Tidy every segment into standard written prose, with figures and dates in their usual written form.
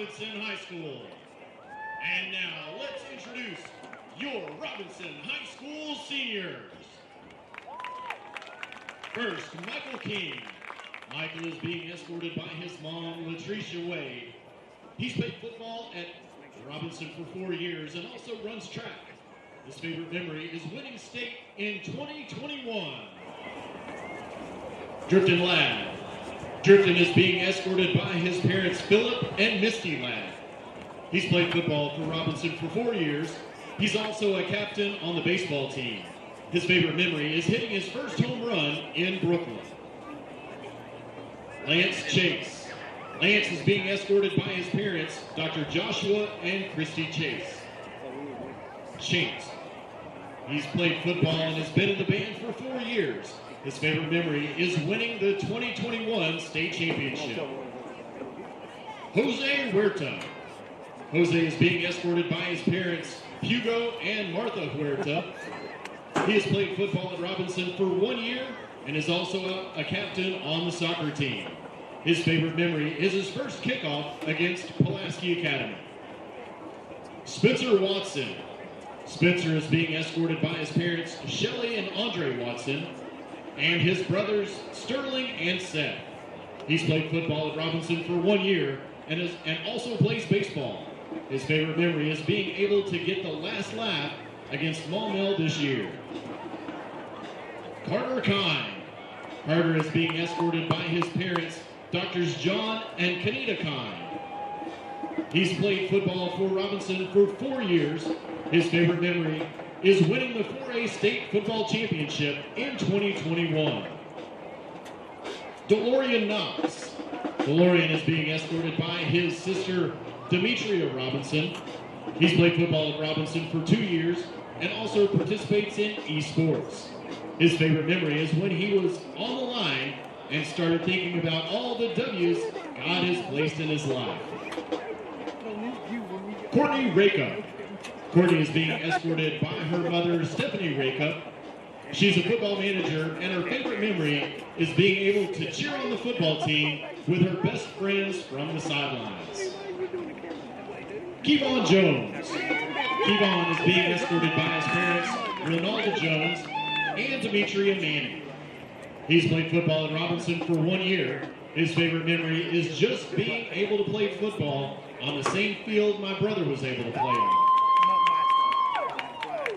Robinson High School. And now let's introduce your Robinson High School seniors. First, Michael King. Michael is being escorted by his mom, Latricia Wade. He's played football at Robinson for 4 years and also runs track. His favorite memory is winning state in 2021. Drifton Ladd. Drifton is being escorted by his parents, Philip and Misty Ladd. He's played football for Robinson for 4 years. He's also a captain on the baseball team. His favorite memory is hitting his first home run in Brooklyn. Lance Chase. Lance is being escorted by his parents, Dr. Joshua and Christy Chase. Chase. He's played football and has been in the band for 4 years. His favorite memory is winning the 2021 state championship. Jose Huerta. Jose is being escorted by his parents, Hugo and Martha Huerta. He has played football at Robinson for 1 year and is also a captain on the soccer team. His favorite memory is his first kickoff against Pulaski Academy. Spencer Watson. Spencer is being escorted by his parents, Shelley and Andre Watson, and his brothers, Sterling and Seth. He's played football at Robinson for 1 year and also plays baseball. His favorite memory is being able to get the last laugh against Maumelle this year. Carter Kine. Carter is being escorted by his parents, Drs. John and Kanita Kine. He's played football for Robinson for 4 years. His favorite memory is winning the 4A state football championship in 2021. DeLorean Knox. DeLorean is being escorted by his sister, Demetria Robinson. He's played football at Robinson for 2 years and also participates in esports. His favorite memory is when he was on the line and started thinking about all the W's God has placed in his life. Courtney Raycup. Courtney is being escorted by her mother, Stephanie Raycup. She's a football manager, and her favorite memory is being able to cheer on the football team with her best friends from the sidelines. Kevon Jones. Kevon is being escorted by his parents, Ronaldo Jones and Demetria Manning. He's played football at Robinson for 1 year. His favorite memory is just being able to play football on the same field my brother was able to play on.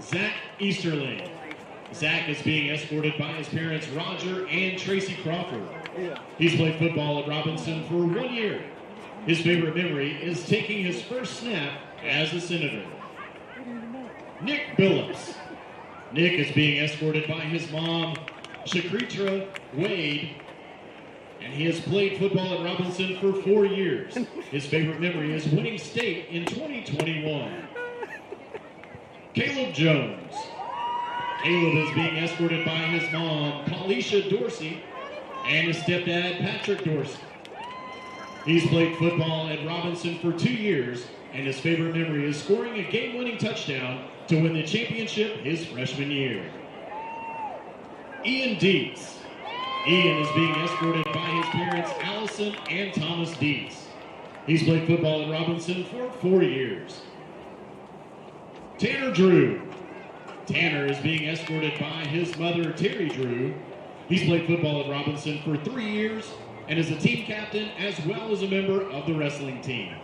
Zach Easterling. Zach is being escorted by his parents, Roger and Tracy Crawford. He's played football at Robinson for 1 year. His favorite memory is taking his first snap as a senator. Nick Billups. Nick is being escorted by his mom, Shakritra Wade, and he has played football at Robinson for 4 years. His favorite memory is winning state in 2021. Caleb Jones. Caleb is being escorted by his mom, Kalisha Dorsey, and his stepdad, Patrick Dorsey. He's played football at Robinson for 2 years, and his favorite memory is scoring a game-winning touchdown to win the championship his freshman year. Ian Dietz. Ian is being escorted by his parents, Allison and Thomas Dietz. He's played football at Robinson for 4 years. Tanner Drew. Tanner is being escorted by his mother, Terry Drew. He's played football at Robinson for 3 years and is a team captain as well as a member of the wrestling team.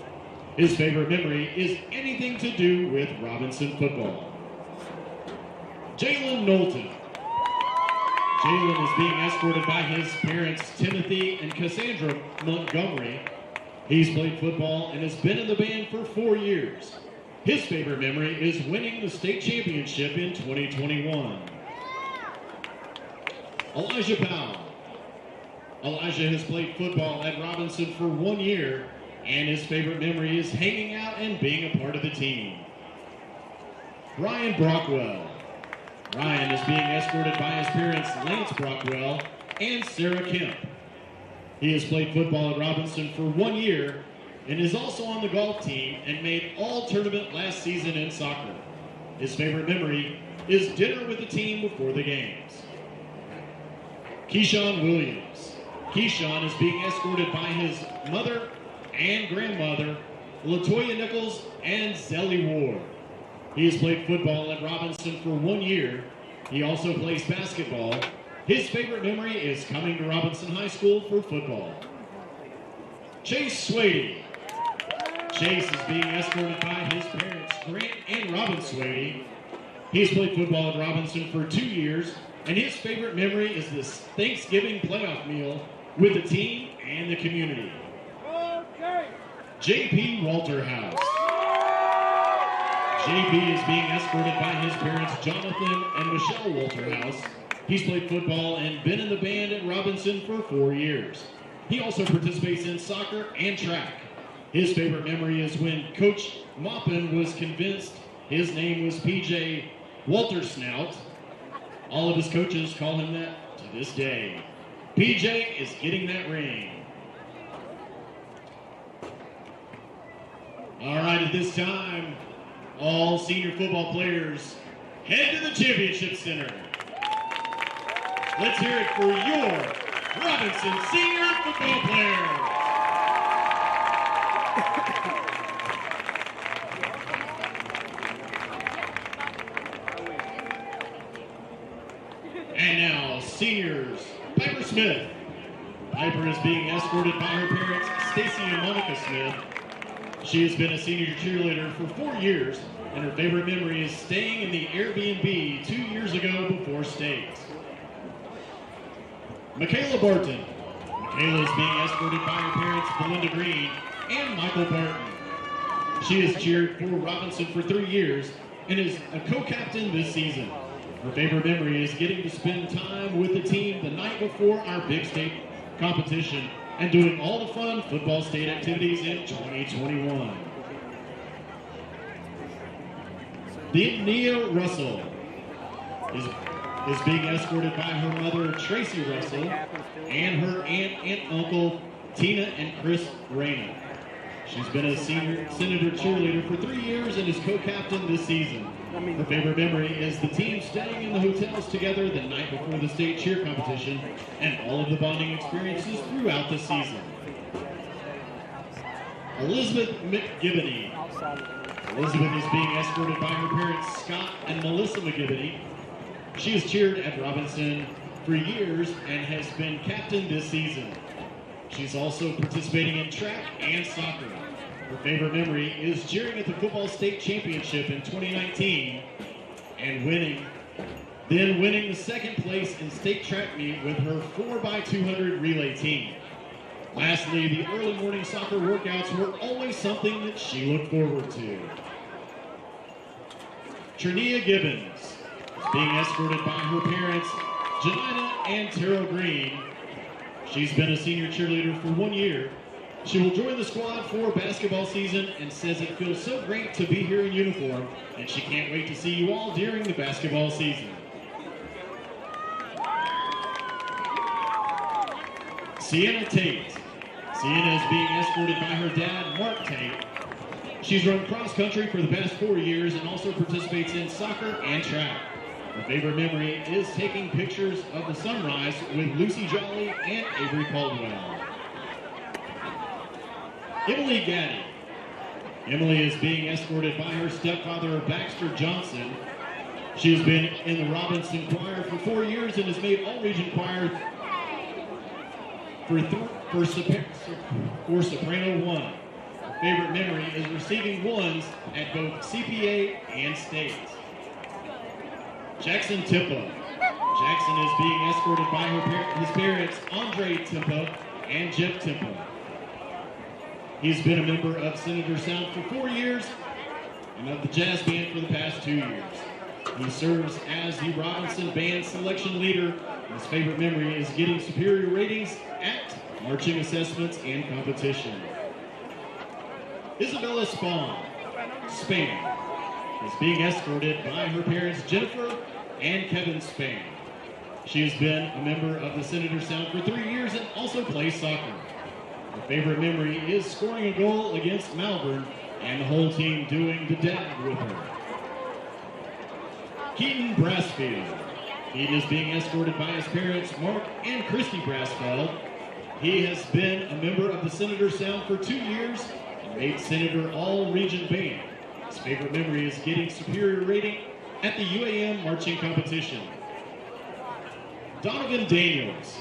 His favorite memory is anything to do with Robinson football. Jalen Knowlton. Jalen is being escorted by his parents, Timothy and Cassandra Montgomery. He's played football and has been in the band for 4 years. His favorite memory is winning the state championship in 2021. Elijah Powell. Elijah has played football at Robinson for 1 year, and his favorite memory is hanging out and being a part of the team. Ryan Brockwell. Ryan is being escorted by his parents, Lance Brockwell and Sarah Kemp. He has played football at Robinson for 1 year and is also on the golf team and made all tournament last season in soccer. His favorite memory is dinner with the team before the games. Keyshawn Williams. Keyshawn is being escorted by his mother and grandmother, LaToya Nichols, and Zelly Ward. He has played football at Robinson for 1 year. He also plays basketball. His favorite memory is coming to Robinson High School for football. Chase Swady. Chase is being escorted by his parents, Grant and Robin Swady. He has played football at Robinson for 2 years, and his favorite memory is this Thanksgiving playoff meal with the team and the community. Okay. JP Walterhouse. JP is being escorted by his parents, Jonathan and Michelle Walterhouse. He's played football and been in the band at Robinson for 4 years. He also participates in soccer and track. His favorite memory is when Coach Maupin was convinced his name was PJ Walter Snout. All of his coaches call him that to this day. PJ is getting that ring. All right, at this time, all senior football players head to the Championship Center. Let's hear it for your Robinson senior football players. And now, seniors, Piper Smith. Piper is being escorted by her parents, Stacy and Monica Smith. She has been a senior cheerleader for 4 years, and her favorite memory is staying in the Airbnb 2 years ago before state. Michaela Barton. Michaela is being escorted by her parents, Belinda Green and Michael Barton. She has cheered for Robinson for 3 years and is a co-captain this season. Her favorite memory is getting to spend time with the team the night before our big state competition and doing all the fun football state activities in 2021. Nia Russell is being escorted by her mother, Tracy Russell, and her aunt and uncle, Tina and Chris Rayner. She's been a senior senator cheerleader for 3 years and is co-captain this season. Her favorite memory is the team staying in the hotels together the night before the state cheer competition and all of the bonding experiences throughout the season. Elizabeth McGivney. Elizabeth is being escorted by her parents, Scott and Melissa McGivney. She has cheered at Robinson for years and has been captain this season. She's also participating in track and soccer. Her favorite memory is cheering at the football state championship in 2019 and winning the second place in state track meet with her 4x200 relay team. Lastly, the early morning soccer workouts were always something that she looked forward to. Trinia Gibbons is being escorted by her parents, Janina and Terrell Green. She's been a senior cheerleader for 1 year. She will join the squad for basketball season and says it feels so great to be here in uniform, and she can't wait to see you all during the basketball season. Sienna Tate. Sienna is being escorted by her dad, Mark Tate. She's run cross country for the past 4 years and also participates in soccer and track. Her favorite memory is taking pictures of the sunrise with Lucy Jolly and Avery Caldwell. Emily Gaddy. Emily is being escorted by her stepfather, Baxter Johnson. She has been in the Robinson Choir for 4 years and has made all-region choir for soprano 1. Her favorite memory is receiving ones at both CPA and state. Jackson Tippa. Jackson is being escorted by his parents, Andre Tippa and Jeff Tippa. He's been a member of Senator Sound for 4 years and of the jazz band for the past 2 years. He serves as the Robinson Band selection leader. His favorite memory is getting superior ratings at marching assessments and competition. Isabella Span is being escorted by her parents, Jennifer and Kevin Span. She has been a member of the Senator Sound for 3 years and also plays soccer. Her favorite memory is scoring a goal against Malvern and the whole team doing the dab with her. Keaton Brassfield. Keaton is being escorted by his parents, Mark and Christy Brassfeld. He has been a member of the Senator Sound for 2 years made Senator All-Region Band. His favorite memory is getting superior rating at the UAM marching competition. Donovan Daniels.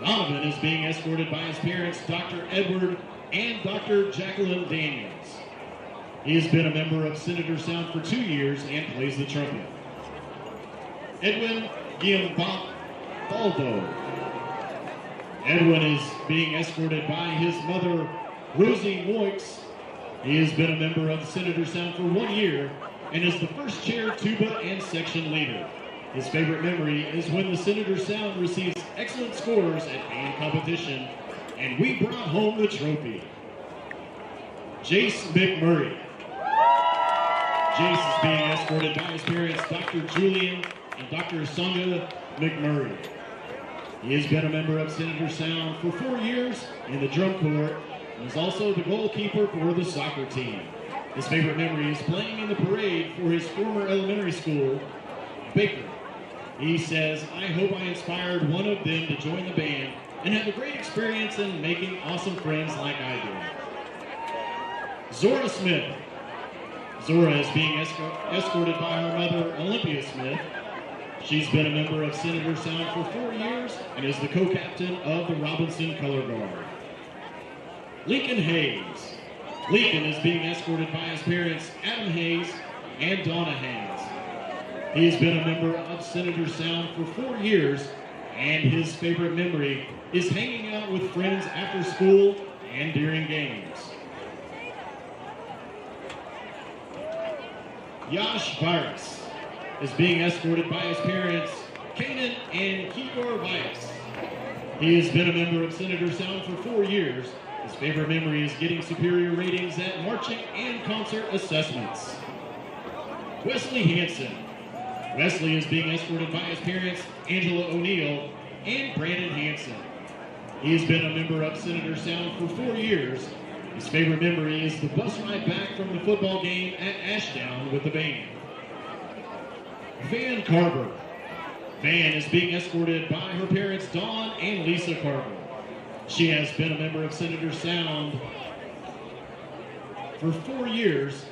Donovan is being escorted by his parents, Dr. Edward and Dr. Jacqueline Daniels. He has been a member of Senator Sound for 2 years and plays the trumpet. Edwin Giambaldo. Edwin is being escorted by his mother, Rosie Moix. He has been a member of Senator Sound for 1 year and is the first chair, tuba, and section leader. His favorite memory is when the Senator Sound receives excellent scores at band competition, and we brought home the trophy. Jace McMurray. Jace is being escorted by his parents, Dr. Julian and Dr. Sonia McMurray. He has been a member of Senator Sound for 4 years in the drum corps and is also the goalkeeper for the soccer team. His favorite memory is playing in the parade for his former elementary school, Baker. He says, "I hope I inspired one of them to join the band and have a great experience in making awesome friends like I did." Zora Smith. Zora is being escorted by her mother, Olympia Smith. She's been a member of Senator Sound for 4 years and is the co-captain of the Robinson Color Guard. Lincoln Hayes. Lincoln is being escorted by his parents, Adam Hayes and Donna Hayes. He has been a member of Senator Sound for 4 years, and his favorite memory is hanging out with friends after school and during games. Yash Virus is being escorted by his parents, Kanan and Kigor Vyas. He has been a member of Senator Sound for 4 years. His favorite memory is getting superior ratings at marching and concert assessments. Wesley Hanson. Wesley is being escorted by his parents, Angela O'Neill and Brandon Hanson. He has been a member of Senator Sound for 4 years. His favorite memory is the bus ride back from the football game at Ashdown with the band. Van Carver. Van is being escorted by her parents, Dawn and Lisa Carver. She has been a member of Senator Sound for 4 years.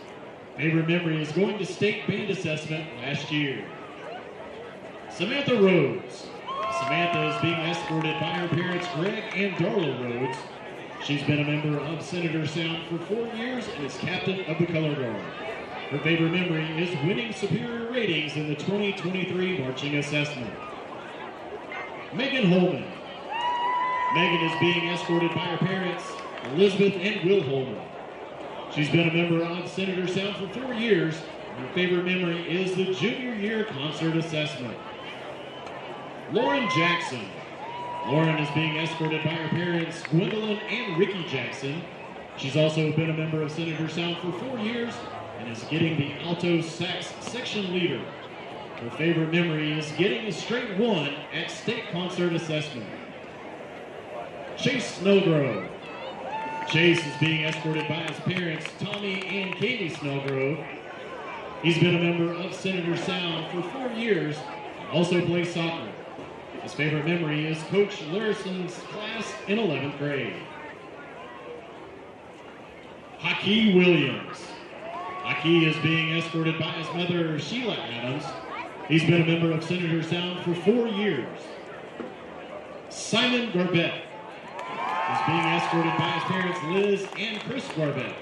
Favorite memory is going to state band assessment last year. Samantha Rhodes. Samantha is being escorted by her parents, Greg and Darla Rhodes. She's been a member of Senator Sound for 4 years and is captain of the Color Guard. Her favorite memory is winning superior ratings in the 2023 marching assessment. Megan Holman. Megan is being escorted by her parents, Elizabeth and Will Holman. She's been a member of Senator Sound for 4 years. Her favorite memory is the junior year concert assessment. Lauren Jackson. Lauren is being escorted by her parents, Gwendolyn and Ricky Jackson. She's also been a member of Senator Sound for 4 years and is getting the alto sax section leader. Her favorite memory is getting a straight 1 at state concert assessment. Chase Snowgrove. Chase is being escorted by his parents, Tommy and Katie Snowgrove. He's been a member of Senator Sound for 4 years and also plays soccer. His favorite memory is Coach Larison's class in 11th grade. Haki Williams. Haki is being escorted by his mother, Sheila Adams. He's been a member of Senator Sound for 4 years. Simon Garbett is being escorted by his parents, Liz and Chris Garbett.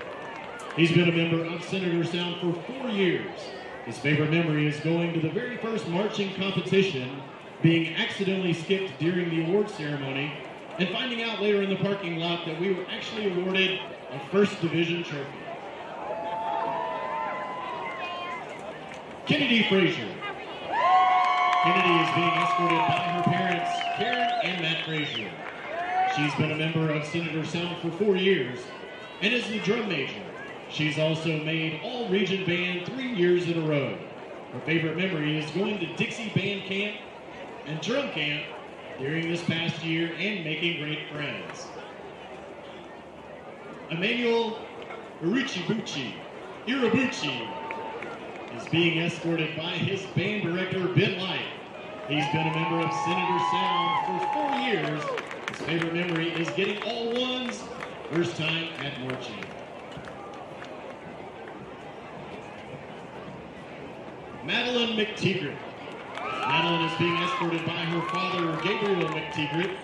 He's been a member of Senator Sound for 4 years. His favorite memory is going to the very first marching competition, being accidentally skipped during the award ceremony, and finding out later in the parking lot that we were actually awarded a first division trophy. Kennedy Frazier. Kennedy is being escorted by her parents, Karen and Matt Frazier. She's been a member of Senator Sound for 4 years and is the drum major. She's also made all-region band 3 years in a row. Her favorite memory is going to Dixie Band Camp and Drum Camp during this past year and making great friends. Emmanuel Irabuchi is being escorted by his band director, Ben Light. He's been a member of Senator Sound for 4 years. His favorite memory is getting all 1s, first time at marching. Madeline McTeegrit. Madeline is being escorted by her father, Gabriel McTeegrit.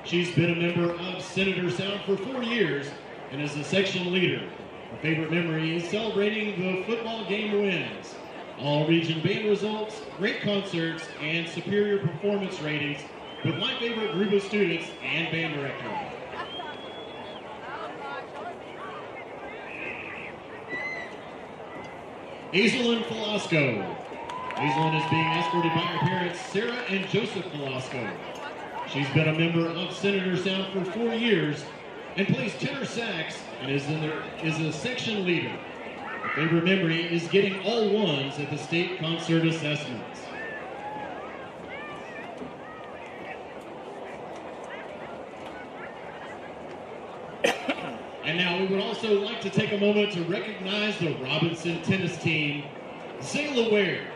She's been a member of Senator Sound for 4 years and is a section leader. Her favorite memory is celebrating the football game wins, all region band results, great concerts, and superior performance ratings with my favorite group of students and band director. Hazelyn Velasco. Hazelyn is being escorted by her parents, Sarah and Joseph Velasco. She's been a member of Senator Sound for 4 years and plays tenor sax and is a section leader. Her favorite memory is getting all ones at the state concert assessments. And now we would also like to take a moment to recognize the Robinson tennis team, Zayla Ware.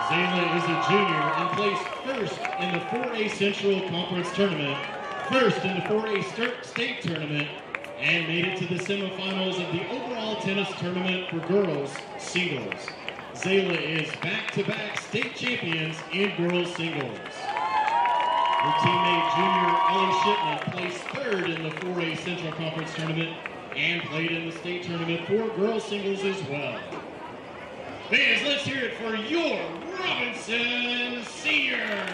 Zayla is a junior and placed first in the 4A Central Conference Tournament, first in the 4A State Tournament, and made it to the semifinals of the overall tennis tournament for girls singles. Zayla is back-to-back state champions in girls singles. Her teammate junior Ellie Shipman placed third in the 4A Central Conference Tournament and played in the state tournament for girls singles as well. Fans, let's hear it for your Robinson Seniors!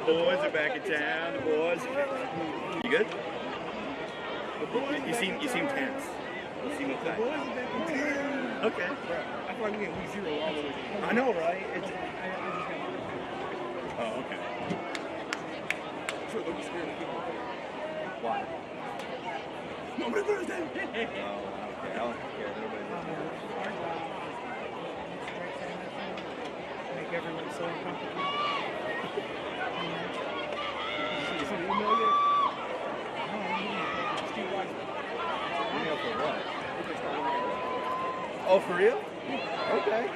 Boys are back in town. The boys. You good? You seem tense. You seem okay. The boys are back in town. Okay. I feel like we get week 0 all the way. I know, right? Oh, okay. Sure, don't be scared of people. Why? No, my birthday. Oh, okay. I don't care. Make everyone so uncomfortable. Oh, for real? Okay.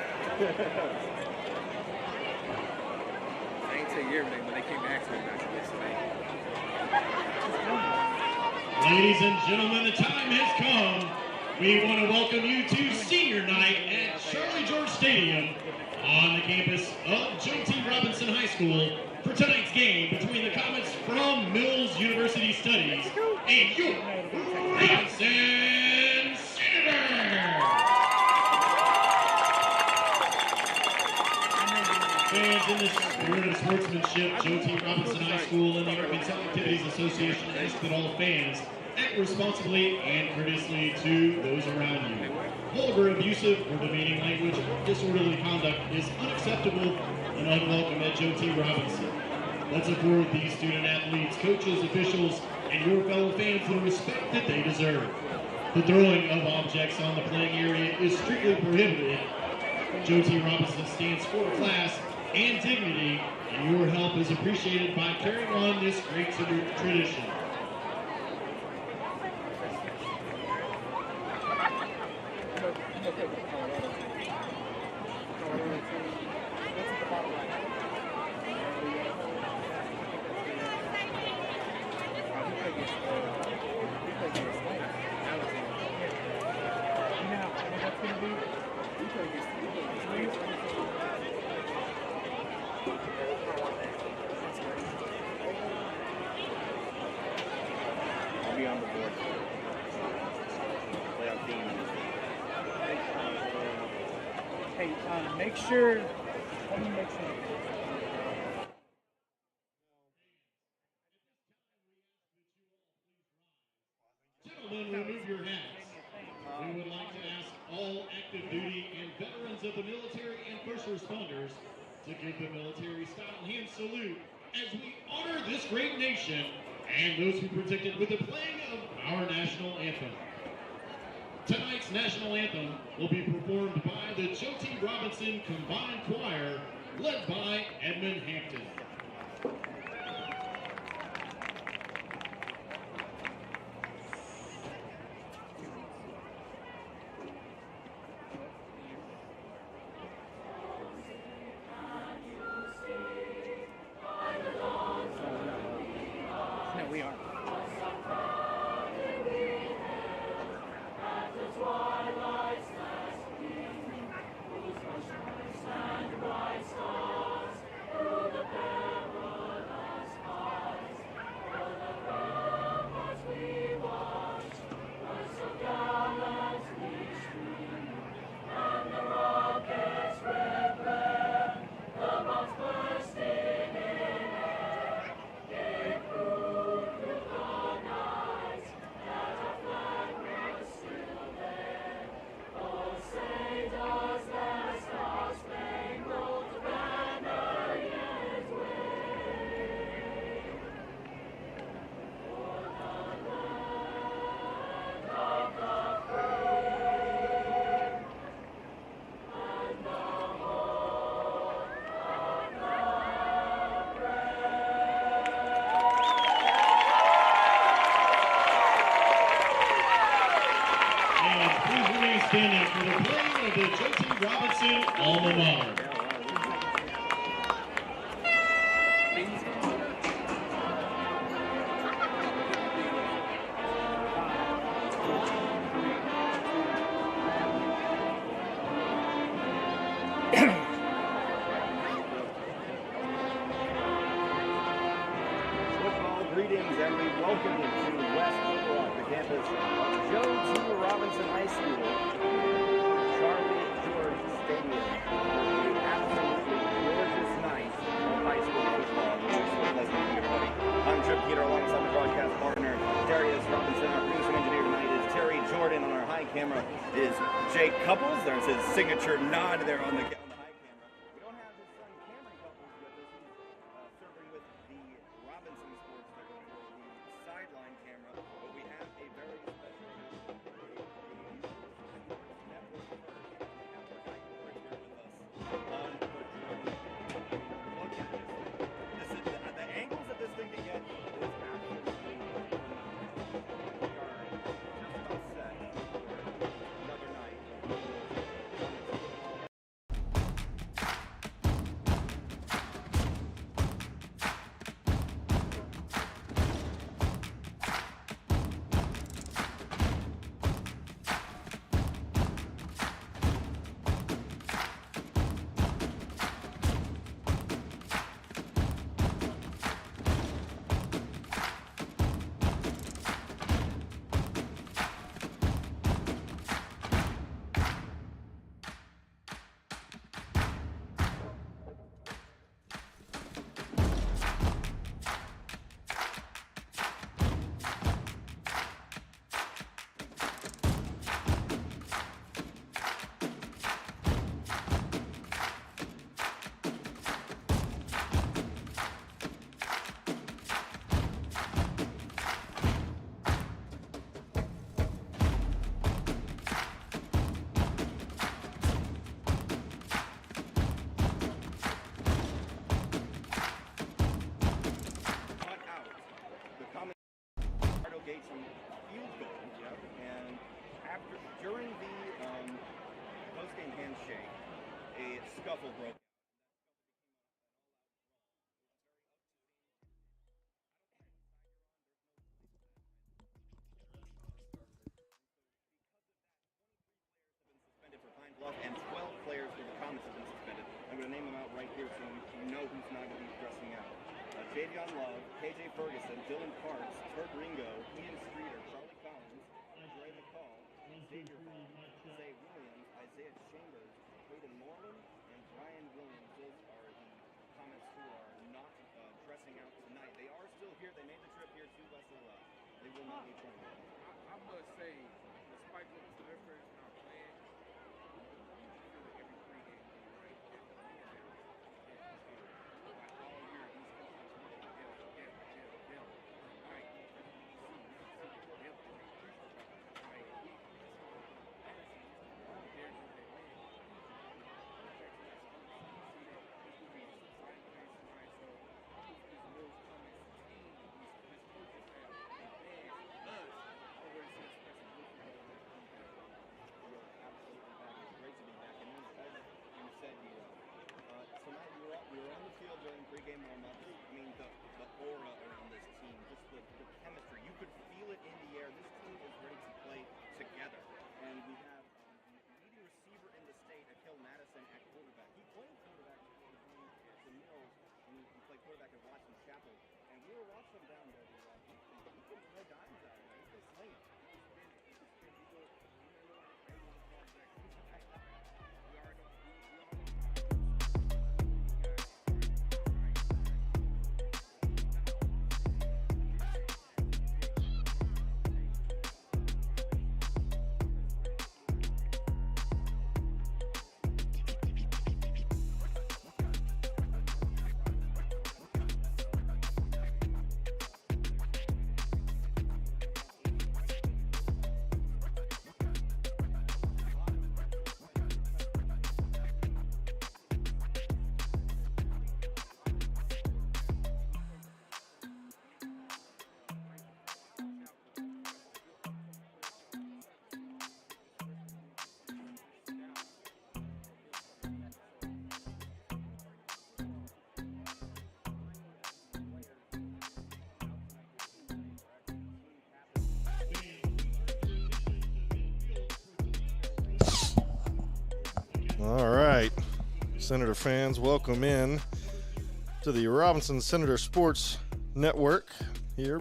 I ain't say everything, but they came back to me Ladies and gentlemen, the time has come. We want to welcome you to Senior Night at Charlie George Stadium on the campus of Joe T. Robinson High School for tonight's game between the Comets from Mills University Studies and your Robinson Senators. Fans, in the spirit of sportsmanship, Joe T. Robinson High School and the Arkansas Activities Association ask that all fans act responsibly and courteously to those around you. Vulgar, abusive, or demeaning language or disorderly conduct is unacceptable and unwelcome at Joe T. Robinson. Let's afford these student athletes, coaches, officials, and your fellow fans the respect that they deserve. The throwing of objects on the playing area is strictly prohibited. Joe T. Robinson stands for class and dignity, and your help is appreciated by carrying on this great tradition. I'll be on the board. Play on team. Hey, make sure. Let me make sure. Gentlemen, remove your hats. We would like to ask all active duty and veterans of the military and first responders to give the military style hand salute as we honor this great nation and those who protected with the playing of our national anthem. Tonight's national anthem will be performed by the J.T. Robinson Combined Choir, led by Edmund Hampton. No, we are. Standing for the playing of the J.T. Robinson alma mater. Greetings and we welcome you to West Little the campus of J.T. Robinson High School, Charlie George Stadium. An absolutely gorgeous night of high school football. Nice meeting everybody. I'm Trip Peter alongside my broadcast partner, Darius Robinson. Our producing engineer tonight is Terry Jordan. On our high camera is Jake Couples. There's his signature nod there on the high camera. We don't have his son Cameron Couples with us. He's serving with the Robinson Sports sideline camera, but we have a very special network here with us on the drone. Look at this. This is the angles that this thing can get is absolutely phenomenal. We are just about set for another night. Some field goal, and during the post-game handshake, a scuffle broke out. Suspended for Pine Bluff, and 12 players for the Comets have been suspended. I'm going to name them out right here so you know who's not going to be dressing out. Javion Love, KJ Ferguson, Dylan Parks, Turk Ringo, Ian Streeter, Charlie Collins, Dre McCall, Xavier Hall, Zay Williams, Isaiah Chambers, Hayden Moreland, and Brian Williams. Those are the Comets who are not dressing out tonight. They are still here. They made the trip here to West Little. They will not be playing. I must say, despite what the difference in our plan, every pregame game, right? Like all year, these coaches, All right, Senator fans, welcome in to the Robinson Senator Sports Network here.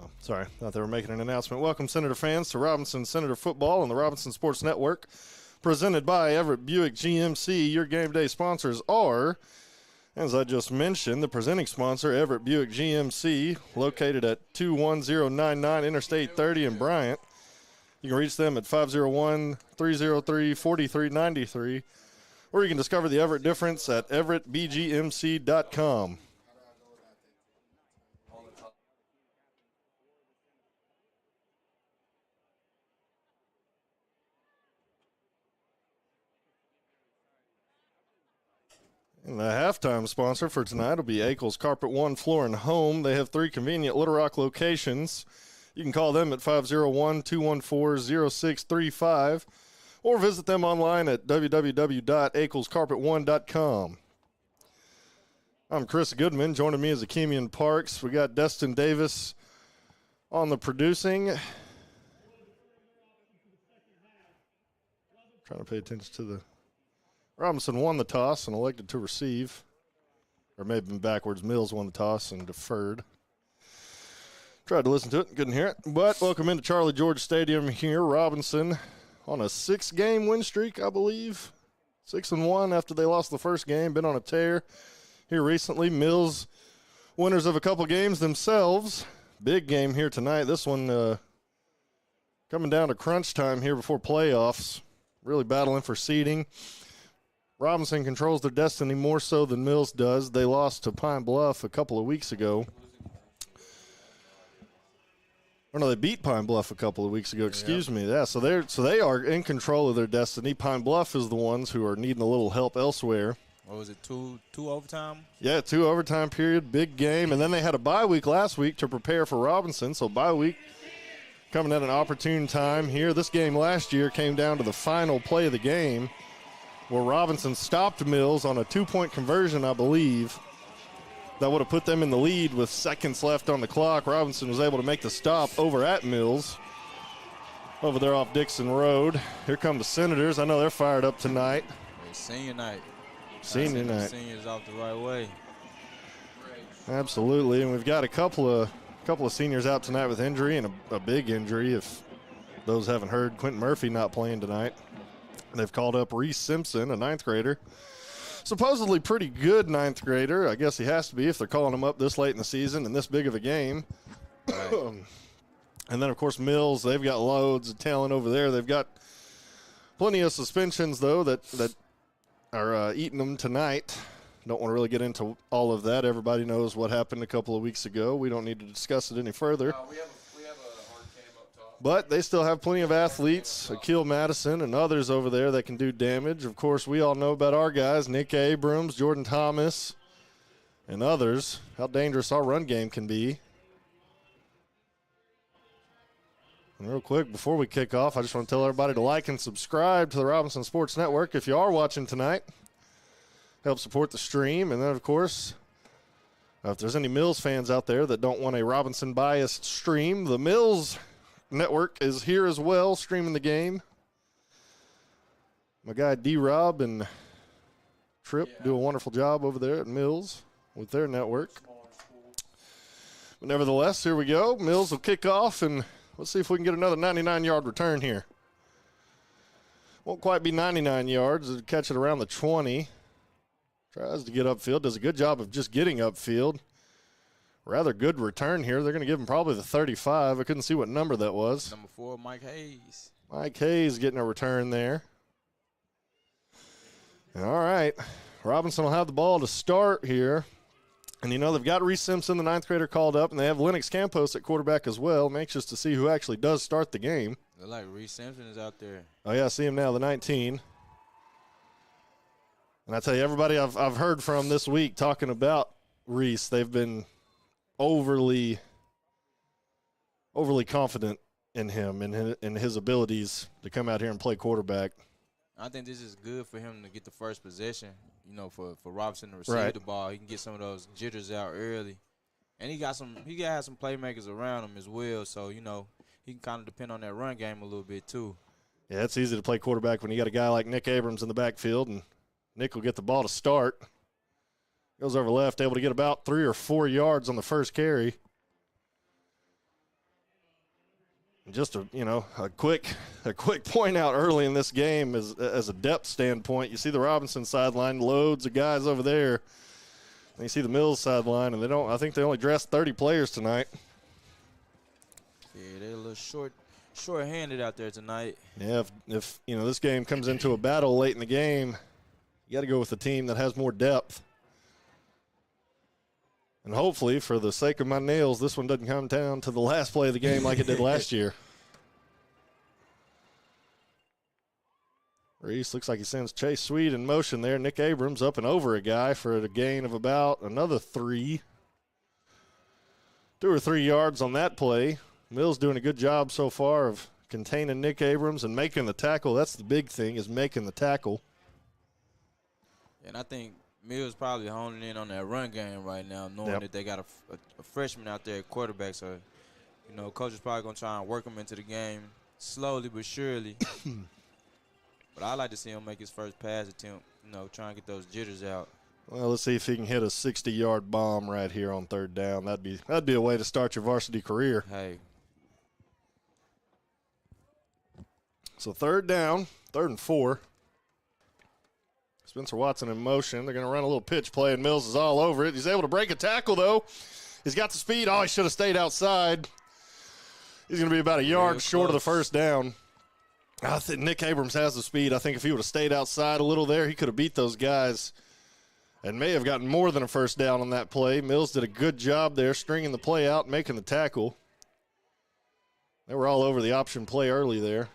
Oh, sorry, thought they were making an announcement. Welcome, Senator fans, to Robinson Senator Football on the Robinson Sports Network, presented by Everett Buick GMC. Your game day sponsors are, as I just mentioned, the presenting sponsor, Everett Buick GMC, located at 21099 Interstate 30 in Bryant. You can reach them at 501-303-4393, or you can discover the Everett difference at everettbgmc.com. And the halftime sponsor for tonight will be Akel's Carpet One Floor and Home. They have 3 convenient Little Rock locations. You can call them at 501-214-0635 or visit them online at www.akelscarpet1.com. I'm Chris Goodman. Joining me is Akemian Parks. We got Destin Davis on the producing. Trying to pay attention to the... Robinson won the toss and elected to receive. Or maybe backwards. Mills won the toss and deferred. Tried to listen to it, couldn't hear it. But welcome into Charlie George Stadium here. Robinson on a 6-game win streak, I believe. 6-1 after they lost the first game. Been on a tear here recently. Mills, winners of a couple games themselves. Big game here tonight. This one coming down to crunch time here before playoffs. Really battling for seeding. Robinson controls their destiny more so than Mills does. They lost to Pine Bluff a couple of weeks ago. Or no, they beat Pine Bluff a couple of weeks ago. Excuse me. Yeah, so they are in control of their destiny. Pine Bluff is the ones who are needing a little help elsewhere. What was it, two overtime? Yeah, 2 overtime period, big game. And then they had a bye week last week to prepare for Robinson. So bye week coming at an opportune time here. This game last year came down to the final play of the game where Robinson stopped Mills on a 2-point conversion, I believe. That would have put them in the lead with seconds left on the clock. Robinson was able to make the stop over at Mills, over there off Dixon Road. Here come the Senators. I know they're fired up tonight. It's senior night. Senior night. Seniors off the right way. Absolutely, and we've got a couple of seniors out tonight with injury, and a big injury. If those haven't heard, Quentin Murphy not playing tonight. They've called up Reese Simpson, a 9th grader. Supposedly pretty good 9th grader. I guess he has to be if they're calling him up this late in the season and this big of a game. Right. And then, of course, Mills, they've got loads of talent over there. They've got plenty of suspensions, though, that are eating them tonight. Don't want to really get into all of that. Everybody knows what happened a couple of weeks ago. We don't need to discuss it any further. We have a hard cam up top. But they still have plenty of athletes, Akil Madison and others over there that can do damage. Of course, we all know about our guys, Nick Abrams, Jordan Thomas, and others, how dangerous our run game can be. And real quick, before we kick off, I just want to tell everybody to like and subscribe to the Robinson Sports Network if you are watching tonight. Help support the stream. And then, of course, if there's any Mills fans out there that don't want a Robinson-biased stream, the Mills Network is here as well, streaming the game. My guy D-Rob and Tripp do a wonderful job over there at Mills with their network. But nevertheless, here we go. Mills will kick off, and let's see if we can get another 99-yard return here. Won't quite be 99 yards. It'll catch it around the 20. Tries to get upfield. Does a good job of just getting upfield. Rather good return here. They're going to give him probably the 35. I couldn't see what number that was. Number 4, Mike Hayes. Mike Hayes getting a return there. All right. Robinson will have the ball to start here. And, you know, they've got Reese Simpson, the 9th grader, called up, and they have Lennox Campos at quarterback as well. I'm anxious to see who actually does start the game. They're like Reese Simpson is out there. Oh, yeah, I see him now, the 19. And I tell you, everybody I've heard from this week talking about Reese, they've been overly confident in him and in his abilities to come out here and play quarterback. I think this is good for him to get the first possession, you know, for Robinson to receive the ball. He can get some of those jitters out early. And he got some playmakers around him as well, so, you know, he can kind of depend on that run game a little bit too. Yeah, it's easy to play quarterback when you got a guy like Nick Abrams in the backfield, and Nick will get the ball to start. Goes over left, able to get about 3 or 4 yards on the first carry. And just a quick point out early in this game as a depth standpoint. You see the Robinson sideline, loads of guys over there. And you see the Mills sideline, and I think they only dressed 30 players tonight. Yeah, they're a little short-handed out there tonight. Yeah, if this game comes into a battle late in the game, you got to go with the team that has more depth. And hopefully, for the sake of my nails, this one doesn't come down to the last play of the game like it did last year. Reese looks like he sends Chase Sweet in motion there. Nick Abrams up and over a guy for a gain of about another 3. 2 or 3 yards on that play. Mills doing a good job so far of containing Nick Abrams and making the tackle. That's the big thing, is making the tackle. And I think Mills probably honing in on that run game right now, knowing that they got a freshman out there at quarterback. So, coach is probably going to try and work him into the game slowly but surely. But I like to see him make his first pass attempt, try and get those jitters out. Well, let's see if he can hit a 60-yard bomb right here on 3rd down. That'd be a way to start your varsity career. Hey. So 3rd down, 3rd and 4. Spencer Watson in motion. They're going to run a little pitch play, and Mills is all over it. He's able to break a tackle, though. He's got the speed. Oh, he should have stayed outside. He's going to be about a yard short of the 1st down. I think Nick Abrams has the speed. I think if he would have stayed outside a little there, he could have beat those guys and may have gotten more than a 1st down on that play. Mills did a good job there stringing the play out, making the tackle. They were all over the option play early there.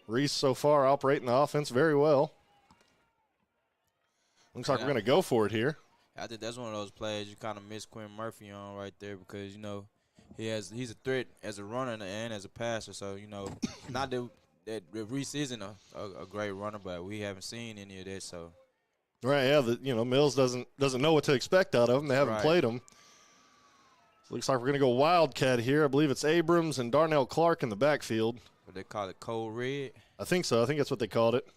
Reese so far operating the offense very well. Looks like we're going to go for it here. I think that's one of those plays you kind of miss Quinn Murphy on right there because, he's a threat as a runner and as a passer. So, not that Reese isn't a great runner, but we haven't seen any of that. So, right, yeah, Mills doesn't know what to expect out of him. They haven't played him. So looks like we're going to go Wildcat here. I believe it's Abrams and Darnell Clark in the backfield. What they call it, Cold Red? I think so. I think that's what they called it.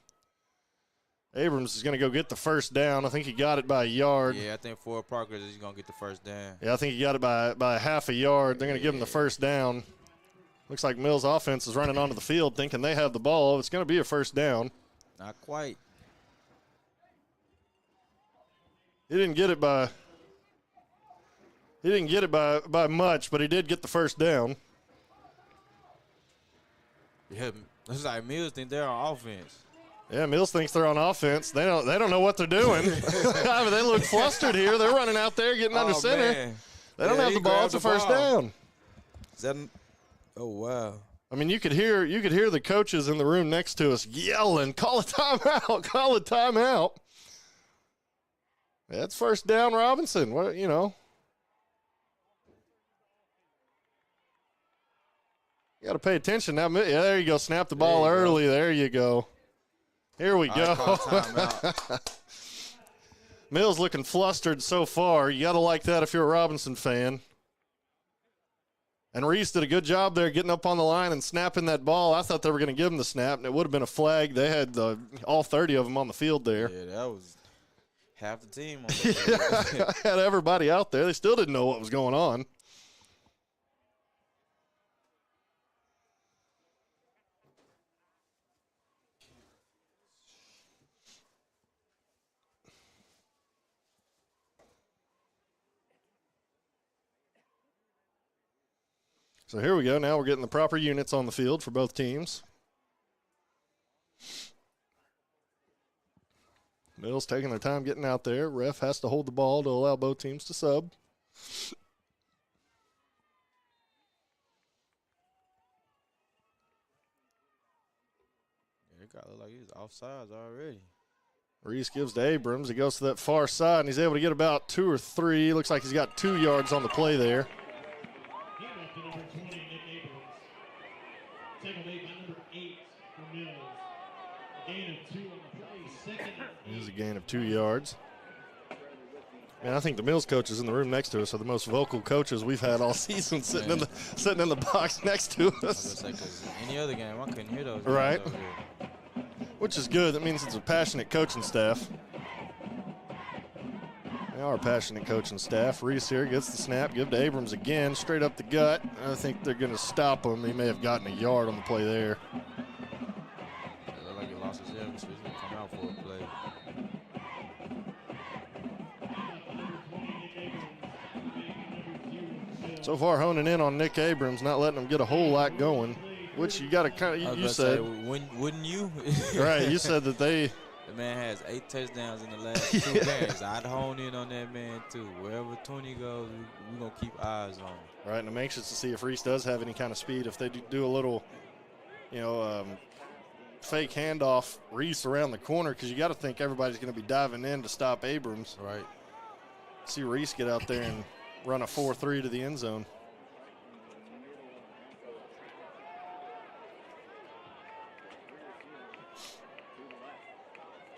Abrams is going to go get the 1st down. I think he got it by a yard. Yeah, I think Ford Parker is going to get the 1st down. Yeah, I think he got it by half a yard. They're going to give him the 1st down. Looks like Mills' offense is running onto the field thinking they have the ball. It's going to be a 1st down. Not quite. He didn't get it by much, but he did get the 1st down. Yeah, it's like Mills think they're on offense. Yeah, Mills thinks they're on offense. They don't know what they're doing. They look flustered here. They're running out there getting under center. Man. They don't have the ball. It's a 1st down. Is that oh wow. I mean, you could hear the coaches in the room next to us yelling, "Call a timeout! Call a timeout!" That's 1st down, Robinson. What You got to pay attention now. Yeah, there you go. Snap the ball early. There you go. Here we go. Mills looking flustered so far. You got to like that if you're a Robinson fan. And Reese did a good job there getting up on the line and snapping that ball. I thought they were going to give him the snap, and it would have been a flag. They had all 30 of them on the field there. Yeah, that was half the team on the field. Had everybody out there. They still didn't know what was going on. So here we go. Now we're getting the proper units on the field for both teams. Mills taking their time getting out there. Ref has to hold the ball to allow both teams to sub. It got to look like he's offsides already. Reese gives to Abrams. He goes to that far side, and he's able to get about 2 or 3. Looks like he's got 2 yards on the play there. Here's a gain of 2 yards. Man, I think the Mills coaches in the room next to us are the most vocal coaches we've had all season, sitting in the box next to I was us. gonna say, 'cause any other game, I couldn't hear those. Right. Games over there. Which is good. That means it's a passionate coaching staff. They are a passionate coaching staff. Reese here gets the snap, give to Abrams again, straight up the gut. I think they're going to stop him. He may have gotten a yard on the play there. It looked like he lost his head, so he's gonna come out for a play. So far, honing in on Nick Abrams, not letting him get a whole lot going, which you got to kind of, you said. Wouldn't you? Right, you said that they. The man has 8 touchdowns in the last 2 games. I'd hone in on that man, too. Wherever 20 goes, we're going to keep eyes on him. Right, and I'm anxious to see if Reese does have any kind of speed. If they do a little, fake handoff Reese around the corner, because you got to think everybody's going to be diving in to stop Abrams. Right. See Reese get out there and run a 4-3 to the end zone.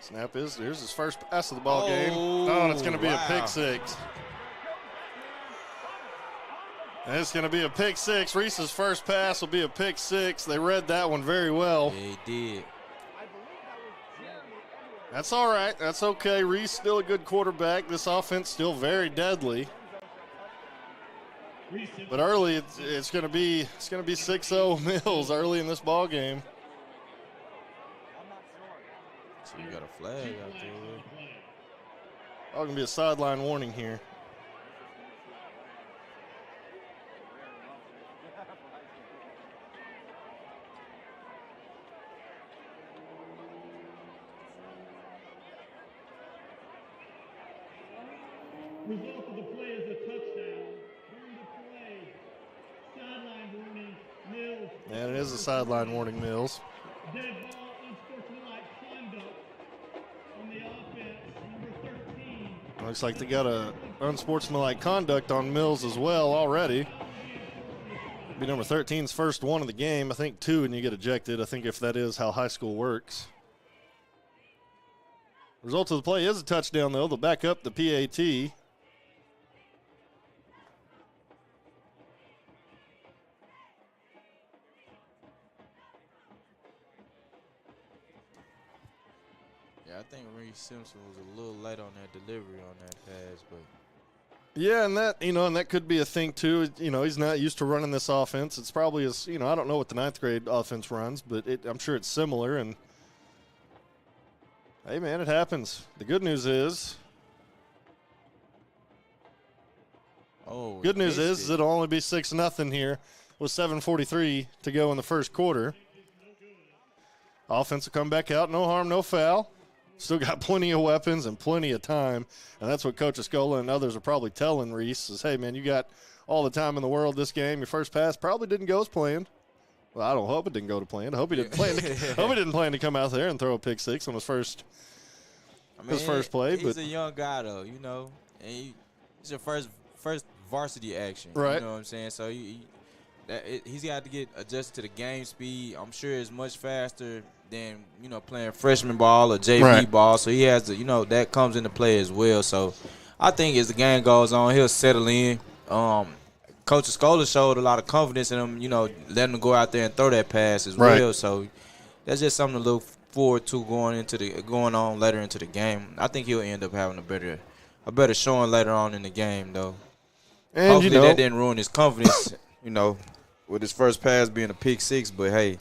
Snap is, here's his first pass of the ball game. Oh, and it's going to be a pick six. And it's going to be a pick six. Reese's first pass will be a pick six. They read that one very well. Yeah, he did. That's all right. That's okay. Reese still a good quarterback. This offense still very deadly. But early, it's going to be 6-0 Mills early in this ball game. So you got a flag out there. Oh, going to be a sideline warning here. Result of the play is a touchdown. During the play, sideline warning, Mills. And it is a sideline warning, Mills. Dead ball, unsportsmanlike conduct on the offense, number 13. Looks like they got a unsportsmanlike conduct on Mills as well already. Be number 13's first one of the game. I think 2 and you get ejected. I think if that is how high school works. Result of the play is a touchdown, though. They'll back up the PAT. Yeah, I think Reese Simpson was a little late on that delivery on that pass, but Yeah, and that could be a thing too. He's not used to running this offense. It's probably I don't know what the 9th grade offense runs, but I'm sure it's similar. And hey, man, it happens. The good news is it'll only be 6-0 here with 7:43 to go in the first quarter. Offense will come back out, no harm, no foul. Still got plenty of weapons and plenty of time, and that's what Coach Escola and others are probably telling Reese is, hey, man, you got all the time in the world this game. Your first pass probably didn't go as planned. Well, I don't hope it didn't go to plan. I hope he didn't plan to come out there and throw a pick six on his first play. He's a young guy, though, and he's your first varsity action. Right. You know what I'm saying? So he's got to get adjusted to the game speed. I'm sure it's much faster than, playing freshman ball or JV ball. So he has to, that comes into play as well. So I think as the game goes on, he'll settle in. Coach Escola showed a lot of confidence in him, letting him go out there and throw that pass as well. So that's just something to look forward to going on later into the game. I think he'll end up having a better showing later on in the game, though. And hopefully that didn't ruin his confidence, with his first pass being a pick six. But hey,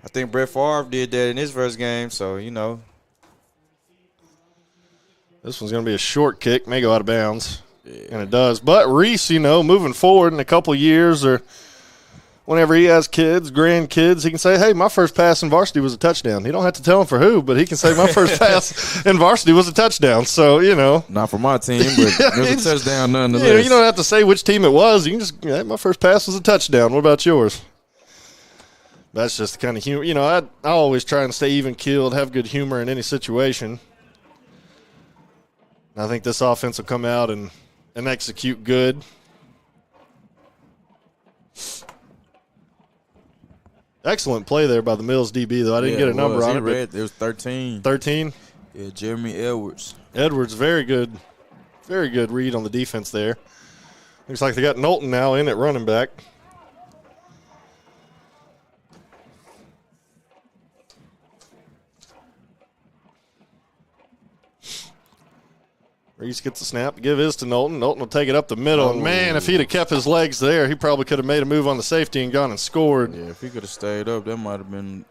I think Brett Favre did that in his first game, so This one's going to be a short kick, may go out of bounds, and it does. But Reese, moving forward in a couple years or whenever he has kids, grandkids, he can say, hey, my first pass in varsity was a touchdown. He don't have to tell him for who, but he can say my first pass in varsity was a touchdown. So, Not for my team, but it was a touchdown nonetheless. You don't have to say which team it was. You can just, hey, my first pass was a touchdown. What about yours? That's just the kind of humor. I always try and stay even-keeled, have good humor in any situation. And I think this offense will come out and execute good. Excellent play there by the Mills DB, though. I didn't get a number on it. It was 13. 13? Yeah, Jeremy Edwards. Edwards, very good Very good read on the defense there. Looks like they got Knowlton now in at running back. Reese gets the snap. Give his to Knowlton. Knowlton will take it up the middle. And, man, if he'd have kept his legs there, he probably could have made a move on the safety and gone and scored. Yeah, if he could have stayed up, that might have been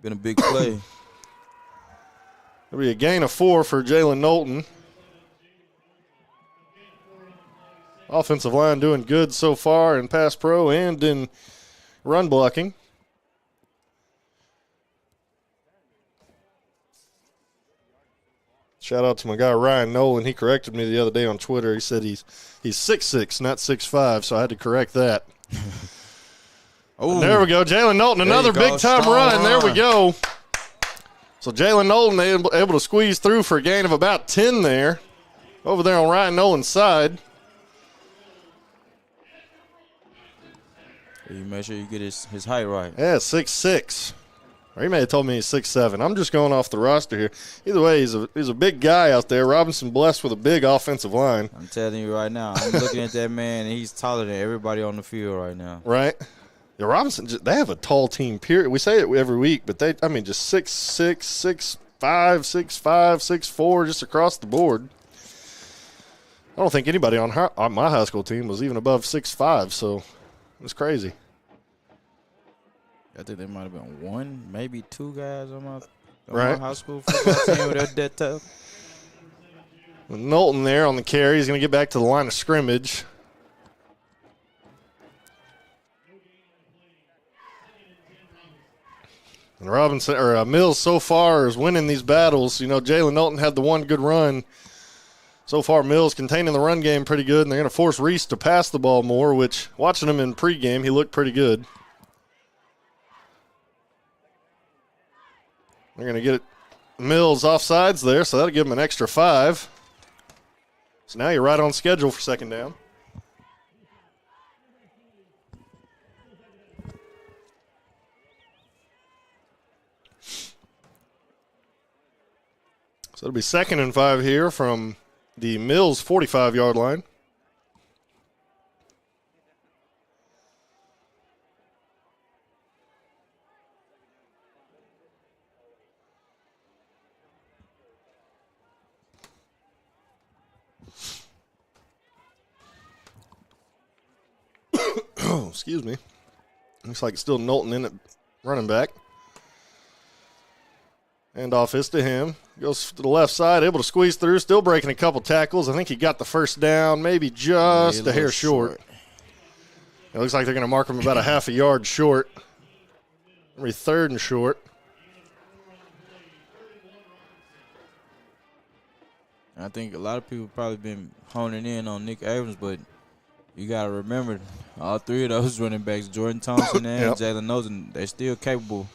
a big play. It'll be a gain of 4 for Jalen Knowlton. Offensive line doing good so far in pass pro and in run blocking. Shout out to my guy Ryan Nolan. He corrected me the other day on Twitter. He said he's 6'6", not 6'5", so I had to correct that. There we go. Jalen Knowlton, another big-time run. There we go. So Jalen Knowlton able to squeeze through for a gain of about 10 there. Over there on Ryan Nolan's side. You make sure you get his height right. Yeah, 6'6". Or he may have told me he's 6'7". I'm just going off the roster here. Either way, he's a big guy out there. Robinson blessed with a big offensive line. I'm telling you right now, I'm looking at that man, and he's taller than everybody on the field right now. Right? Yeah, Robinson, they have a tall team, period. We say it every week, but just 6'6", 6'5", 6'5", 6'4", just across the board. I don't think anybody on my high school team was even above 6'5", so it's crazy. I think there might have been one, maybe two guys on my high school football team with that tough. With Knowlton there on the carry, he's going to get back to the line of scrimmage. And Mills so far is winning these battles. You know, Jalen Knowlton had the one good run. So far, Mills containing the run game pretty good, and they're going to force Reese to pass the ball more, which, watching him in pregame, he looked pretty good. They're going to get Mills offsides there, so that'll give him an extra 5. So now you're right on schedule for second down. So it'll be 2nd and 5 here from the Mills 45-yard line. Excuse me. Looks like it's still Knowlton in at running back. Handoff is to him. Goes to the left side, able to squeeze through, still breaking a couple tackles. I think he got the first down, maybe just a hair short. It looks like they're going to mark him about a half a yard short. Maybe 3rd and short. I think a lot of people probably been honing in on Nick Abrams, but you got to remember, all three of those running backs, Jordan Thompson and Jalen Knowlton, they're still capable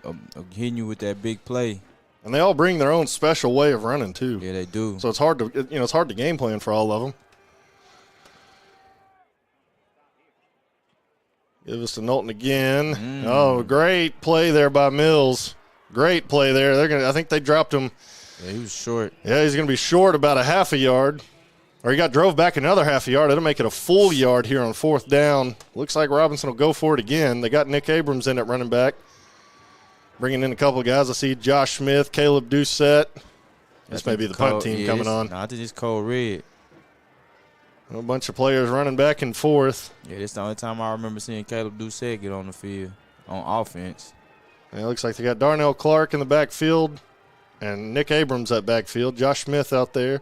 of hitting you with that big play. And they all bring their own special way of running too. Yeah, they do. So it's hard to game plan for all of them. Give us to Knowlton again. Oh, great play there by Mills. Great play there. I think they dropped him. Yeah, he was short. Yeah, he's going to be short about a half a yard. Or he drove back another half a yard. That'll make it a full yard here on 4th down. Looks like Robinson will go for it again. They got Nick Abrams in at running back. Bringing in a couple of guys. I see Josh Smith, Caleb Doucette. This may be the punt team coming on. No, I think it's Cole Red. A bunch of players running back and forth. Yeah, this is the only time I remember seeing Caleb Doucette get on the field on offense. And it looks like they got Darnell Clark in the backfield and Nick Abrams at backfield. Josh Smith out there.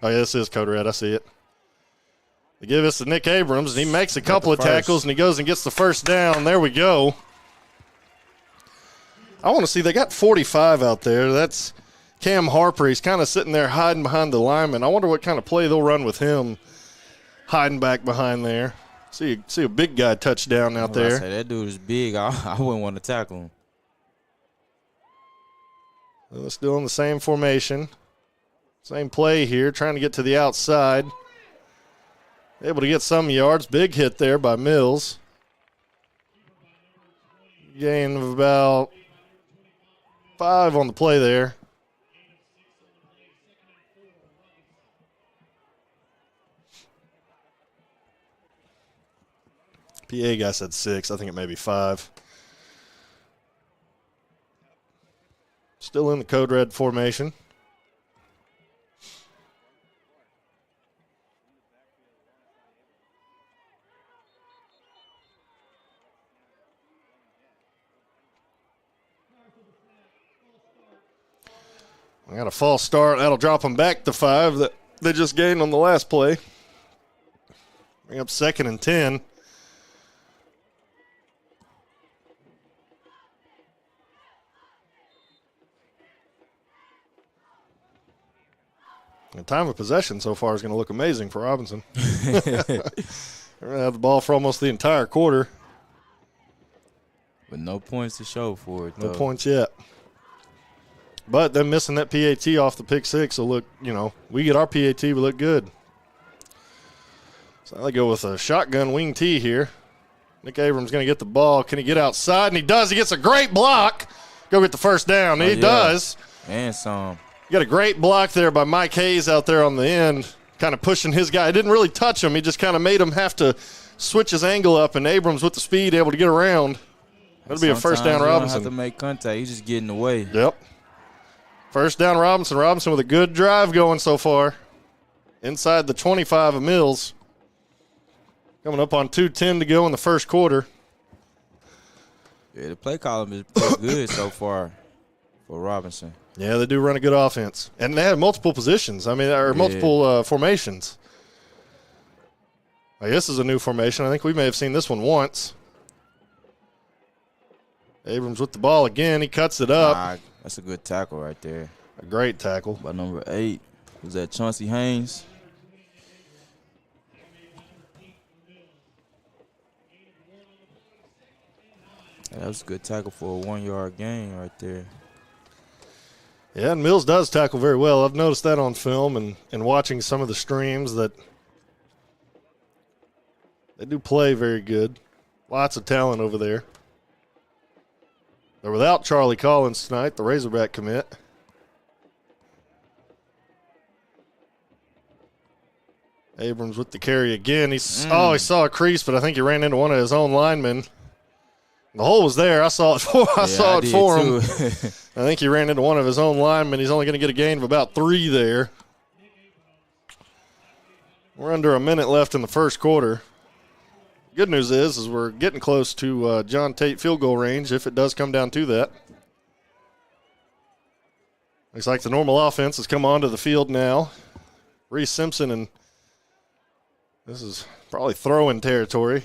Oh, yeah, this is Code Red. I see it. They give this to Nick Abrams, and he makes a couple of tackles, and he goes and gets the first down. There we go. I want to see, they got 45 out there. That's Cam Harper. He's kind of sitting there hiding behind the lineman. I wonder what kind of play they'll run with him hiding back behind there. See a big guy touchdown out there. I say that dude is big. I wouldn't want to tackle him. Well, still in the same formation. Same play here, trying to get to the outside. Able to get some yards. Big hit there by Mills. Gain of about 5 on the play there. PA guy said 6. I think it may be 5. Still in the code red formation. We got a false start. That'll drop them back to 5 that they just gained on the last play. Bring up 2nd and 10. The time of possession so far is going to look amazing for Robinson. They're going to have the ball for almost the entire quarter. With no points to show for it, though. No points yet. But them missing that PAT off the pick 6 will look, we get our PAT, we look good. So I go with a shotgun wing T here. Nick Abrams going to get the ball. Can he get outside? And he does. He gets a great block. Go get the first down. He does. And some. You got a great block there by Mike Hayes out there on the end, kind of pushing his guy. He didn't really touch him. He just kind of made him have to switch his angle up, and Abrams with the speed able to get around. That'll be a first down, Robinson. You don't have to make contact. He's just getting in the way. Yep. First down, Robinson. Robinson with a good drive going so far. Inside the 25 of Mills. Coming up on 2:10 to go in the first quarter. Yeah, the play column is pretty good so far for Robinson. Yeah, they do run a good offense. And they have multiple positions. Multiple formations. I guess this is a new formation. I think we may have seen this one once. Abrams with the ball again. He cuts it up. That's a good tackle right there. A great tackle. By number 8. Was that Chauncey Haynes? That was a good tackle for a 1-yard gain right there. Yeah, and Mills does tackle very well. I've noticed that on film and watching some of the streams that they do play very good. Lots of talent over there. They're without Charlie Collins tonight, the Razorback commit. Abrams with the carry again. He saw a crease, but I think he ran into one of his own linemen. The hole was there. I saw it for him. I think he ran into one of his own linemen. He's only going to get a gain of about 3 there. We're under a minute left in the first quarter. Good news is we're getting close to John Tate field goal range if it does come down to that. Looks like the normal offense has come onto the field now. Reese Simpson, and this is probably throwing territory.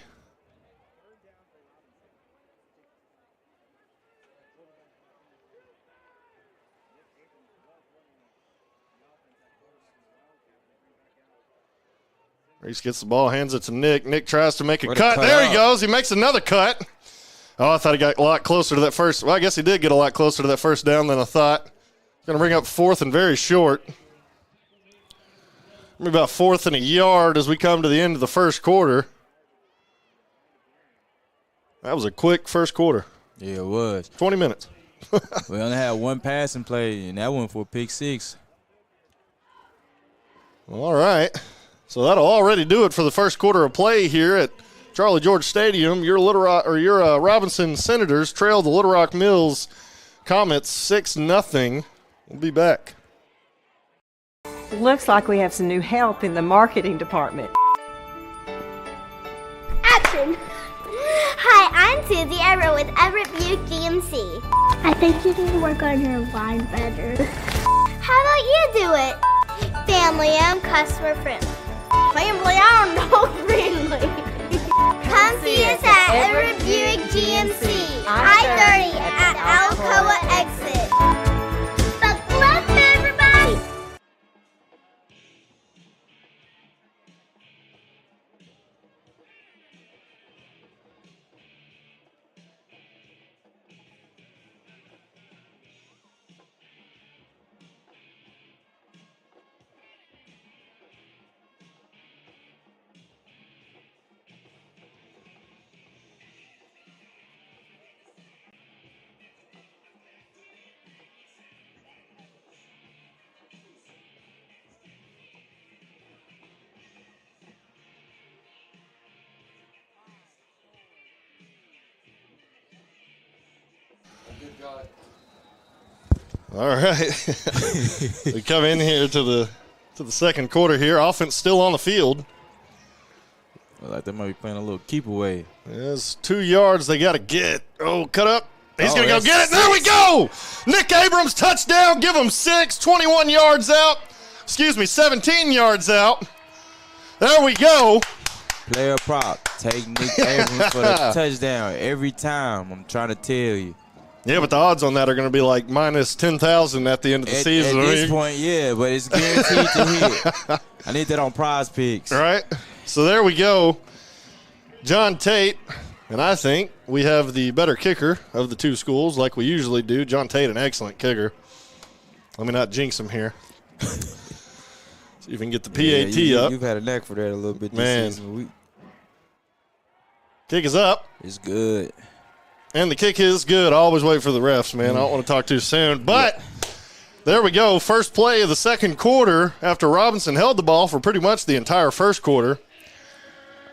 Reese gets the ball, hands it to Nick. Nick tries to make a cut. There he goes. He makes another cut. Oh, I thought he got a lot closer to that first. Well, I guess he did get a lot closer to that first down than I thought. Going to bring up 4th and very short. Maybe about 4th and a yard as we come to the end of the first quarter. That was a quick first quarter. Yeah, it was. 20 minutes. We only had one passing play, and that one for pick 6. All right. So that'll already do it for the first quarter of play here at Charlie George Stadium. Your Robinson Senators trail the Little Rock Mills Comets 6-0. We'll be back. Looks like we have some new help in the marketing department. Action! Hi, I'm Susie Everett with Everett Buick GMC. I think you need to work on your line better. How about you do it? Family-owned, customer-friendly. Family-owned, no friendly. Come see us at Everett Buick GMC, I-30 at Alcoa exit. Buckle up, everybody! All right. We come in here to the second quarter here. Offense still on the field. Like they might be playing a little keep away. There's 2 yards they got to get. Oh, cut up. He's going to go get it. There we go. Nick Abrams, touchdown. Give him 6, 21 yards out. 17 yards out. There we go. Player prop. Take Nick Abrams for the touchdown every time. I'm trying to tell you. Yeah, but the odds on that are going to be like minus 10,000 at the end of the season. At this point, yeah, but it's guaranteed to hit. I need that on Prize Picks. All right. So there we go. John Tate, and I think we have the better kicker of the two schools like we usually do. John Tate, an excellent kicker. Let me not jinx him here. So you can get the PAT up. You've had a knack for that a little bit this season. Kick is up. It's good. And the kick is good. I always wait for the refs, man. I don't want to talk too soon. But there we go. First play of the second quarter after Robinson held the ball for pretty much the entire first quarter.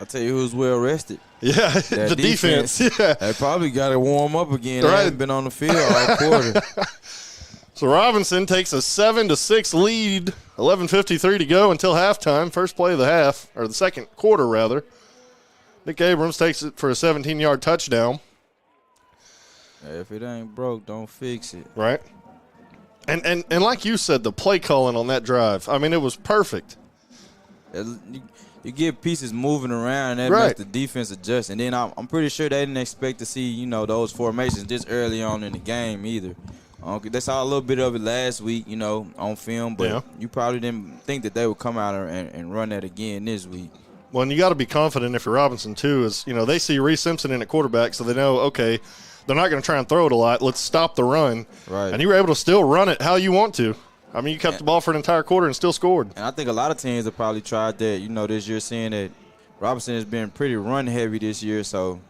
I'll tell you who's well rested. Yeah, the defense. Yeah. They probably got to warm up again. Right. They haven't been on the field all quarter. So Robinson takes a 7-6 lead, 11:53 to go until halftime. First play of the half, or the second quarter, rather. Nick Abrams takes it for a 17-yard touchdown. If it ain't broke, don't fix it. Right. And like you said, the play calling on that drive, I mean, it was perfect. You get pieces moving around, and that makes the defense adjust. And then I'm pretty sure they didn't expect to see, those formations this early on in the game either. They saw a little bit of it last week, on film, but you probably didn't think that they would come out and run that again this week. Well, and you got to be confident if you're Robinson, too, is, they see Reese Simpson in at quarterback, so they know, okay, they're not going to try and throw it a lot. Let's stop the run. Right. And you were able to still run it how you want to. I mean, you kept the ball for an entire quarter and still scored. And I think a lot of teams have probably tried that, this year, seeing that Robinson has been pretty run-heavy this year. So,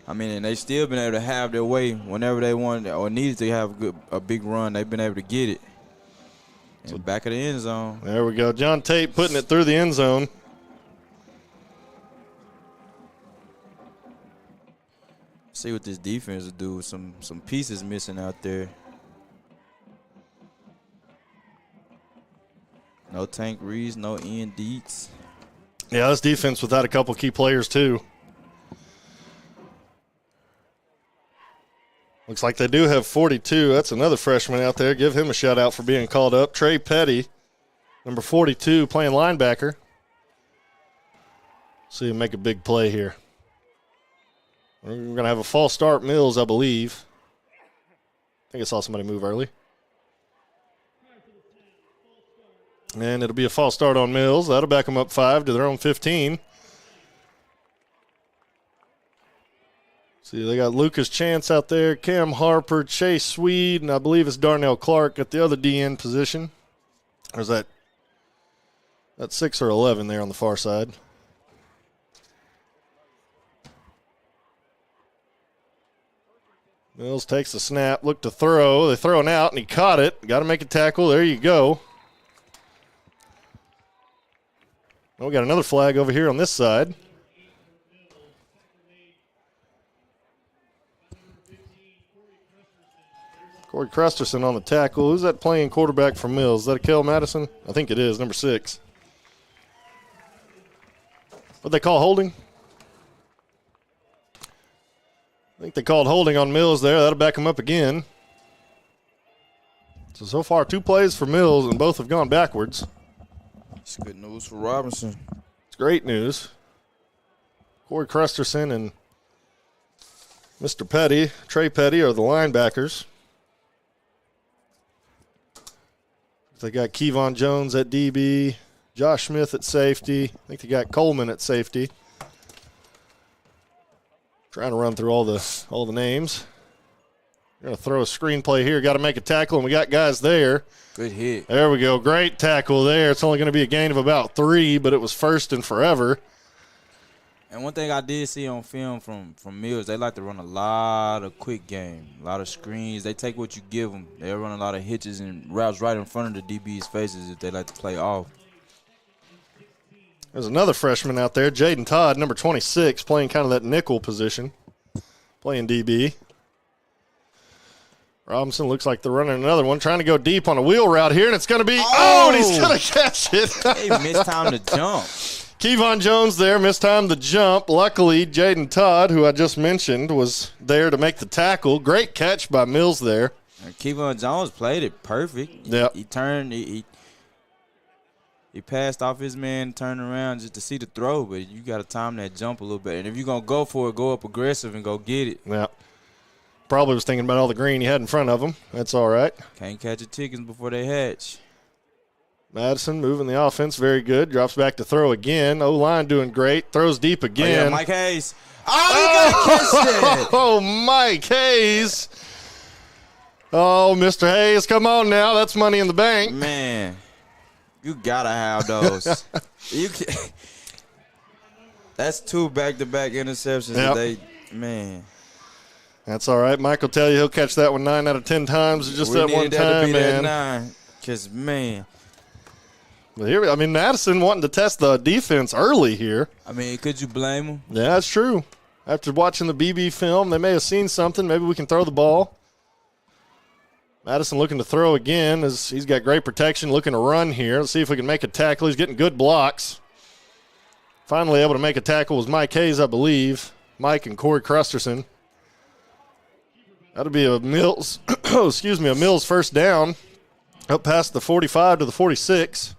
I mean, and they've still been able to have their way whenever they wanted or needed to have a big run. They've been able to get it. So back of the end zone. There we go. John Tate putting it through the end zone. See what this defense will do with some pieces missing out there. No Tank Reeves, no Ian Dietz. Yeah, this defense without a couple key players, too. Looks like they do have 42. That's another freshman out there. Give him a shout-out for being called up. Trey Petty, number 42, playing linebacker. See him make a big play here. We're going to have a false start, Mills, I believe. I think I saw somebody move early. And it'll be a false start on Mills. That'll back them up 5 to their own 15. See, they got Lucas Chance out there, Cam Harper, Chase Swede, and I believe it's Darnell Clark at the other DN position. Or is that 6 or 11 there on the far side? Mills takes the snap, look to throw. They're throwing out, and he caught it. Got to make a tackle. There you go. Well, we got another flag over here on this side. Corey Cresterson on the tackle. Who's that playing quarterback for Mills? Is that a Kel Madison? I think it is, number 6. What'd they call holding? I think they called holding on Mills there. That'll back him up again. So far, 2 plays for Mills, and both have gone backwards. It's good news for Robinson. It's great news. Corey Cresterson and Mr. Petty, Trey Petty, are the linebackers. They got Kevon Jones at DB, Josh Smith at safety. I think they got Coleman at safety. Trying to run through all the names. We're going to throw a screenplay here. Got to make a tackle, and we got guys there. Good hit. There we go. Great tackle there. It's only going to be a gain of about 3, but it was first and forever. And one thing I did see on film from Mills, they like to run a lot of quick game, a lot of screens. They take what you give them. They'll run a lot of hitches and routes right in front of the DB's faces if they like to play off. There's another freshman out there, Jaden Todd, number 26, playing kind of that nickel position, playing DB. Robinson looks like they're running another one, trying to go deep on a wheel route here, and it's going to be, and he's going to catch it. He missed time to jump. Kevon Jones there, missed time to jump. Luckily, Jaden Todd, who I just mentioned, was there to make the tackle. Great catch by Mills there. Kevon Jones played it perfect. Yep. He turned, he passed off his man, turned around just to see the throw, but you got to time that jump a little bit. And if you're going to go for it, go up aggressive and go get it. Yeah. Probably was thinking about all the green he had in front of him. That's all right. Can't catch your chickens before they hatch. Madison moving the offense very good. Drops back to throw again. O-line doing great. Throws deep again. Oh, yeah, Mike Hayes. Oh, you got to catch that. Oh, Mike Hayes. Oh, Mr. Hayes, come on now. That's money in the bank. Man, you got to have those. That's 2 back-to-back interceptions that man. That's all right. Mike will tell you he'll catch that one 9 out of 10 times. Just that one time, man. That 9, because, man. Well, here, I mean, Madison wanting to test the defense early here. I mean, could you blame him? Yeah, that's true. After watching the BB film, they may have seen something. Maybe we can throw the ball. Madison looking to throw again as he's got great protection, looking to run here. Let's see if we can make a tackle. He's getting good blocks. Finally able to make a tackle was Mike Hayes, I believe. Mike and Corey Crusterson. That'll be a Mills, a Mills first down. Up past the 45 to the 46.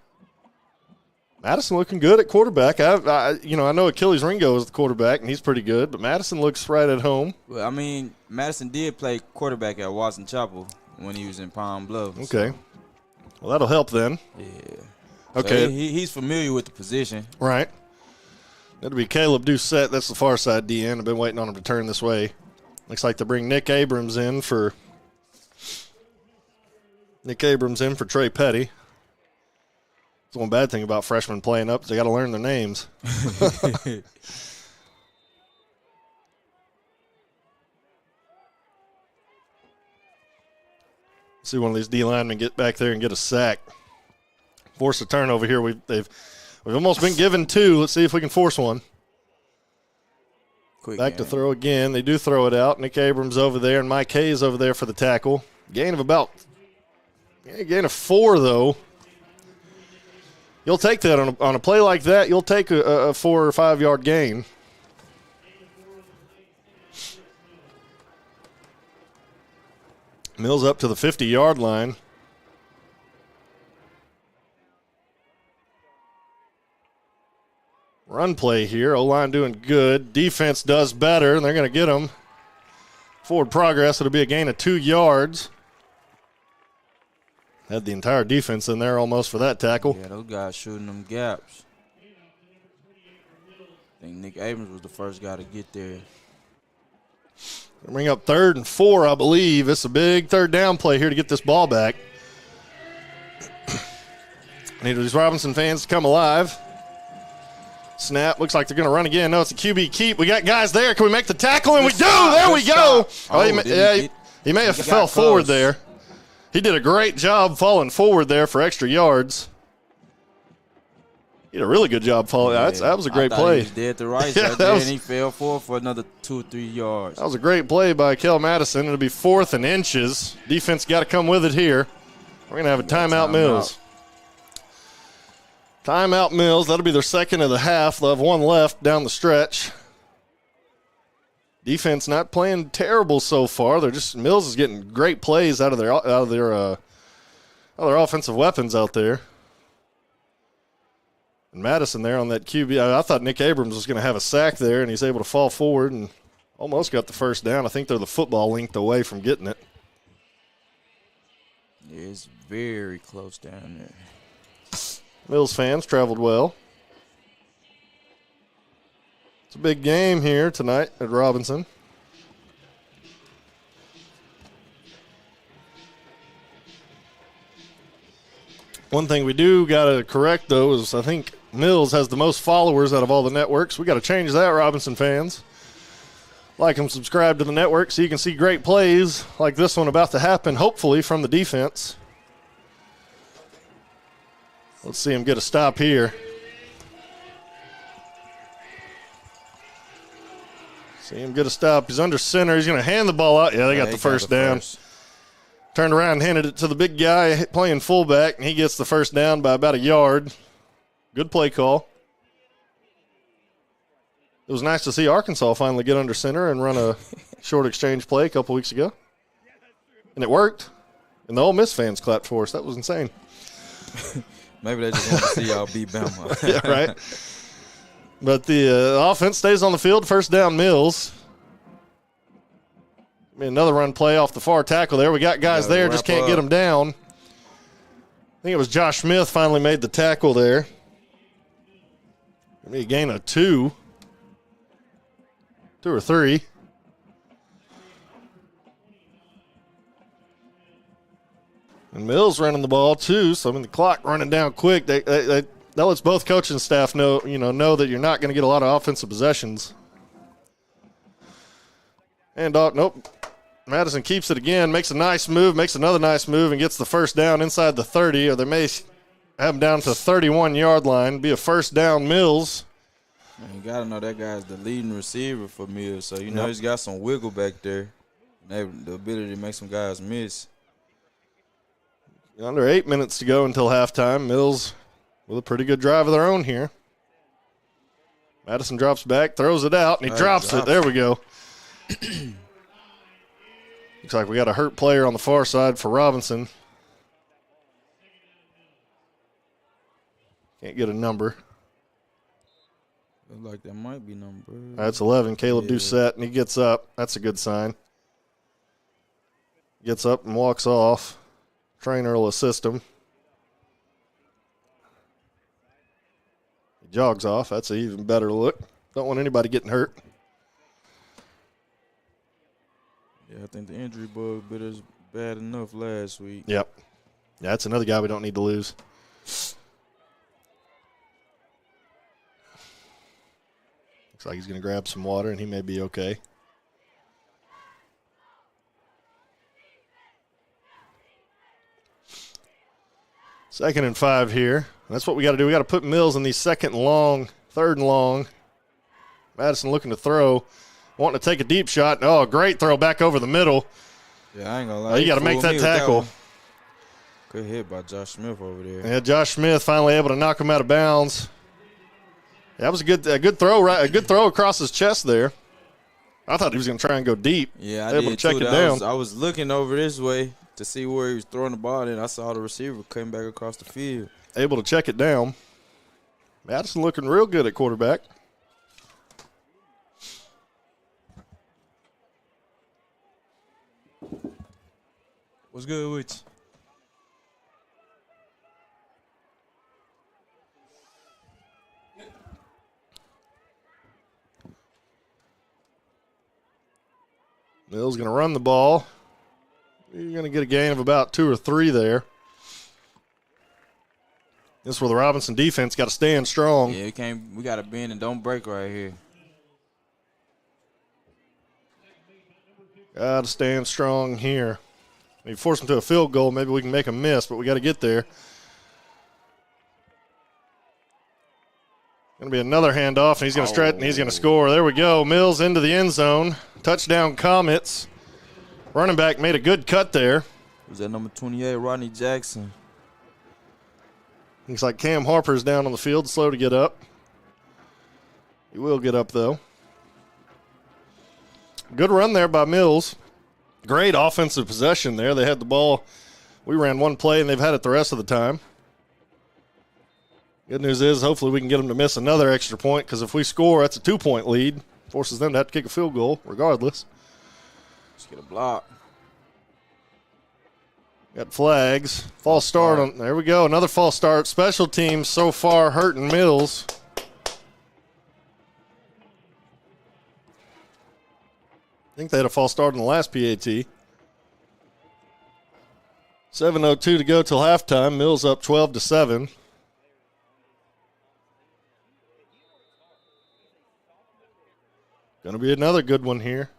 Madison looking good at quarterback. I know Achilles Ringo is the quarterback, and he's pretty good, but Madison looks right at home. Well, I mean, Madison did play quarterback at Watson Chapel when he was in Palm Bluff. Okay. Well, that'll help then. Yeah. Okay. So he's familiar with the position. Right. That'll be Caleb Doucette. That's the far side DN. I've been waiting on him to turn this way. Looks like they bring Nick Abrams in for Trey Petty. That's one bad thing about freshmen playing up is they got to learn their names. See one of these D linemen get back there and get a sack. Force a turnover here. We've almost been given 2. Let's see if we can force one. Quick back game. to throw again. They do throw it out. Nick Abrams over there and Mike Hayes over there for the tackle. Gain of 4 though. You'll take that on a play like that. You'll take a 4 or 5 yard gain. Mills up to the 50-yard line. Run play here. O-line doing good. Defense does better, and they're going to get them. Forward progress. It'll be a gain of 2 yards. Had the entire defense in there almost for that tackle. Yeah, those guys shooting them gaps. I think Nick Abrams was the first guy to get there. Bring up 3rd and 4, I believe. It's a big 3rd down play here to get this ball back. Need these Robinson fans to come alive. Snap. Looks like they're going to run again. No, it's a QB keep. We got guys there. Can we make the tackle? And we do. There we go. He may have fell forward there. He did a great job falling forward there for extra yards. He did a really good job falling. Yeah, that was a great play. He was dead to right side there, and he fell forward for another 2 or 3 yards. That was a great play by Kel Madison. It'll be 4th and inches. Defense got to come with it here. We're going to have a timeout, Mills. Timeout, Mills. That'll be their second of the half. They'll have 1 left down the stretch. Defense not playing terrible so far. Mills is getting great plays out of their offensive weapons out there. And Madison there on that QB. I thought Nick Abrams was going to have a sack there, and he's able to fall forward and almost got the first down. I think they're the football length away from getting it. Yeah, it's very close down there. Mills fans traveled well. It's a big game here tonight at Robinson. One thing we do got to correct, though, is I think Mills has the most followers out of all the networks. We got to change that, Robinson fans. Like and subscribe to the network so you can see great plays like this one about to happen, hopefully, from the defense. Let's see him get a stop here. See him get a stop. He's under center. He's going to hand the ball out. Yeah, they got the first down. Turned around and handed it to the big guy playing fullback, and he gets the first down by about a yard. Good play call. It was nice to see Arkansas finally get under center and run a short exchange play a couple weeks ago. And it worked. And the Ole Miss fans clapped for us. That was insane. Maybe they just want to see y'all beat Bama. Yeah, right. But the offense stays on the field. First down, Mills. Another run play off the far tackle there. We got guys there, just can't get them down. I think it was Josh Smith finally made the tackle there. Maybe a gain of 2 or 3. And Mills running the ball too, so the clock running down quick. That lets both coaching staff know that you're not going to get a lot of offensive possessions. And nope. Madison keeps it again, makes a nice move, makes another nice move, and gets the first down inside the 30, or they may have him down to the 31-yard line. Be a first down, Mills. Man, you got to know that guy's the leading receiver for Mills, so he's got some wiggle back there. And the ability to make some guys miss. Under 8 minutes to go until halftime. Mills with a pretty good drive of their own here. Madison drops back, throws it out, and he drops it. There we go. Looks like we got a hurt player on the far side for Robinson. Can't get a number. Looks like that might be number. That's 11, Caleb Doucette, and he gets up. That's a good sign. Gets up and walks off. Trainer will assist him. He jogs off. That's an even better look. Don't want anybody getting hurt. Yeah, I think the injury bug bit us bad enough last week. Yep. Yeah, that's another guy we don't need to lose. Looks like he's going to grab some water, and he may be okay. Second and 5 here. That's what we got to do. We got to put Mills in these second and long, third and long. Madison looking to throw. Wanting to take a deep shot. Oh, great throw back over the middle. Yeah, I ain't going to lie. You got to make that tackle. Good hit by Josh Smith over there. Yeah, Josh Smith finally able to knock him out of bounds. That was a good throw, right? A good throw across his chest there. I thought he was going to try and go deep. Yeah, I able did to check too. it down. I was looking over this way to see where he was throwing the ball, and I saw the receiver coming back across the field. Able to check it down. Madison looking real good at quarterback. What's good with you? Mills going to run the ball. You're going to get a gain of about 2 or 3 there. This is where the Robinson defense got to stand strong. Yeah, we got to bend and don't break right here. Got to stand strong here. We force them to a field goal. Maybe we can make them miss, but we got to get there. Going to be another handoff, and he's going to stretch, and he's going to score. There we go. Mills into the end zone. Touchdown, Comets. Running back made a good cut there. Was that number 28, Rodney Jackson? Looks like Cam Harper's down on the field, slow to get up. He will get up, though. Good run there by Mills. Great offensive possession there. They had the ball. We ran one play, and they've had it the rest of the time. Good news is hopefully we can get them to miss another extra point, because if we score, that's a 2-point lead. Forces them to have to kick a field goal regardless. Let's get a block. Got flags. False start on. There we go. Another false start. Special teams so far hurting Mills. I think they had a false start in the last PAT. 7:02 to go till halftime. Mills up 12-7. Going to be another good one here.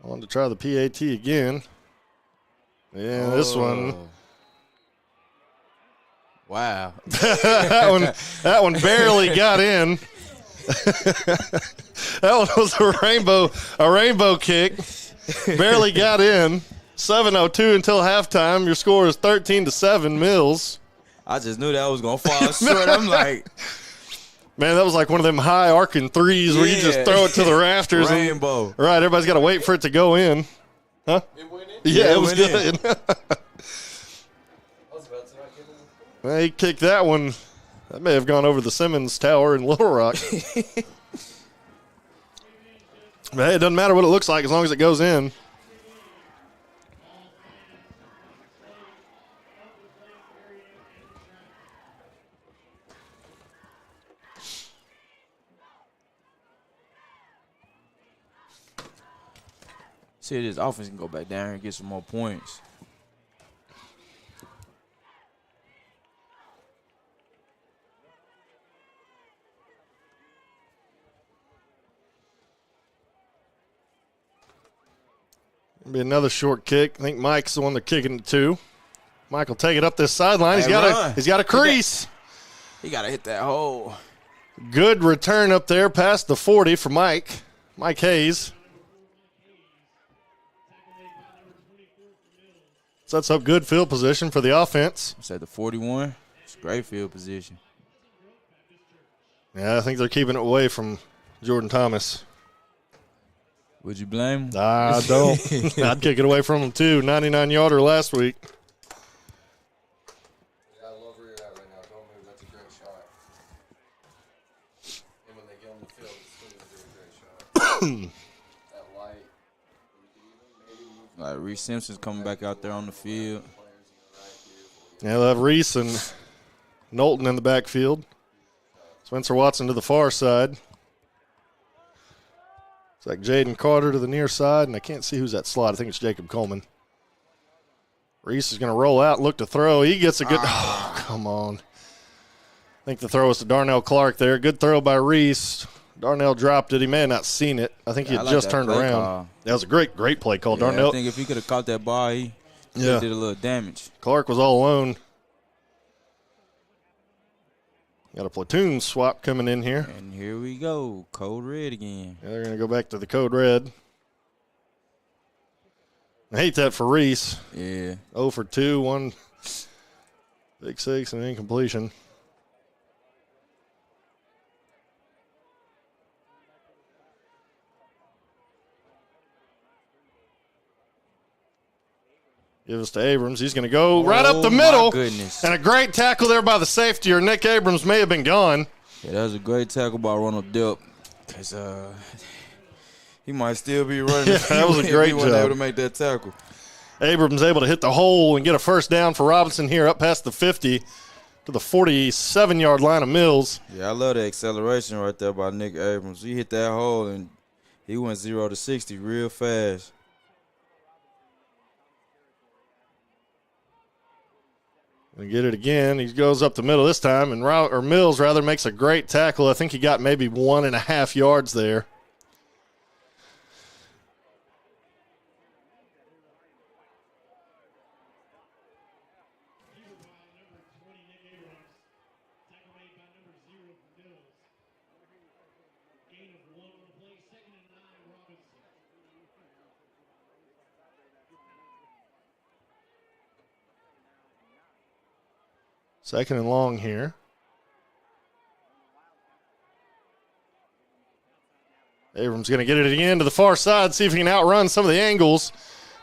I wanted to try the PAT again. Yeah, this one. Wow. that one barely got in. That one was a rainbow kick. barely got in. 7:02 until halftime. Your score is 13-7, Mills. I just knew that was going to fall short. I'm like. Man, that was like one of them high arcing threes where you just throw it to the rafters. Rainbow. Right, everybody's got to wait for it to go in. Huh? It went in? Yeah, it was good. Well, he kicked that one. That may have gone over the Simmons Tower in Little Rock. But hey, it doesn't matter what it looks like as long as it goes in. See, this offense can go back down here and get some more points. Be another short kick. I think Mike's the one they're kicking it to. Mike will take it up this sideline. He's got a crease. He got to hit that hole. Good return up there past the 40 for Mike. Mike Hayes. Sets up good field position for the offense. It's at the 41. It's great field position. Yeah, I think they're keeping it away from Jordan Thomas. Would you blame him? I don't. I'd kick it away from him, too. 99-yarder last week. Yeah, I love where you're at right now. Don't move. That's a great shot. And when they get on the field, it's still going to be a great shot. That light. Like Reese Simpson's coming back out there on the field. Yeah, they'll have Reese and Knowlton in the backfield. Spencer Watson to the far side. It's like Jaden Carter to the near side, and I can't see who's that slot. I think it's Jacob Coleman. Reese is going to roll out, look to throw. He gets a good – oh, come on. I think the throw was to Darnell Clark there. Good throw by Reese. Darnell dropped it. He may have not seen it. I think he had just turned around. Call. That was a great play call. Yeah, Darnell. I think if he could have caught that ball, he did a little damage. Clark was all alone. Got a platoon swap coming in here. And here we go. Code red again. Yeah, they're going to go back to the code red. I hate that for Reese. Yeah. 0 for 2, 1 big 6, and incompletion. Give us to Abrams. He's going to go right up the middle. My goodness. And a great tackle there by the safety, or Nick Abrams may have been gone. Yeah, that was a great tackle by Ronald Delp. Because he might still be running. Yeah, that was a great job. He wasn't able to make that tackle. Abrams able to hit the hole and get a first down for Robinson here up past the 50 to the 47-yard line of Mills. Yeah, I love the acceleration right there by Nick Abrams. He hit that hole, and he went 0 to 60 real fast. And get it again. He goes up the middle this time, and Mills rather makes a great tackle. I think he got maybe 1.5 yards there. Second and long here. Abrams going to get it again to the far side, see if he can outrun some of the angles.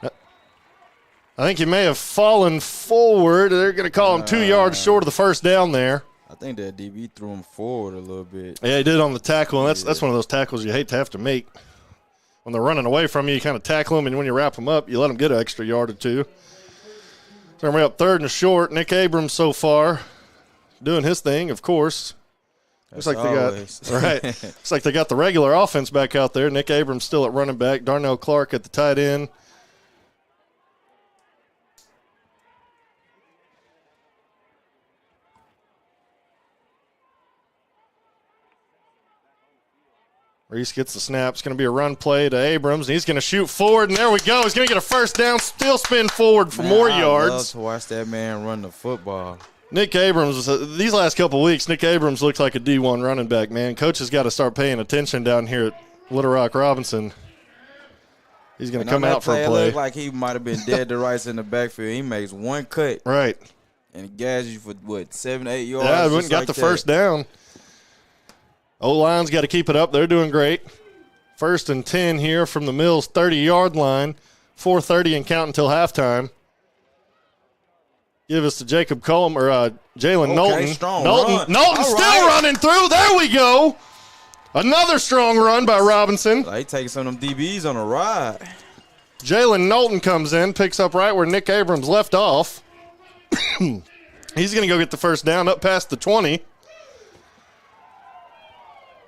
I think he may have fallen forward. They're going to call him 2 yards short of the first down there. I think that DB threw him forward a little bit. Yeah, he did on the tackle, and that's one of those tackles you hate to have to make. When they're running away from you, you kind of tackle them, and when you wrap them up, you let them get an extra yard or two. So we're up 3rd and short. Nick Abrams so far doing his thing, of course. Looks like Looks like they got the regular offense back out there. Nick Abrams still at running back. Darnell Clark at the tight end. Reese gets the snap. It's going to be a run play to Abrams, and he's going to shoot forward, and there we go. He's going to get a first down, still spin forward for more yards. I love to watch that man run the football. Nick Abrams, these last couple of weeks, Nick Abrams looks like a D1 running back, man. Coach has got to start paying attention down here at Little Rock Robinson. He's going to come out for a It play. looked like he might have been dead to rights in the backfield. He makes one cut. Right. And he gasses you for, what, 7, 8 yards? Yeah, went and got the first down. O-line's got to keep it up. They're doing great. 1st and 10 here from the Mills 30-yard line. 4:30 and count until halftime. Give us to Jacob Cullum or Jalen Knowlton. Strong Knowlton run. still running through. There we go. Another strong run by Robinson. He taking some of them DBs on a ride. Jalen Knowlton comes in, picks up right where Nick Abrams left off. He's going to go get the first down up past the 20.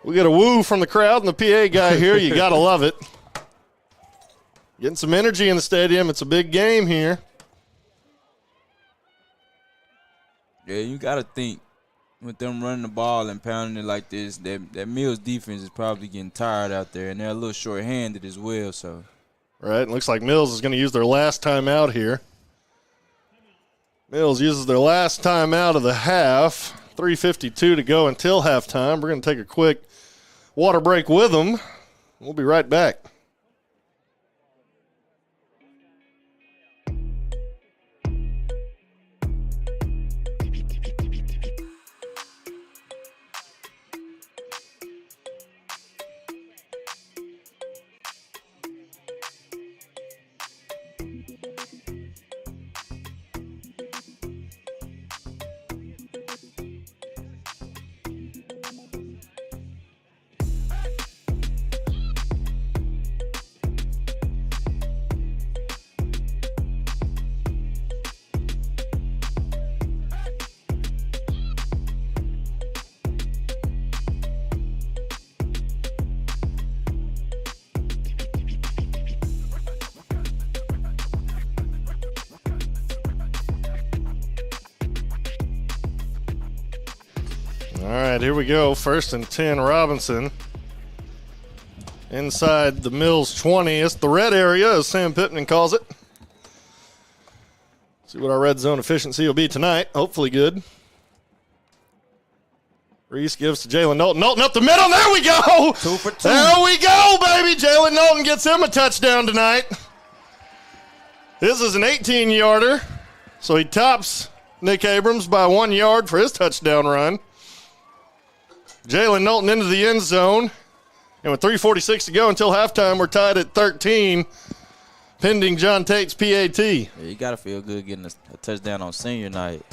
We get a woo from the crowd and the PA guy here. You got to love it. Getting some energy in the stadium. It's a big game here. Yeah, you got to think with them running the ball and pounding it like this, that Mills defense is probably getting tired out there, and they're a little short-handed as well. So, right, it looks like Mills is going to use their last time out here. Mills uses their last time out of the half. 3:52 to go until halftime. We're going to take a quick water break with them. We'll be right back. All right, here we go. 1st and 10, Robinson. Inside the Mills 20. It's the red area, as Sam Pittman calls it. See what our red zone efficiency will be tonight. Hopefully good. Reese gives to Jalen Knowlton. Knowlton up the middle. There we go. 2 for 2. There we go, baby. Jalen Knowlton gets him a touchdown tonight. This is an 18-yarder. So he tops Nick Abrams by 1 yard for his touchdown run. Jalen Knowlton into the end zone. And with 3:46 to go until halftime, we're tied at 13, pending John Tate's PAT. Yeah, you got to feel good getting a touchdown on senior night.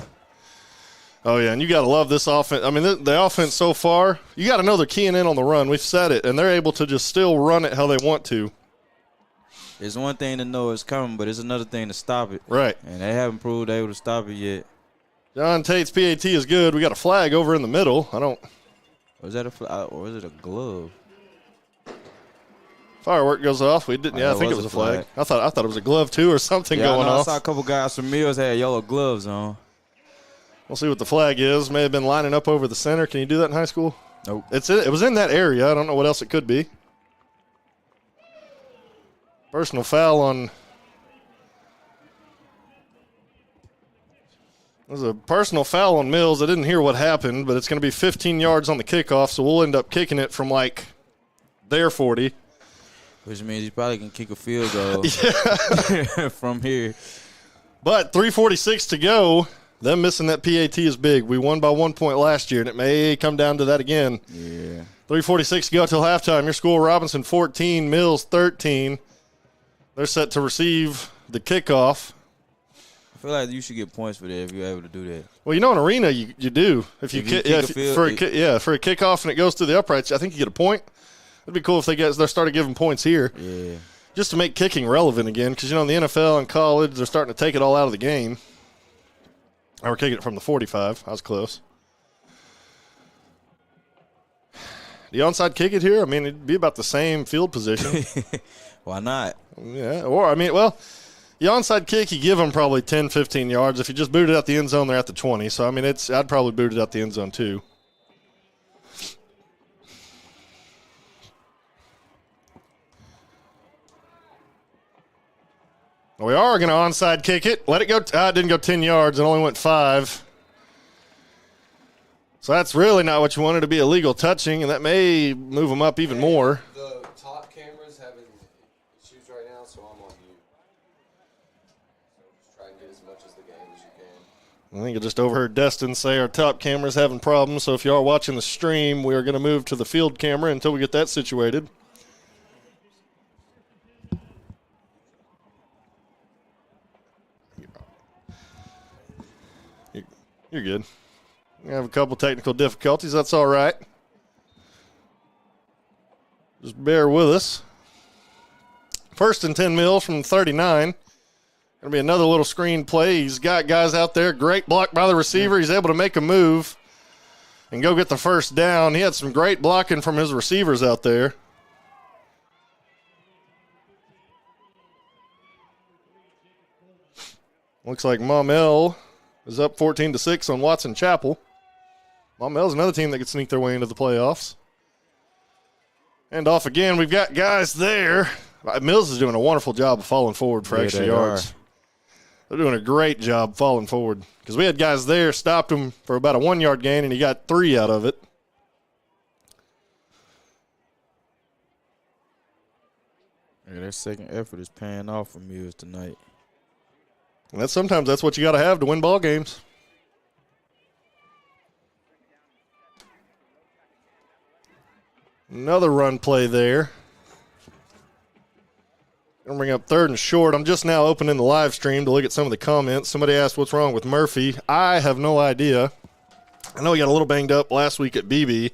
Oh, yeah, and you got to love this offense. I mean, the offense so far, you got to know they're keying in on the run. We've said it, and they're able to just still run it how they want to. It's one thing to know it's coming, but it's another thing to stop it. Right. And they haven't proved they're able to stop it yet. John Tate's PAT is good. We got a flag over in the middle. Was that a flag or was it a glove? Firework goes off. We didn't. Yeah, I think it was a flag. I thought it was a glove too or something going off. I saw a couple guys from Mills had yellow gloves on. We'll see what the flag is. May have been lining up over the center. Can you do that in high school? Nope. It was in that area. I don't know what else it could be. Personal foul on. There's a personal foul on Mills. I didn't hear what happened, but it's going to be 15 yards on the kickoff, so we'll end up kicking it from like their 40. Which means he probably can kick a field goal from here. But 3:46 to go. Them missing that PAT is big. We won by 1 point last year, and it may come down to that again. Yeah. 3:46 to go till halftime. Your school, Robinson 14, Mills 13. They're set to receive the kickoff. I feel like you should get points for that if you're able to do that. Well, in arena you do. For a kickoff and it goes through the uprights, I think you get a point. It'd be cool if they started giving points here. Yeah. Just to make kicking relevant again, because in the NFL and college they're starting to take it all out of the game. I were kicking it from the 45. I was close. The onside kick it here, it'd be about the same field position. Why not? Yeah, the onside kick, you give them probably 10, 15 yards. If you just boot it out the end zone, they're at the 20. So, I'd probably boot it out the end zone too. We are going to onside kick it. Let it go. It didn't go 10 yards. It only went 5. So that's really not what you wanted to be illegal touching, and that may move them up even more. The top cameras haven't shoes right now, so I'm on mute. So just try and get as much as the game as you can. I think I just overheard Destin say our top camera's having problems, so if you are watching the stream, we are going to move to the field camera until we get that situated. You're good. We have a couple technical difficulties. That's all right. Just bear with us. First and 10 Mills from 39. Going to be another little screen play. He's got guys out there. Great block by the receiver. He's able to make a move and go get the first down. He had some great blocking from his receivers out there. Looks like Maumelle is up 14-6 on Watson Chapel. Maumelle's another team that could sneak their way into the playoffs. And off again, we've got guys there. Mills is doing a wonderful job of falling forward for extra yards. They're doing a great job falling forward because we had guys there, stopped him for about a 1 yard gain, and he got 3 out of it. Yeah, their second effort is paying off for Mills tonight. And sometimes that's what you got to have to win ball games. Another run play there. Going to bring up 3rd and short. I'm just now opening the live stream to look at some of the comments. Somebody asked what's wrong with Murphy. I have no idea. I know he got a little banged up last week at BB.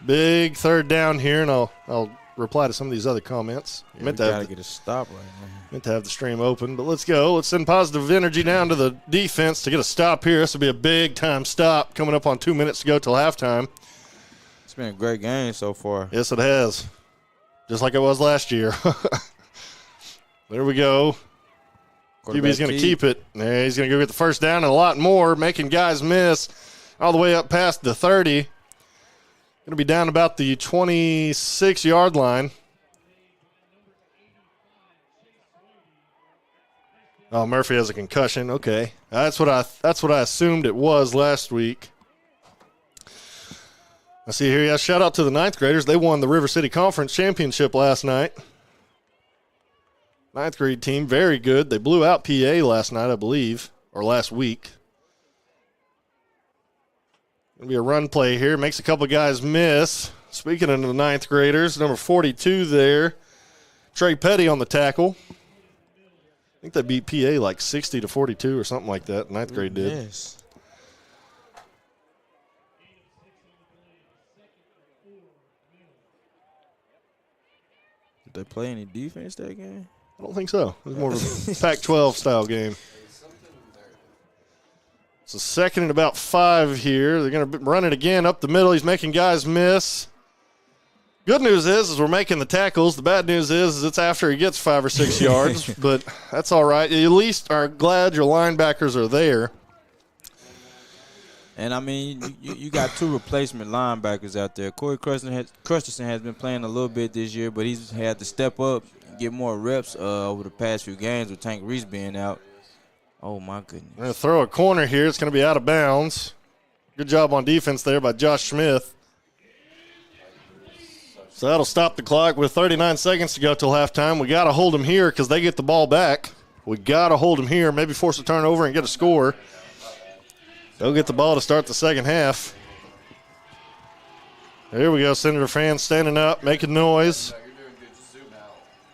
Big 3rd down here, and I'll reply to some of these other comments. Yeah, we got to get a stop right now. Meant to have the stream open, but let's go. Let's send positive energy down to the defense to get a stop here. This will be a big-time stop coming up on 2 minutes to go till halftime. It's been a great game so far. Yes, it has. Just like it was last year. There we go. QB's going to keep it. Yeah, he's going to go get the first down and a lot more, making guys miss all the way up past the 30. Going to be down about the 26-yard line. Oh, Murphy has a concussion. Okay, that's what I assumed it was last week. I see here. Yeah, shout out to the 9th graders. They won the River City Conference Championship last night. 9th grade team, very good. They blew out PA last night, I believe, or last week. Going to be a run play here. Makes a couple guys miss. Speaking of the 9th graders, number 42 there, Trey Petty on the tackle. I think they beat PA like 60-42 or something like that. 9th grade did. Yes. Did they play any defense that game? I don't think so. It was more of a Pac-12 style game. It's a 2nd and about 5 here. They're going to run it again up the middle. He's making guys miss. Good news is we're making the tackles. The bad news is it's after he gets 5 or 6 yards, but that's all right. You at least are glad your linebackers are there. And, I mean, you got 2 replacement linebackers out there. Corey Christensen has been playing a little bit this year, but he's had to step up and get more reps over the past few games with Tank Reese being out. Oh, my goodness. We're going to throw a corner here. It's going to be out of bounds. Good job on defense there by Josh Smith. So that'll stop the clock with 39 seconds to go till halftime. We got to hold them here because they get the ball back. We got to hold them here, maybe force a turnover and get a score. They'll get the ball to start the second half. Here we go. Senator fans standing up, making noise.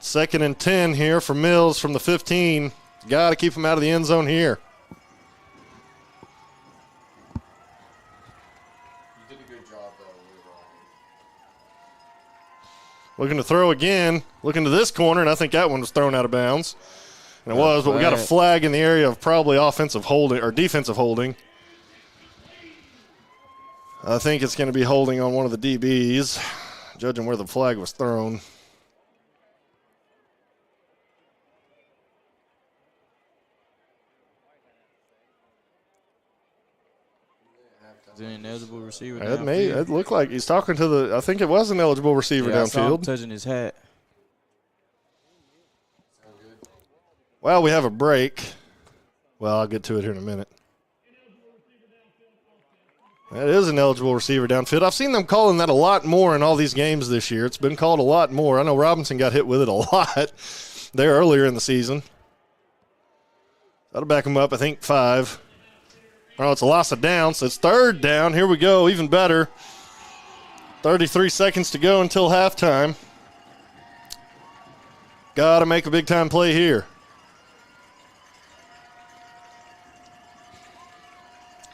2nd and 10 here for Mills from the 15. Got to keep him out of the end zone here. You did a good job, though. Looking to throw again. Looking to this corner, and I think that one was thrown out of bounds. And it was, but we got a flag in the area of probably offensive holding or defensive holding. I think it's going to be holding on one of the DBs, judging where the flag was thrown. Is there an eligible receiver downfield? It looked like he's talking to the – I think it was an eligible receiver downfield. I saw him touching his hat. Well, we have a break. Well, I'll get to it here in a minute. That is an eligible receiver downfield. I've seen them calling that a lot more in all these games this year. It's been called a lot more. I know Robinson got hit with it a lot there earlier in the season. That'll back him up, I think, 5. Oh, it's a loss of down, so it's 3rd down. Here we go, even better. 33 seconds to go until halftime. Got to make a big-time play here.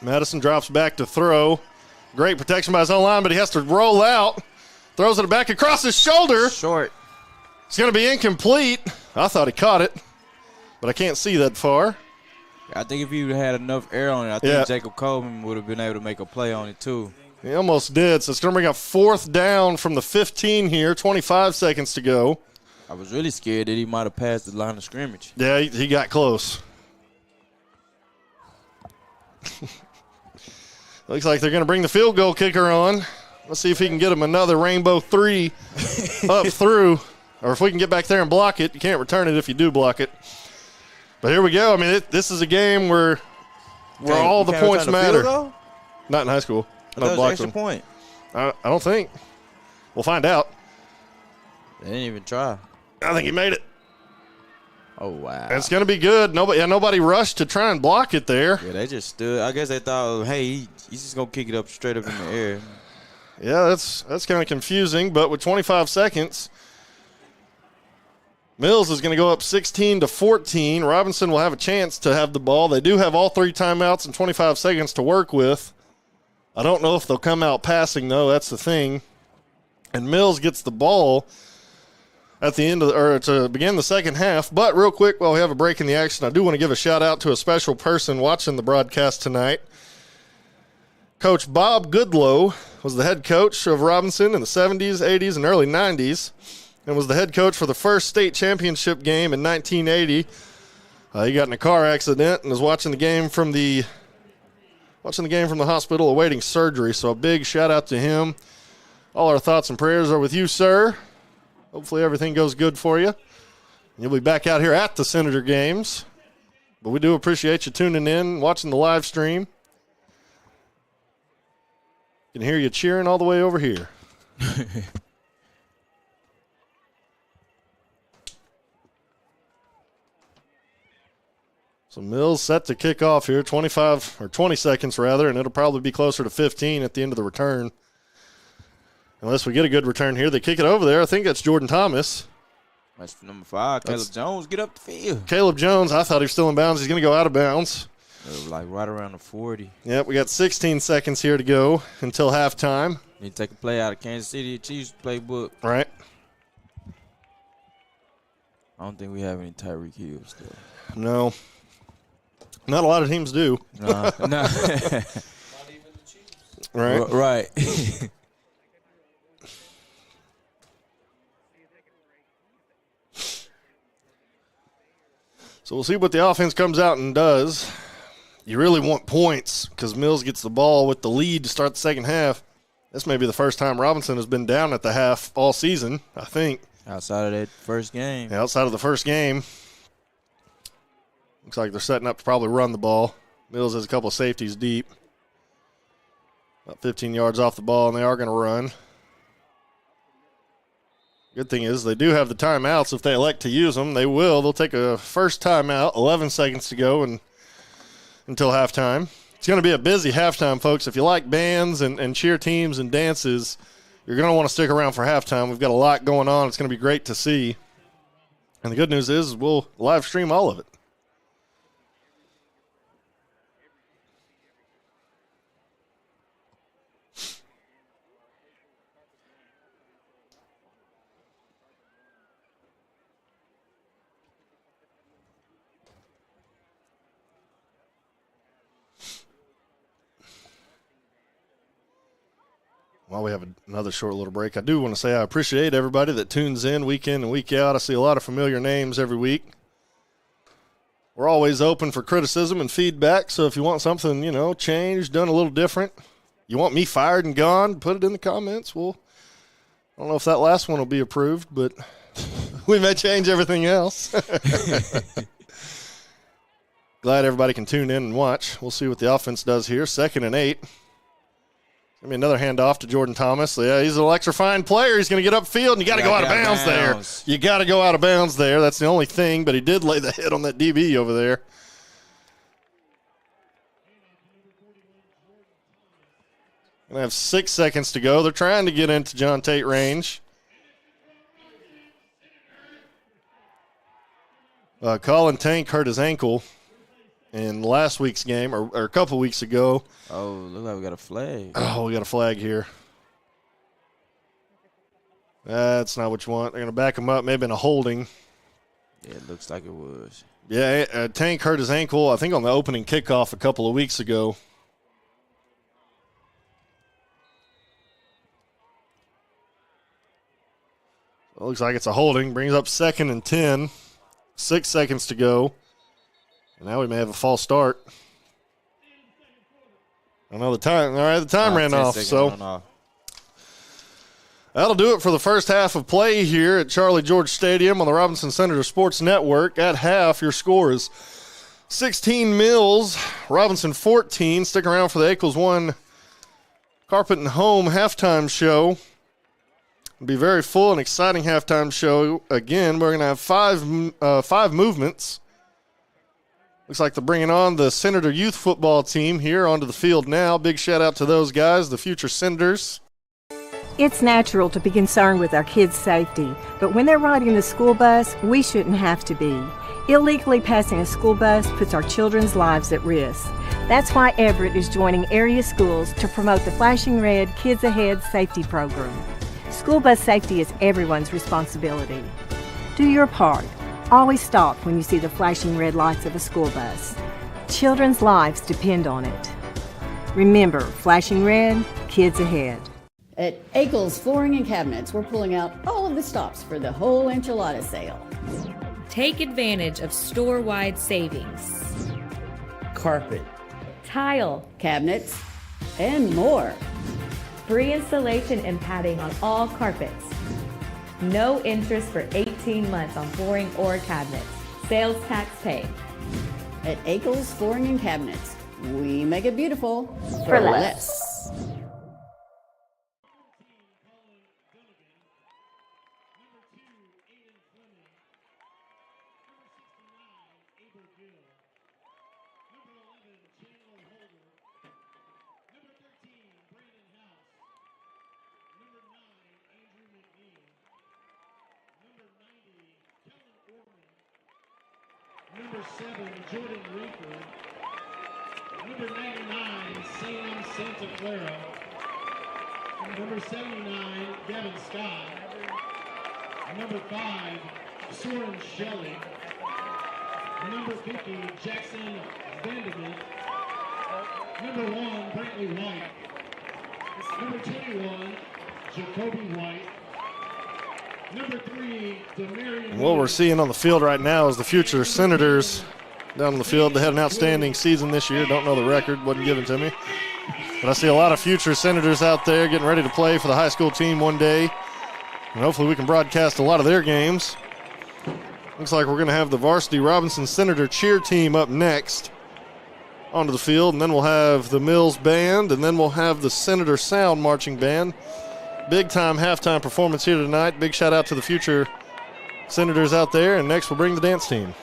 Madison drops back to throw. Great protection by his own line, but he has to roll out. Throws it back across his shoulder. Short. It's going to be incomplete. I thought he caught it, but I can't see that far. I think if you had enough air on it, I think Jacob Coleman would have been able to make a play on it too. He almost did, so it's going to bring up 4th down from the 15 here, 25 seconds to go. I was really scared that he might have passed the line of scrimmage. Yeah, he got close. Looks like they're going to bring the field goal kicker on. Let's see if he can get him another rainbow 3 up through. Or if we can get back there and block it. You can't return it if you do block it. But here we go. I mean, this is a game where all the points matter. Not in high school. That was an extra point. I don't think. We'll find out. They didn't even try. I think he made it. Oh, wow. And it's going to be good. Nobody rushed to try and block it there. Yeah, they just stood. I guess they thought, hey, he's just going to kick it up straight up in the air. Yeah, that's kind of confusing. But with 25 seconds, Mills is going to go up 16-14. Robinson will have a chance to have the ball. They do have all 3 timeouts and 25 seconds to work with. I don't know if they'll come out passing, though. That's the thing. And Mills gets the ball at the end of to begin the second half. But real quick, while we have a break in the action, I do want to give a shout out to a special person watching the broadcast tonight. Coach Bob Goodlow was the head coach of Robinson in the 70s, 80s, and early 90s, and was the head coach for the first state championship game in 1980. He got in a car accident and was watching the game from the hospital awaiting surgery. So a big shout out to him. All our thoughts and prayers are with you, sir. Hopefully everything goes good for you. You'll be back out here at the Senator games. But we do appreciate you tuning in, watching the live stream. Can hear you cheering all the way over here. So Mills set to kick off here, 20 seconds rather, and it'll probably be closer to 15 at the end of the return. Unless we get a good return here. They kick it over there. I think that's Jordan Thomas. That's number 5. Caleb Jones, get up the field. Caleb Jones, I thought he was still in bounds. He's going to go out of bounds. Like right around the 40. Yep, we got 16 seconds here to go until halftime. Need to take a play out of Kansas City Chiefs playbook. Right. I don't think we have any Tyreek Hill still. No. Not a lot of teams do. No. Not even the Chiefs. Right. Right. So we'll see what the offense comes out and does. You really want points because Mills gets the ball with the lead to start the second half. This may be the first time Robinson has been down at the half all season, I think. Outside of that first game. Yeah, outside of the first game. Looks like they're setting up to probably run the ball. Mills has a couple of safeties deep. About 15 yards off the ball, and they are going to run. Good thing is they do have the timeouts. If they elect to use them, they will. They'll take a first timeout, 11 seconds to go until halftime. It's going to be a busy halftime, folks. If you like bands and cheer teams and dances, you're going to want to stick around for halftime. We've got a lot going on. It's going to be great to see. And the good news is we'll live stream all of it. While we have another short little break, I do want to say I appreciate everybody that tunes in week in and week out. I see a lot of familiar names every week. We're always open for criticism and feedback, so if you want something, changed, done a little different, you want me fired and gone, put it in the comments. Well, I don't know if that last one will be approved, but we may change everything else. Glad everybody can tune in and watch. We'll see what the offense does here. 2nd and 8. Give me another handoff to Jordan Thomas. Yeah, he's an electrifying player. He's going to get upfield, and you got to go out of bounds there. You got to go out of bounds there. That's the only thing, but he did lay the hit on that DB over there. Going to have 6 seconds to go. They're trying to get into John Tate range. Colin Tank hurt his ankle in last week's game, or a couple weeks ago. Oh, look like we got a flag. Oh, we got a flag here. That's not what you want. They're going to back him up, maybe in a holding. Yeah, it looks like it was. Yeah, Tank hurt his ankle, I think, on the opening kickoff a couple of weeks ago. It looks like it's a holding. Brings up 2nd and 10. 6 seconds to go. And now we may have a false start. I know the time. All right, the time ran off. So that'll do it for the first half of play here at Charlie George Stadium on the Robinson Senator Sports Network. At half, your score is 16 Mills, Robinson 14. Stick around for the Eccles 1 Carpet and Home halftime show. It'll be a very full and exciting halftime show. Again, we're going to have five movements. Looks like they're bringing on the Senator youth football team here onto the field now. Big shout out to those guys, the future Senators. It's natural to be concerned with our kids' safety, but when they're riding the school bus, we shouldn't have to be. Illegally passing a school bus puts our children's lives at risk. That's why Everett is joining area schools to promote the Flashing Red Kids Ahead safety program. School bus safety is everyone's responsibility. Do your part. Always stop when you see the flashing red lights of a school bus. Children's lives depend on it. Remember, flashing red, kids ahead. At Eccles Flooring and Cabinets, we're pulling out all of the stops for the whole enchilada sale. Take advantage of store-wide savings. Carpet, tile, cabinets, and more. Free installation and padding on all carpets. No interest for 18 months on flooring or cabinets. Sales tax paid. At Eccles Flooring and Cabinets, we make it beautiful for less. Number 7, Jordan Reefer. Number 99, Sam Santa Clara. Number 79, Gavin Scott. Number 5, Soren Shelley. Number 50, Jackson Vanderbilt. Number 1, Brantley White. Number 21, Jacoby White. Number 3, Demarion. And what we're seeing on the field right now is the future Senators down on the field. They had an outstanding season this year. Don't know the record, wasn't given to me. But I see a lot of future Senators out there getting ready to play for the high school team one day. And hopefully we can broadcast a lot of their games. Looks like we're going to have the Varsity Robinson Senator cheer team up next onto the field. And then we'll have the Mills Band, and then we'll have the Senator Sound Marching Band. Big-time halftime performance here tonight. Big shout-out to the future Senators out there. And next we'll bring the dance team.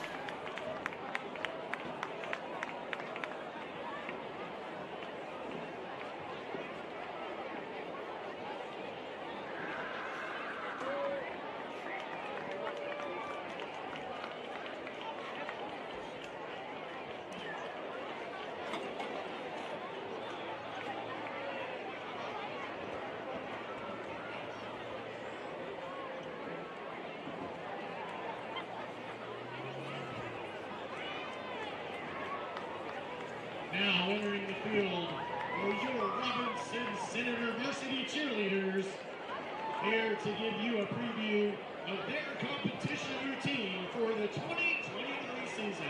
Now entering the field are your Robinson Senator Varsity Cheerleaders, here to give you a preview of their competition routine for the 2023 season.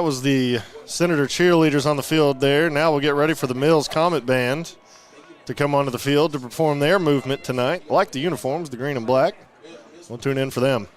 that was the Senator cheerleaders on the field there. Now we'll get ready for the Mills Comet Band to come onto the field to perform their movement tonight. Like the uniforms, the green and black. We'll tune in for them.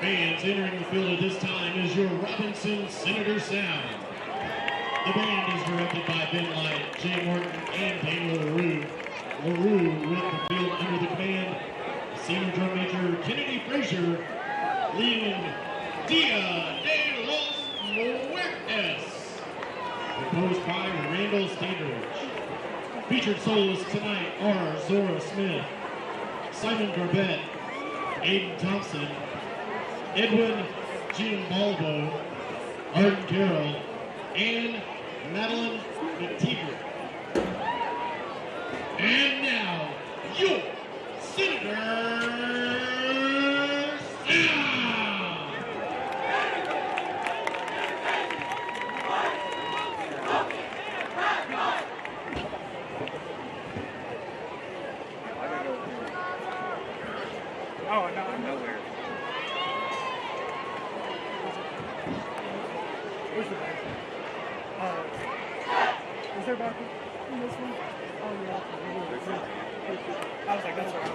Fans entering the field at this time is your Robinson Senator Sound. The band is directed by Ben Light, Jay Martin, and Daniel LaRue. LaRue with the field under the command of Senior Drum Major Kennedy Frazier, leading Dia de los Muertes, composed by Randall Standridge. Featured soloists tonight are Zora Smith, Simon Garbett, Aiden Thompson, Edwin Giambalvo, Arden Carroll, and Madeline McTeager. And now, your Senators sound! Oh, no, I'm nowhere. Where's the bathroom? Is there a bathroom in this one? Oh, yeah. I was like, that's where I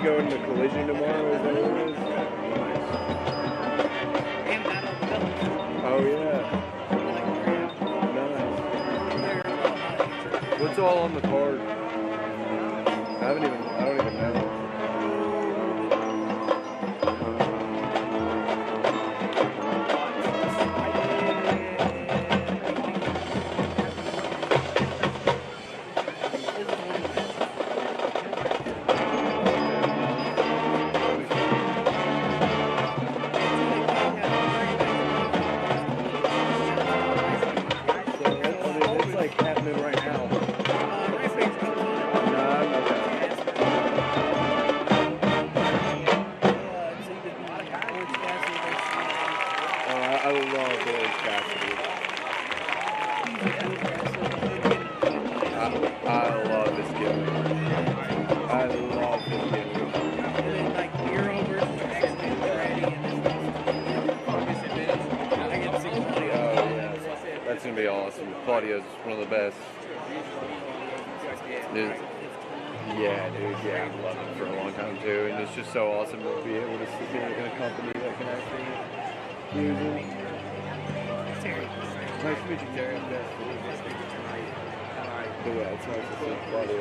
going to collision tomorrow, is that what it is? Oh yeah. Nice. What's all on the card? I don't even know. Claudio's one of the best. Dude. Yeah, dude. Yeah, I've loved him for a long time too, and it's just so awesome to be able to be in a company that can actually use it. Terry. Nice to meet you, Terry. I'm best. But yeah, it's nice to see Claudio.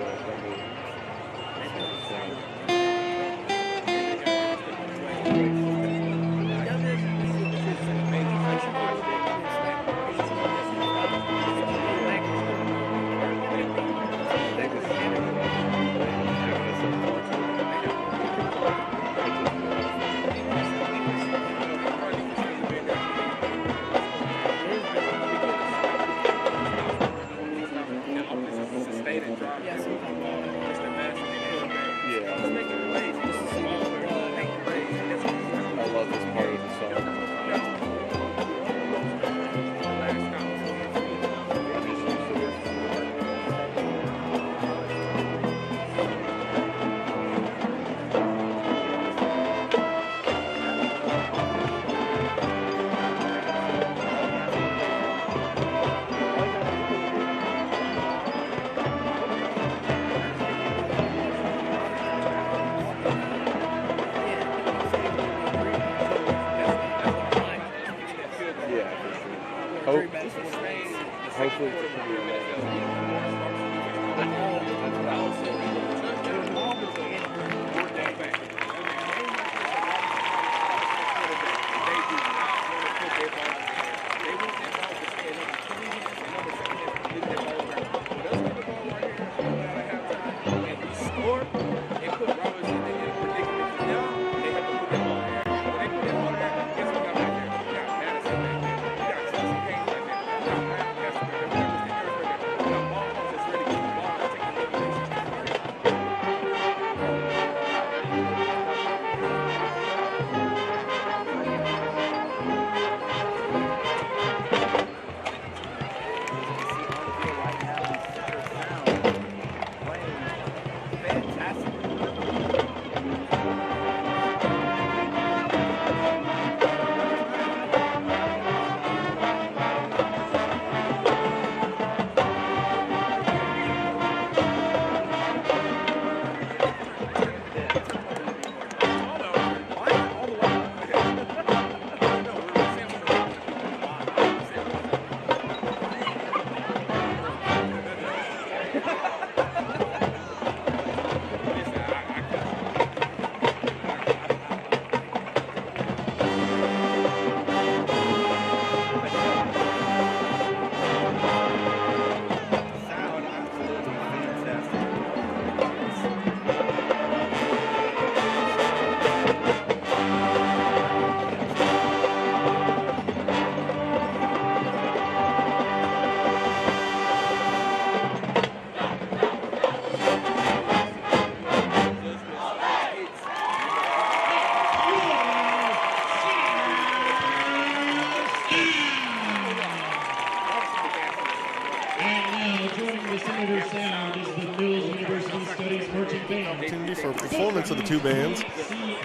For performance of the two bands.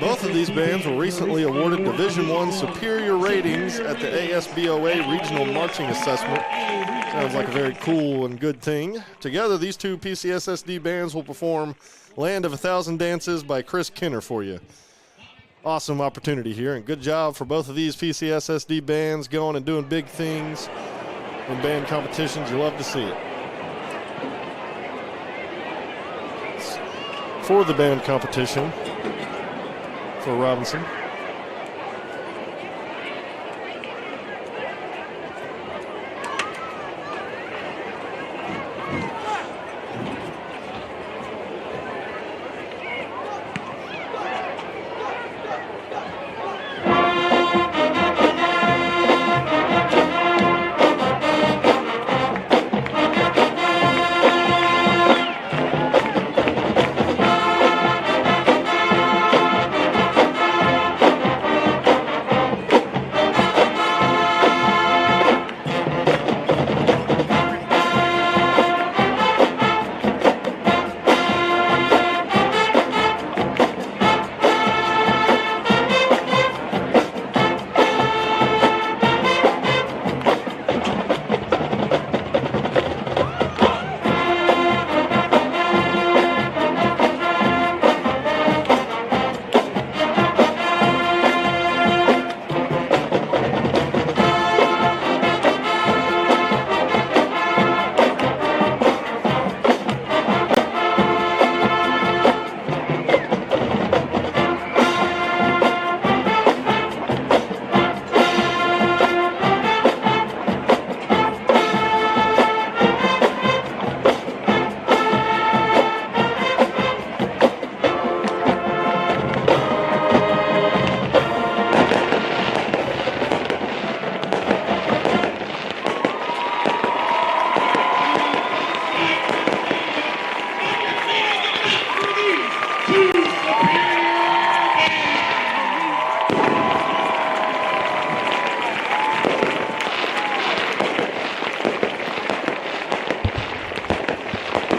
Both of these bands were recently awarded Division I superior ratings at the ASBOA Regional Marching Assessment. Sounds like a very cool and good thing. Together, these two PCSSD bands will perform Land of a Thousand Dances by Chris Kenner for you. Awesome opportunity here, and good job for both of these PCSSD bands going and doing big things in band competitions. You love to see it. For the band competition for Robinson.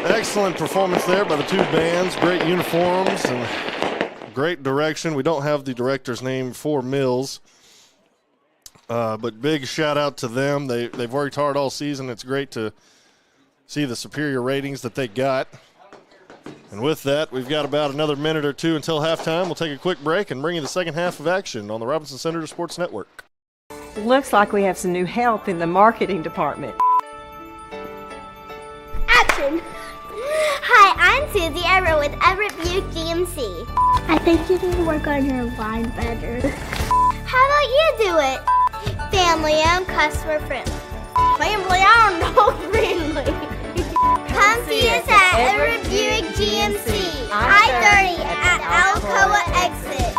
Excellent performance there by the two bands. Great uniforms and great direction. We don't have the director's name for Mills, but big shout out to them. They've worked hard all season. It's great to see the superior ratings that they got. And with that, we've got about another minute or two until halftime. We'll take a quick break and bring you the second half of action on the Robinson Senator Sports Network. Looks like we have some new help in the marketing department. Action! Hi, I'm Susie Everett with Everett Buick GMC. I think you need to work on your line better. How about you do it? Family owned, customer friendly. Family owned, no friendly. Come see us at Everett Buick GMC, I-30 at Alcoa exit.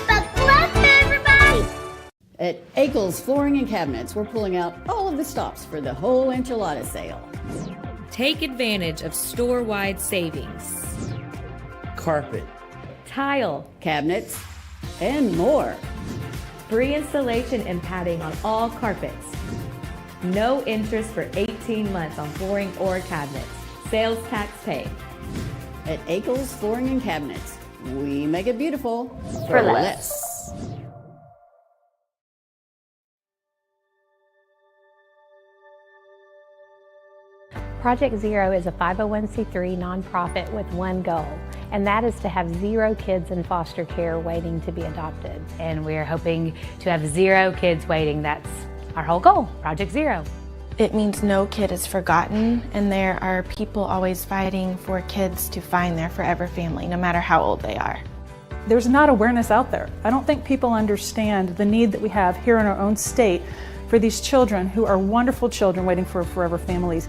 Buckle up, everybody! At Akel's Flooring and Cabinets, we're pulling out all of the stops for the whole enchilada sale. Take advantage of store-wide savings. Carpet, Tile, cabinets, and more. free installation and padding on all carpets. No interest for 18 months on flooring or cabinets. Sales tax paid. At Akel's Flooring and Cabinets, we make it beautiful For less. Project Zero is a 501c3 nonprofit with one goal, and that is to have 0 kids in foster care waiting to be adopted. And we're hoping to have 0 kids waiting. That's our whole goal, Project Zero. It means no kid is forgotten, and there are people always fighting for kids to find their forever family, no matter how old they are. There's not awareness out there. I don't think people understand the need that we have here in our own state for these children who are wonderful children waiting for forever families.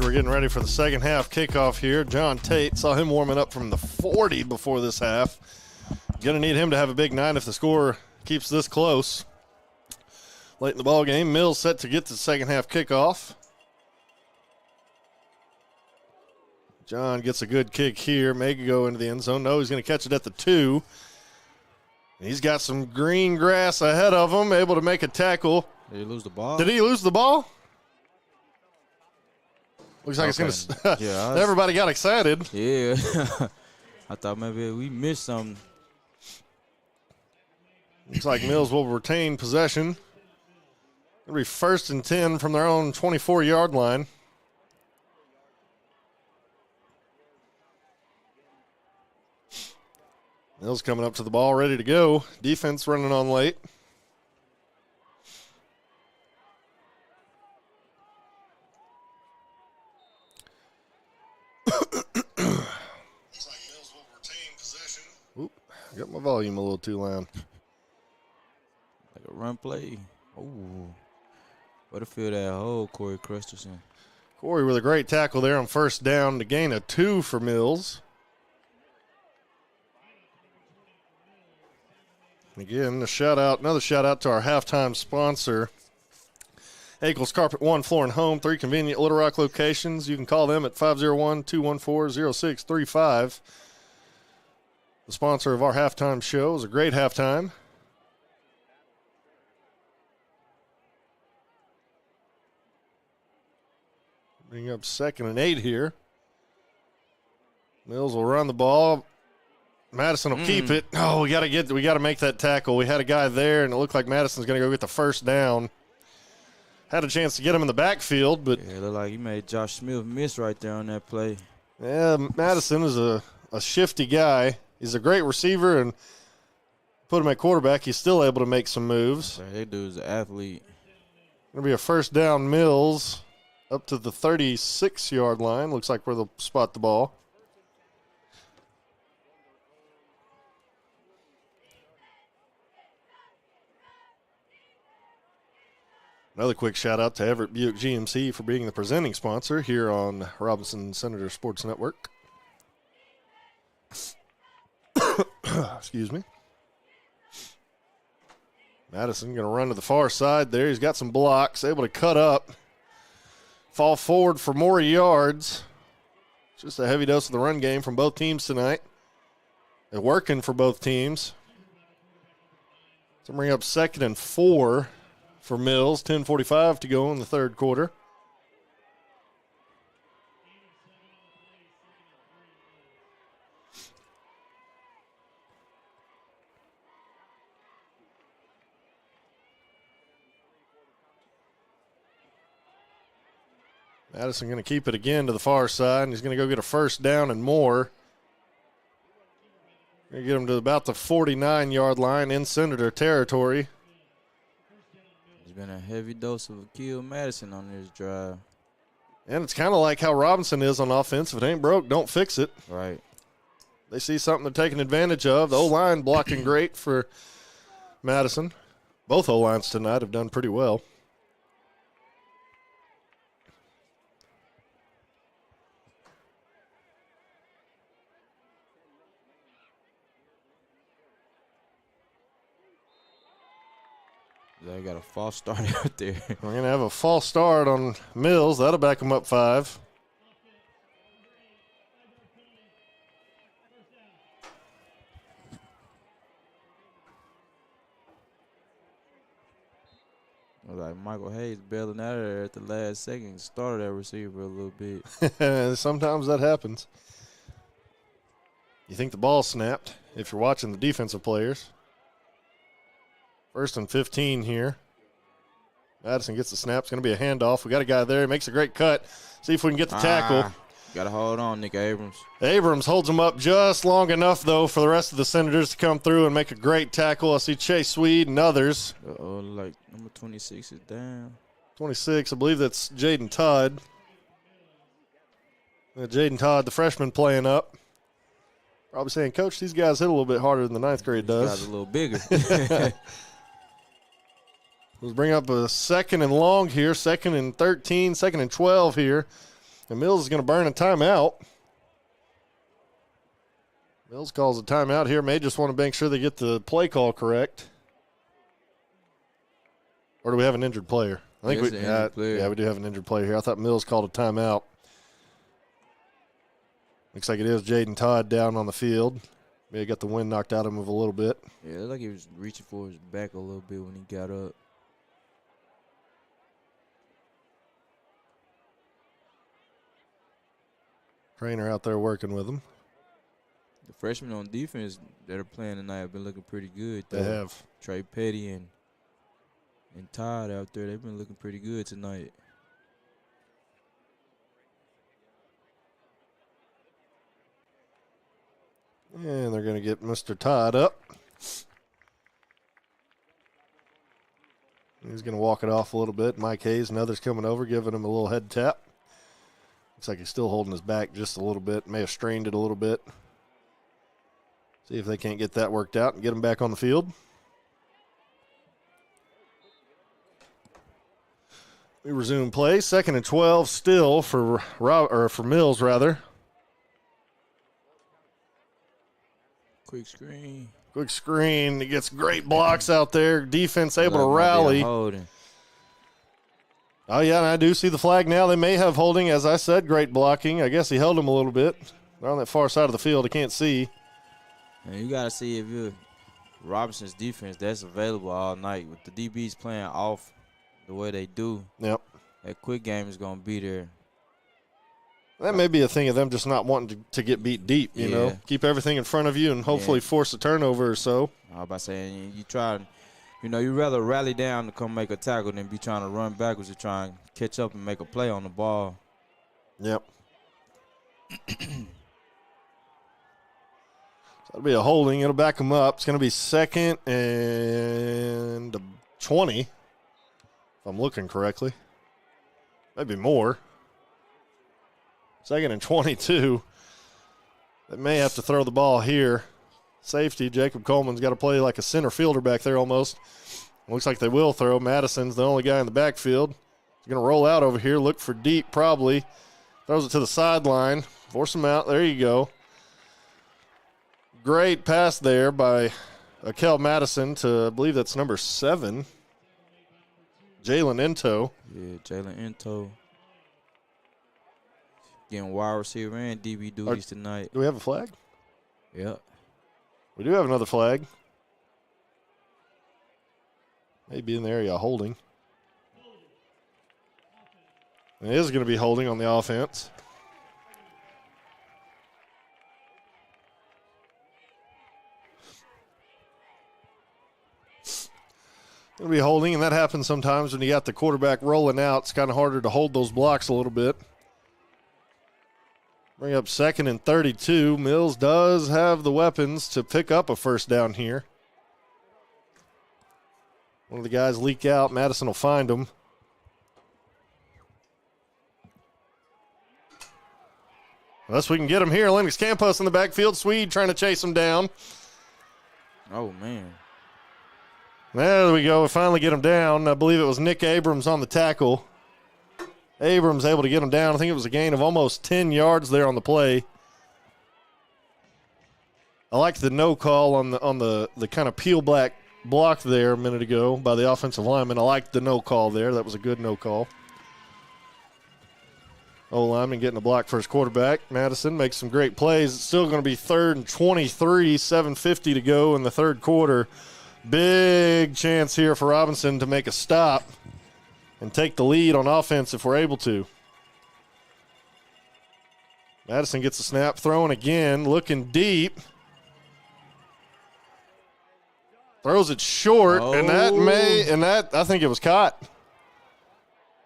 We're getting ready for the second half kickoff here. John Tate, saw him warming up from the 40 before this half. Going to need him to have a big night if the score keeps this close. Late in the ball game, Mills set to get to the second half kickoff. John gets a good kick here. May go into the end zone. No, he's going to catch it at the 2. He's got some green grass ahead of him, able to make a tackle. Did he lose the ball? Did he lose the ball? Looks like Okay. it's going to. Yeah, Everybody got excited. Yeah. I thought maybe we missed something. Looks like Mills will retain possession. It'll be 1st and 10 from their own 24-yard line. Mills coming up to the ball, ready to go. Defense running on late. Oop, got my volume a little too loud. Like a run play. Ooh. What a feel that hole, Corey Christensen. Corey with a great tackle there on first down to gain a 2 for Mills. Again, another shout out to our halftime sponsor, Akel's Carpet One Floor and Home, 3 convenient Little Rock locations. You can call them at 501-214-0635. The sponsor of our halftime show. It was a great halftime. Bring up 2nd and 8 here. Mills will run the ball. Madison will keep it. Oh, we got to make that tackle. We had a guy there, and it looked like Madison's going to go get the first down. Had a chance to get him in the backfield, but yeah, it looked like he made Josh Smith miss right there on that play. Yeah, Madison is a shifty guy. He's a great receiver, and put him at quarterback, he's still able to make some moves. That dude's an athlete. Going to be a first down, Mills, up to the 36-yard line. Looks like where they'll spot the ball. Another quick shout out to Everett Buick GMC for being the presenting sponsor here on Robinson Senator Sports Network. Excuse me. Madison going to run to the far side there. He's got some blocks, able to cut up, fall forward for more yards. Just a heavy dose of the run game from both teams tonight. They're working for both teams. So bring up 2nd and 4 for Mills. 10:45 to go in the third quarter. Madison going to keep it again to the far side, and he's going to go get a first down and more. Going to get him to about the 49-yard line in Senator territory. There's been a heavy dose of Akil Madison on this drive. And it's kind of like how Robinson is on offense. If it ain't broke, don't fix it. Right. They see something they're taking advantage of. The O-line blocking great for Madison. Both O-lines tonight have done pretty well. They got a false start out there. We're going to have a false start on Mills. That'll back them up 5. Like Michael Hayes bailing out of there at the last second, started that receiver a little bit. Sometimes that happens. You think the ball snapped if you're watching the defensive players. 1st and 15 here. Madison gets the snap. It's going to be a handoff. We got a guy there. He makes a great cut. See if we can get the tackle. Got to hold on, Nick Abrams. Abrams holds him up just long enough, though, for the rest of the Senators to come through and make a great tackle. I see Chase Swede and others. Uh-oh, like number 26 is down. 26, I believe that's Jaden Todd. Jaden Todd, the freshman, playing up. Probably saying, Coach, these guys hit a little bit harder than the 9th grade does. These guys a little bigger. Let's bring up a 2nd and long here, 2nd and 13, 2nd and 12 here. And Mills is going to burn a timeout. Mills calls a timeout here. May just want to make sure they get the play call correct. Or do we have an injured player? I think we do have an injured player here. I thought Mills called a timeout. Looks like it is Jaden Todd down on the field. May have got the wind knocked out of him a little bit. Yeah, it looked like he was reaching for his back a little bit when he got up. Trainer out there working with him. The freshmen on defense that are playing tonight have been looking pretty good. They have. Trey Petty and Todd out there, they've been looking pretty good tonight. And they're going to get Mr. Todd up. He's going to walk it off a little bit. Mike Hayes and others coming over, giving him a little head tap. Looks like he's still holding his back just a little bit. May have strained it a little bit. See if they can't get that worked out and get him back on the field. We resume play. 2nd and 12 still for Mills, rather. Quick screen. Quick screen. He gets great blocks out there. Defense able to Might be a rally. holding. Oh, yeah, and I do see the flag now. They may have holding. As I said, great blocking. I guess he held him a little bit. They're on that far side of the field. I can't see. And you got to see if you're Robinson's defense, that's available all night. With the DBs playing off the way they do, Yep. that quick game is going to be there. That may be a thing of them just not wanting to get beat deep, you know. Keep everything in front of you and hopefully force a turnover or so. I was about to say, you try, you rather rally down to come make a tackle than be trying to run backwards to try and catch up and make a play on the ball. Yep. That'll be a holding. It'll back him up. It's going to be 2nd and 20, if I'm looking correctly. Maybe more. 2nd and 22. They may have to throw the ball here. Safety, Jacob Coleman's got to play like a center fielder back there almost. Looks like they will throw. Madison's the only guy in the backfield. He's going to roll out over here, look for deep probably. Throws it to the sideline. Force him out. There you go. Great pass there by Akel Madison to, I believe that's number 7, Jalen Into. Yeah, Jalen Into. Getting wide receiver and DB duties tonight. Do we have a flag? Yep. We do have another flag. Maybe in the area of holding. It is going to be holding on the offense. It'll be holding, and that happens sometimes when you got the quarterback rolling out. It's kind of harder to hold those blocks a little bit. Bring up 2nd and 32. Mills does have the weapons to pick up a first down here. One of the guys leak out. Madison will find him. Unless we can get him here. Lennox Campos in the backfield. Swede trying to chase him down. Oh, man. There we go. We finally get him down. I believe it was Nick Abrams on the tackle. Abrams able to get him down. I think it was a gain of almost 10 yards there on the play. I like the no call on the kind of peel back block there a minute ago by the offensive lineman. I liked the no call there. That was a good no call. O-lineman getting a block for his quarterback. Madison makes some great plays. It's still going to be 3rd and 23, 7:50 to go in the third quarter. Big chance here for Robinson to make a stop and take the lead on offense if we're able to. Madison gets a snap, throwing again, looking deep. Throws it short, and I think it was caught.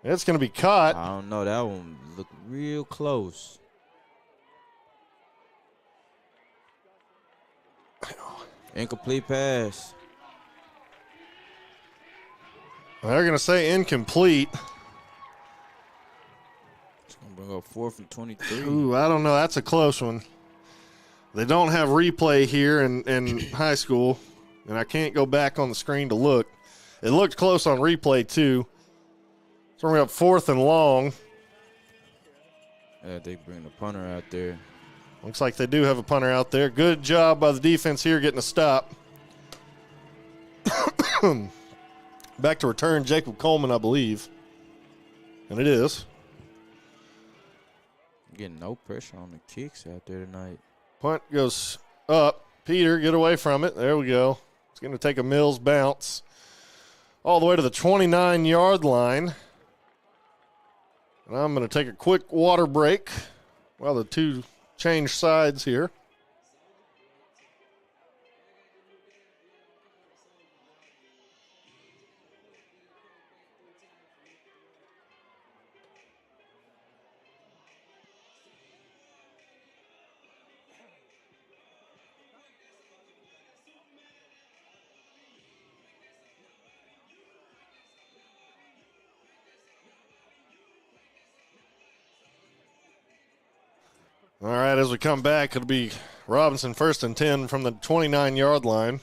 It's going to be caught. I don't know. That one looked real close. Incomplete pass. They're going to say incomplete. It's going to bring up 4th and 23. Ooh, I don't know. That's a close one. They don't have replay here in high school, and I can't go back on the screen to look. It looked close on replay, too. So we're up 4th and long. Yeah, they bring the punter out there. Looks like they do have a punter out there. Good job by the defense here getting a stop. Back to return, Jacob Coleman, I believe. And it is. Getting no pressure on the kicks out there tonight. Punt goes up. Peter, get away from it. There we go. It's going to take a Mills bounce all the way to the 29-yard line. And I'm going to take a quick water break while the two change sides here. All right, as we come back, it'll be Robinson 1st and 10 from the 29-yard line.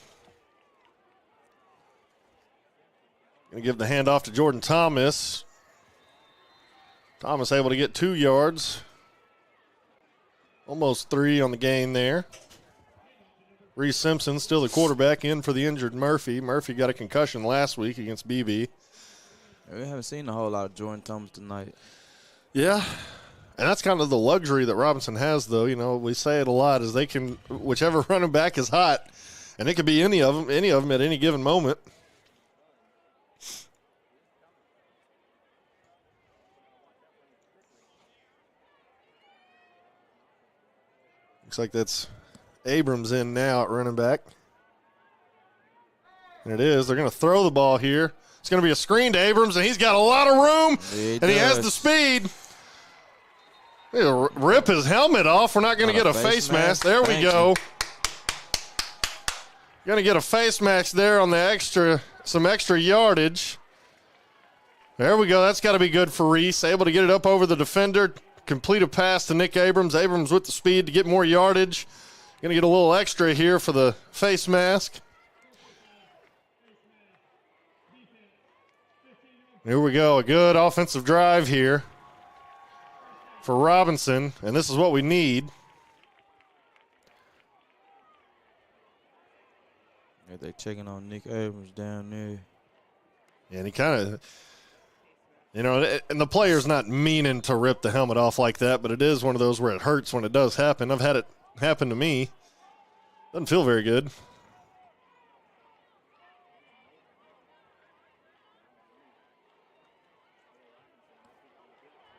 Going to give the handoff to Jordan Thomas. Thomas able to get 2 yards. Almost 3 on the gain there. Reese Simpson still the quarterback, in for the injured Murphy. Murphy got a concussion last week against BB. We haven't seen a whole lot of Jordan Thomas tonight. Yeah, and that's kind of the luxury that Robinson has, though. You know, we say it a lot, is they can, whichever running back is hot, and it could be any of them at any given moment. Looks like that's Abrams in now at running back. And it is. They're going to throw the ball here. It's going to be a screen to Abrams, and he's got a lot of room, and he has the speed. He'll rip his helmet off. We're not going to get a face mask. There we go. Going to get a face mask there on the some extra yardage. There we go. That's got to be good for Reese. Able to get it up over the defender. Complete a pass to Nick Abrams. Abrams with the speed to get more yardage. Going to get a little extra here for the face mask. Here we go. A good offensive drive here for Robinson, and this is what we need. Yeah, they checking on Nick Abrams down there. Yeah, and he kind of, you know, and the player's not meaning to rip the helmet off like that, but it is one of those where it hurts when it does happen. I've had it happen to me. Doesn't feel very good.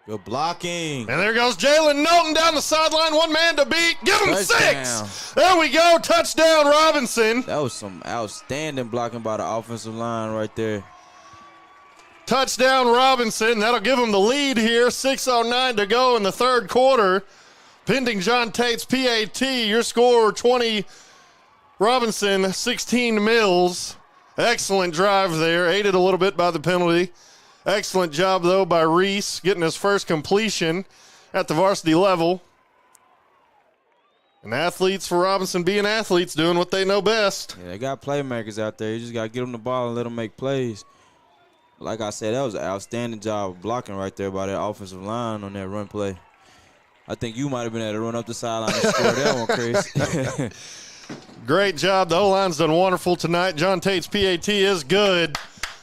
Good blocking. And there goes Jalen Knowlton down the sideline. One man to beat. Give him Touchdown. 6. There we go. Touchdown, Robinson. That was some outstanding blocking by the offensive line right there. Touchdown, Robinson. That'll give him the lead here. 6:09 to go in the third quarter. Pending John Tate's PAT. Your score 20 Robinson, 16 Mills. Excellent drive there. Aided a little bit by the penalty. Excellent job, though, by Reese getting his first completion at the varsity level. And athletes for Robinson being athletes, doing what they know best. Yeah, they got playmakers out there. You just got to get them the ball and let them make plays. Like I said, that was an outstanding job of blocking right there by that offensive line on that run play. I think you might have been able to run up the sideline and score that one, Chris. Great job. The O-line's done wonderful tonight. John Tate's PAT is good.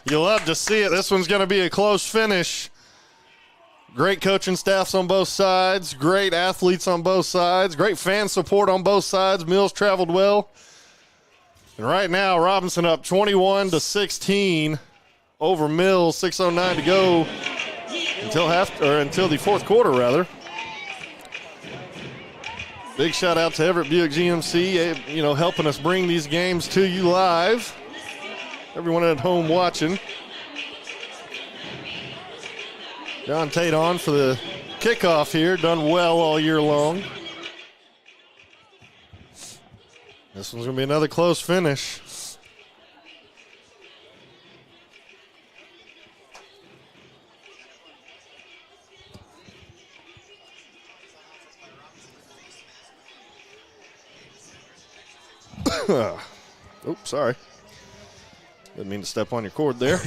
You love to see it. This one's going to be a close finish. Great coaching staffs on both sides. Great athletes on both sides. Great fan support on both sides. Mills traveled well. And right now, Robinson up 21-16 over Mills. 6:09 to go until the fourth quarter, rather. Big shout out to Everett Buick GMC, you know, helping us bring these games to you live. Everyone at home watching. John Tate on for the kickoff here. Done well all year long. This one's going to be another close finish. Oops, sorry. Didn't mean to step on your cord there.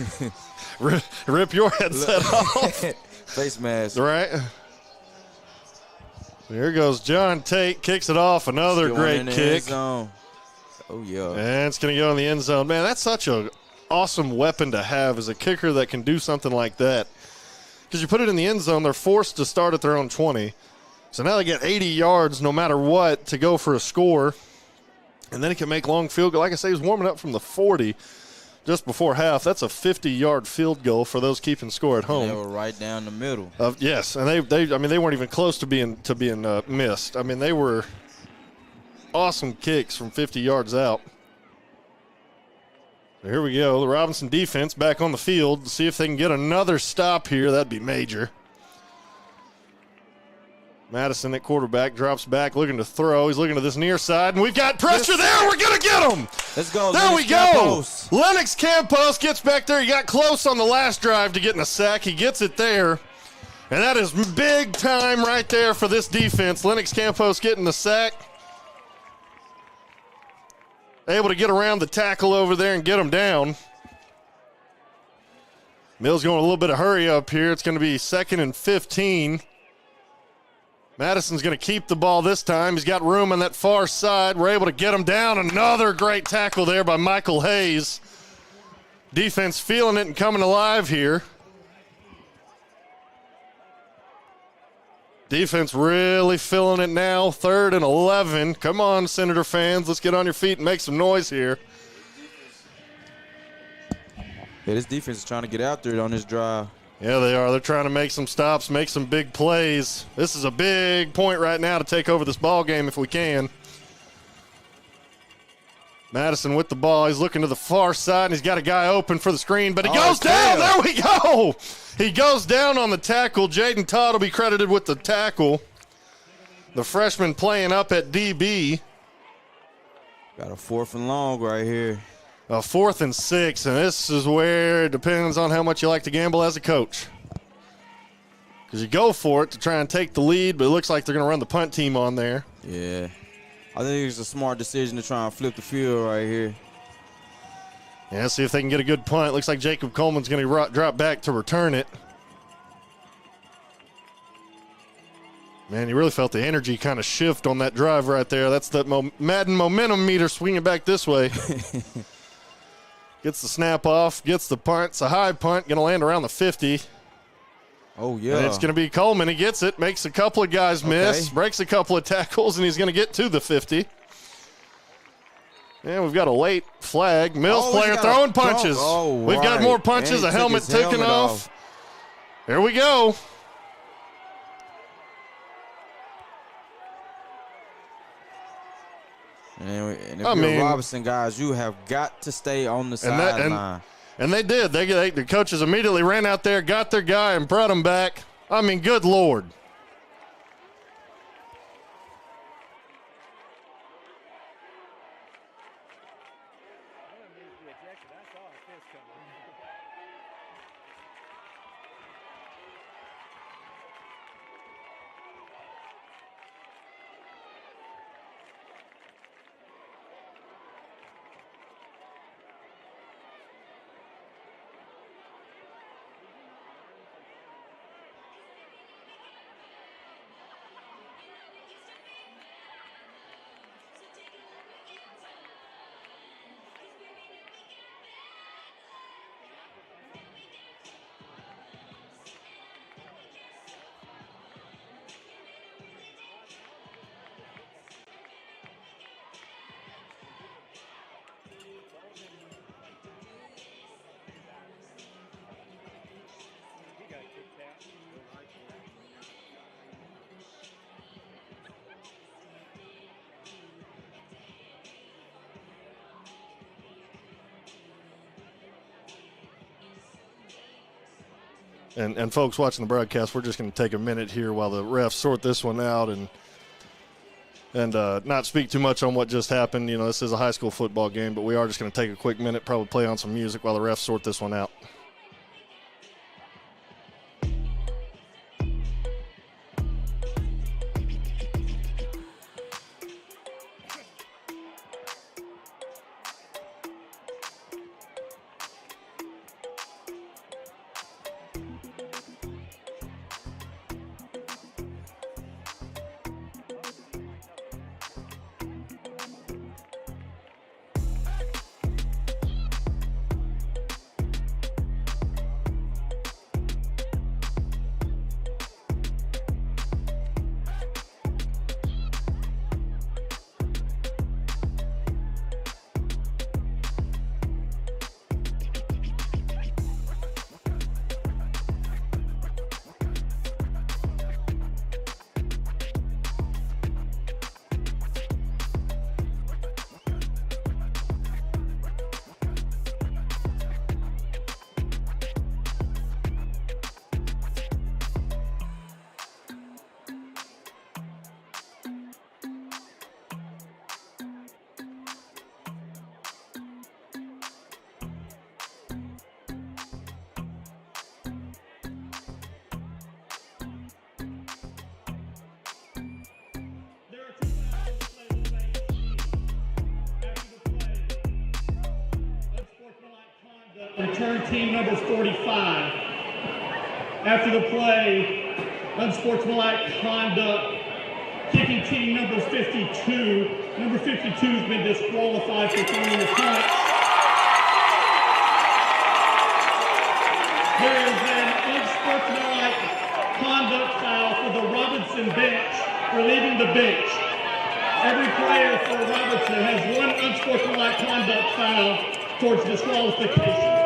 Rip your headset off. Face mask. Right. Here goes John Tate. Kicks it off. Another great kick. Oh, yeah. And it's going to go in the end zone. Man, that's such an awesome weapon to have as a kicker that can do something like that. Because you put it in the end zone, they're forced to start at their own 20. So now they get 80 yards no matter what to go for a score. And then he can make long field goal. Like I say, he was warming up from the 40 just before half. That's a 50-yard field goal for those keeping score at home. They were right down the middle. Yes, and they weren't even close to being missed. I mean, they were awesome kicks from 50 yards out. So here we go. The Robinson defense back on the field to see if they can get another stop here. That'd be major. Madison at quarterback drops back, looking to throw. He's looking to this near side, and we've got pressure there. We're going to get him. Let's go. There we go. Lennox Campos gets back there. He got close on the last drive to getting a sack. He gets it there. And that is big time right there for this defense. Lennox Campos getting the sack. Able to get around the tackle over there and get him down. Mills going a little bit of hurry up here. It's going to be 2nd and 15. Madison's going to keep the ball this time. He's got room on that far side. We're able to get him down. Another great tackle there by Michael Hayes. Defense feeling it and coming alive here. Defense really feeling it now. 3rd and 11. Come on, Senator fans. Let's get on your feet and make some noise here. Yeah, this defense is trying to get out there on this drive. Yeah, they are. They're trying to make some stops, make some big plays. This is a big point right now to take over this ball game if we can. Madison with the ball. He's looking to the far side, and he's got a guy open for the screen, but he goes down. There we go. He goes down on the tackle. Jaden Todd will be credited with the tackle. The freshman playing up at DB. Got a 4th and long right here. A 4th and 6, and this is where it depends on how much you like to gamble as a coach. Because you go for it to try and take the lead, but it looks like they're going to run the punt team on there. Yeah. I think it's a smart decision to try and flip the field right here. Yeah, see if they can get a good punt. Looks like Jacob Coleman's going to drop back to return it. Man, you really felt the energy kind of shift on that drive right there. That's the Madden momentum meter swinging back this way. Gets the snap off, gets the punt. It's a high punt, going to land around the 50. Oh, yeah. And it's going to be Coleman. He gets it, makes a couple of guys miss, breaks a couple of tackles, and he's going to get to the 50. And we've got a late flag. Mills player throwing punches. We've got more punches, a helmet taken off. Here we go. And if you're Robinson, guys, you have got to stay on the sideline. And they did. The coaches immediately ran out there, got their guy, and brought him back. I mean, good Lord. And folks watching the broadcast, we're just going to take a minute here while the refs sort this one out and not speak too much on what just happened. You know, this is a high school football game, but we are just going to take a quick minute, probably play on some music while the refs sort this one out. Return team number 45. After the play, unsportsmanlike conduct, kicking team number 52. Number 52 has been disqualified for throwing the punch. There is an unsportsmanlike conduct foul for the Robinson bench for leaving the bench. Every player for Robinson has one unsportsmanlike conduct foul towards disqualification.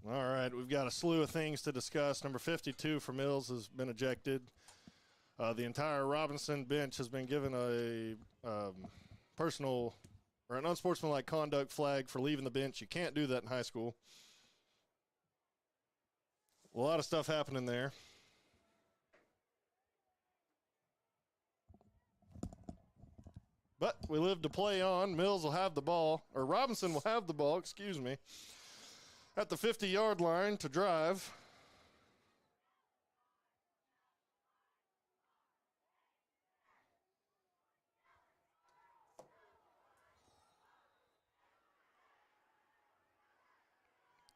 All right, we've got a slew of things to discuss. Number 52 for Mills has been ejected. The entire Robinson bench has been given a personal or an unsportsmanlike conduct flag for leaving the bench. You can't do that in high school. A lot of stuff happening there. But we live to play on. Mills will have the ball, or Robinson will have the ball, excuse me, at the 50-yard line to drive.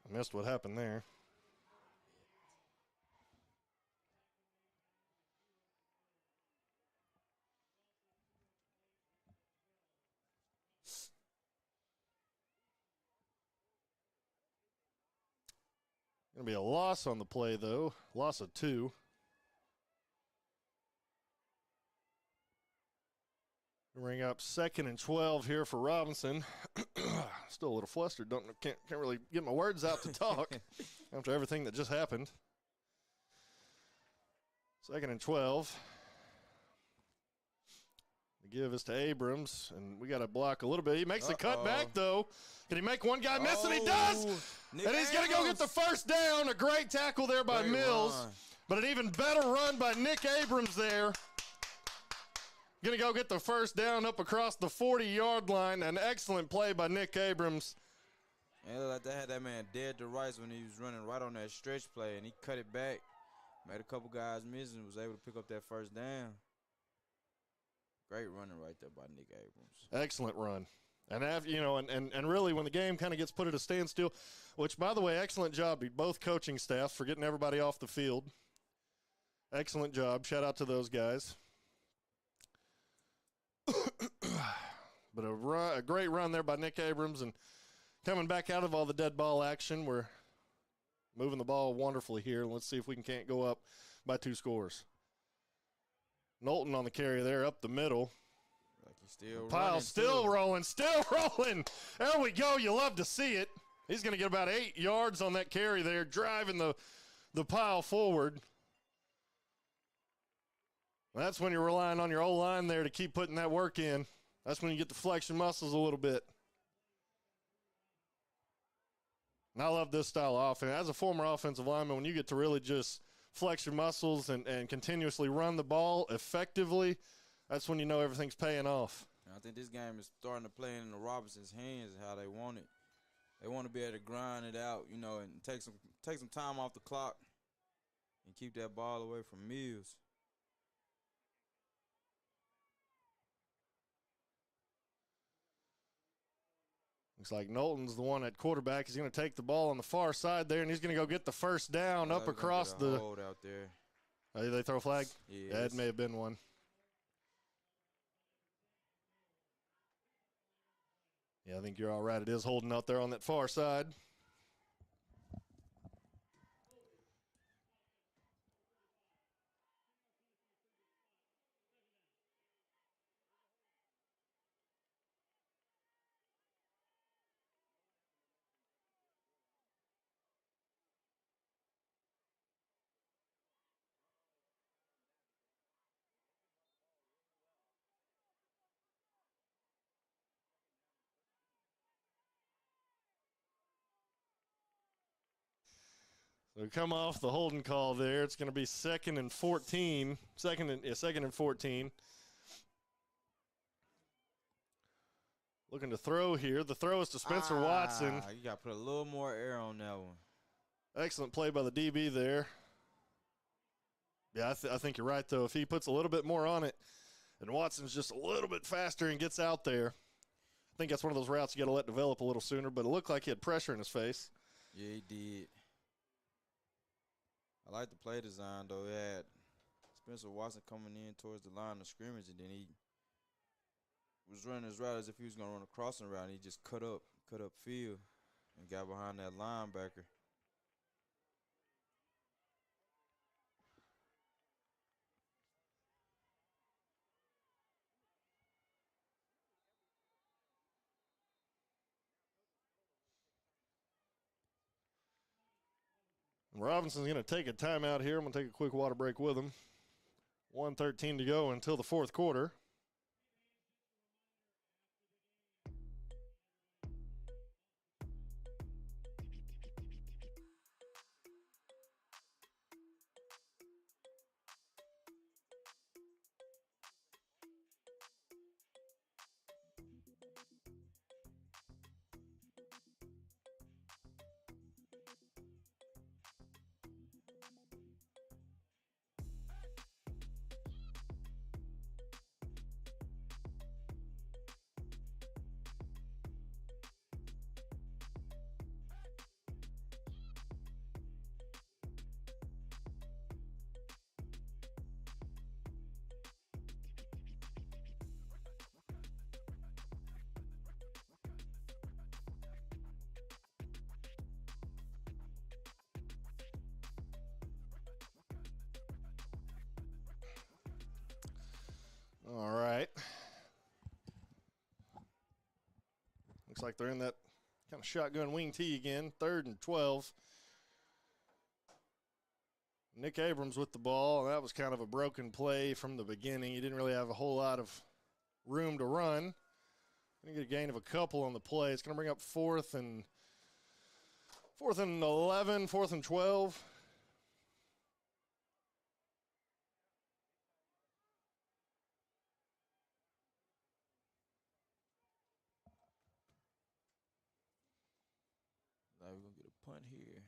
I missed what happened there. Going to be a loss on the play, though. Loss of 2. Ring up 2nd and 12 here for Robinson. Still a little flustered. Can't really get my words out to talk after everything that just happened. 2nd and 12. The give is to Abrams, and we got to block a little bit. He makes the cut back, though. Can he make one guy miss? And he does! Nick and he's going to go get the first down. A great tackle there by Mills. Run. But an even better run by Nick Abrams there. Going to go get the first down up across the 40-yard line. An excellent play by Nick Abrams. And it looked like they had that man dead to rights when he was running right on that stretch play, and he cut it back, made a couple guys miss, and was able to pick up that first down. Great running right there by Nick Abrams. Excellent run. And, and really when the game kind of gets put at a standstill, which, by the way, excellent job to both coaching staffs for getting everybody off the field. Excellent job. Shout out to those guys. But a great run there by Nick Abrams, and coming back out of all the dead ball action, we're moving the ball wonderfully here. Let's see if we can't go up by 2 scores. Knowlton on the carry there up the middle. Like he's still Pyle running, still too. rolling, still rolling. There we go. You love to see it. He's going to get about 8 yards on that carry there, driving the Pyle forward. That's when you're relying on your O-line there to keep putting that work in. That's when you get the flexion muscles a little bit. And I love this style of offense. As a former offensive lineman, when you get to really just flex your muscles and continuously run the ball effectively, that's when you know everything's paying off. I think this game is starting to play in the Robinsons' hands how they want it. They want to be able to grind it out, and take some time off the clock and keep that ball away from Mills. Looks like Knowlton's the one at quarterback. He's going to take the ball on the far side there, and he's going to go get the first down up across the. Hold out there. Oh, they throw a flag? Yeah, That may have been one. Yeah, I think you're all right. It is holding out there on that far side. So come off the holding call there. It's going to be 2nd and 14. Second and 14. Looking to throw here. The throw is to Spencer Watson. You got to put a little more air on that one. Excellent play by the DB there. Yeah, I think you're right, though. If he puts a little bit more on it and Watson's just a little bit faster and gets out there, I think that's one of those routes you got to let develop a little sooner, but it looked like he had pressure in his face. Yeah, he did. I like the play design, though. He had Spencer Watson coming in towards the line of scrimmage, and then he was running his route as if he was going to run a crossing route, and he just cut up field and got behind that linebacker. Robinson's going to take a timeout here. I'm going to take a quick water break with him. 1:13 to go until the fourth quarter. All right. Looks like they're in that kind of shotgun wing tee again. 3rd and 12. Nick Abrams with the ball. That was kind of a broken play from the beginning. He didn't really have a whole lot of room to run. Going to get a gain of a couple on the play. It's going to bring up 4th and 11, 4th and 12. We're going to get a punt here.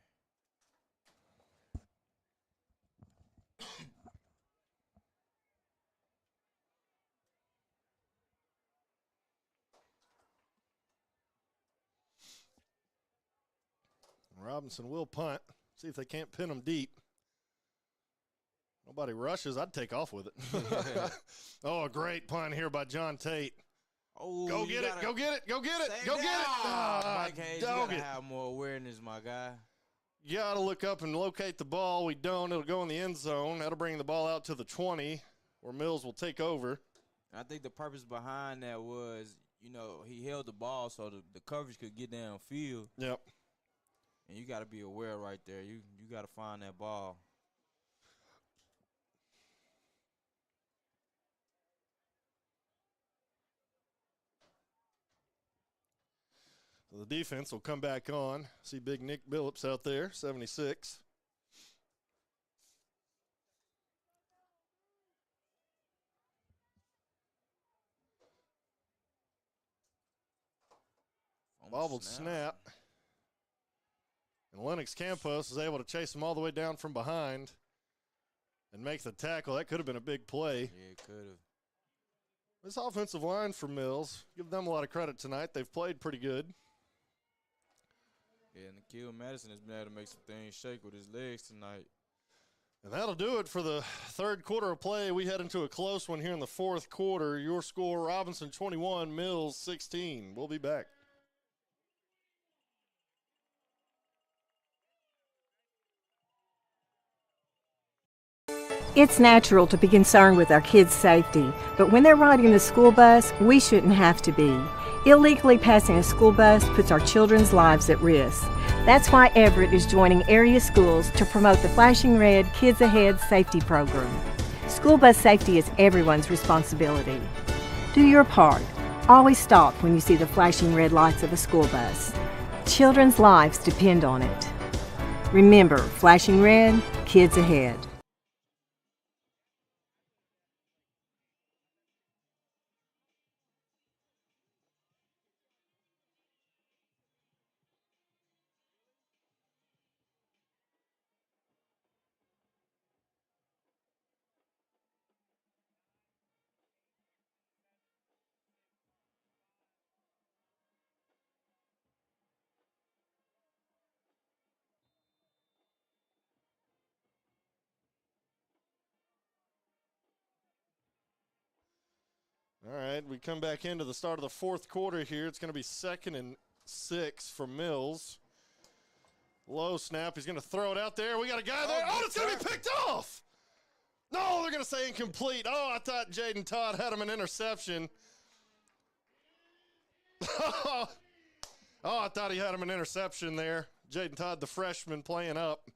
Robinson will punt. See if they can't pin him deep. Nobody rushes. I'd take off with it. Oh, a great punt here by John Tate. Oh, go get it. Go get it. Go get it. Go get it. Mike Hayes, you got to have more awareness, my guy. You got to look up and locate the ball. We don't. It'll go in the end zone. That'll bring the ball out to the 20 where Mills will take over. I think the purpose behind that was, he held the ball so the coverage could get downfield. Yep. And you got to be aware right there. You got to find that ball. So the defense will come back on. See big Nick Billups out there, 76. Bobbled snap. And Lennox Campos is able to chase him all the way down from behind and make the tackle. That could have been a big play. Yeah, it could have. This offensive line for Mills, give them a lot of credit tonight. They've played pretty good. Yeah, and Nikhil Madison has been able to make some things shake with his legs tonight. And that'll do it for the third quarter of play. We head into a close one here in the fourth quarter. Your score, Robinson 21, Mills 16. We'll be back. It's natural to be concerned with our kids' safety, but when they're riding the school bus, we shouldn't have to be. Illegally passing a school bus puts our children's lives at risk. That's why Everett is joining area schools to promote the Flashing Red Kids Ahead safety program. School bus safety is everyone's responsibility. Do your part. Always stop when you see the flashing red lights of a school bus. Children's lives depend on it. Remember, flashing red, kids ahead. All right, we come back into the start of the fourth quarter here. It's going to be 2nd and 6 for Mills. Low snap. He's going to throw it out there. We got a guy there. Oh, it's going to be picked off. No, they're going to say incomplete. Oh, I thought Jaden Todd had him an interception. Oh, I thought he had him an interception there. Jaden Todd, the freshman, playing up.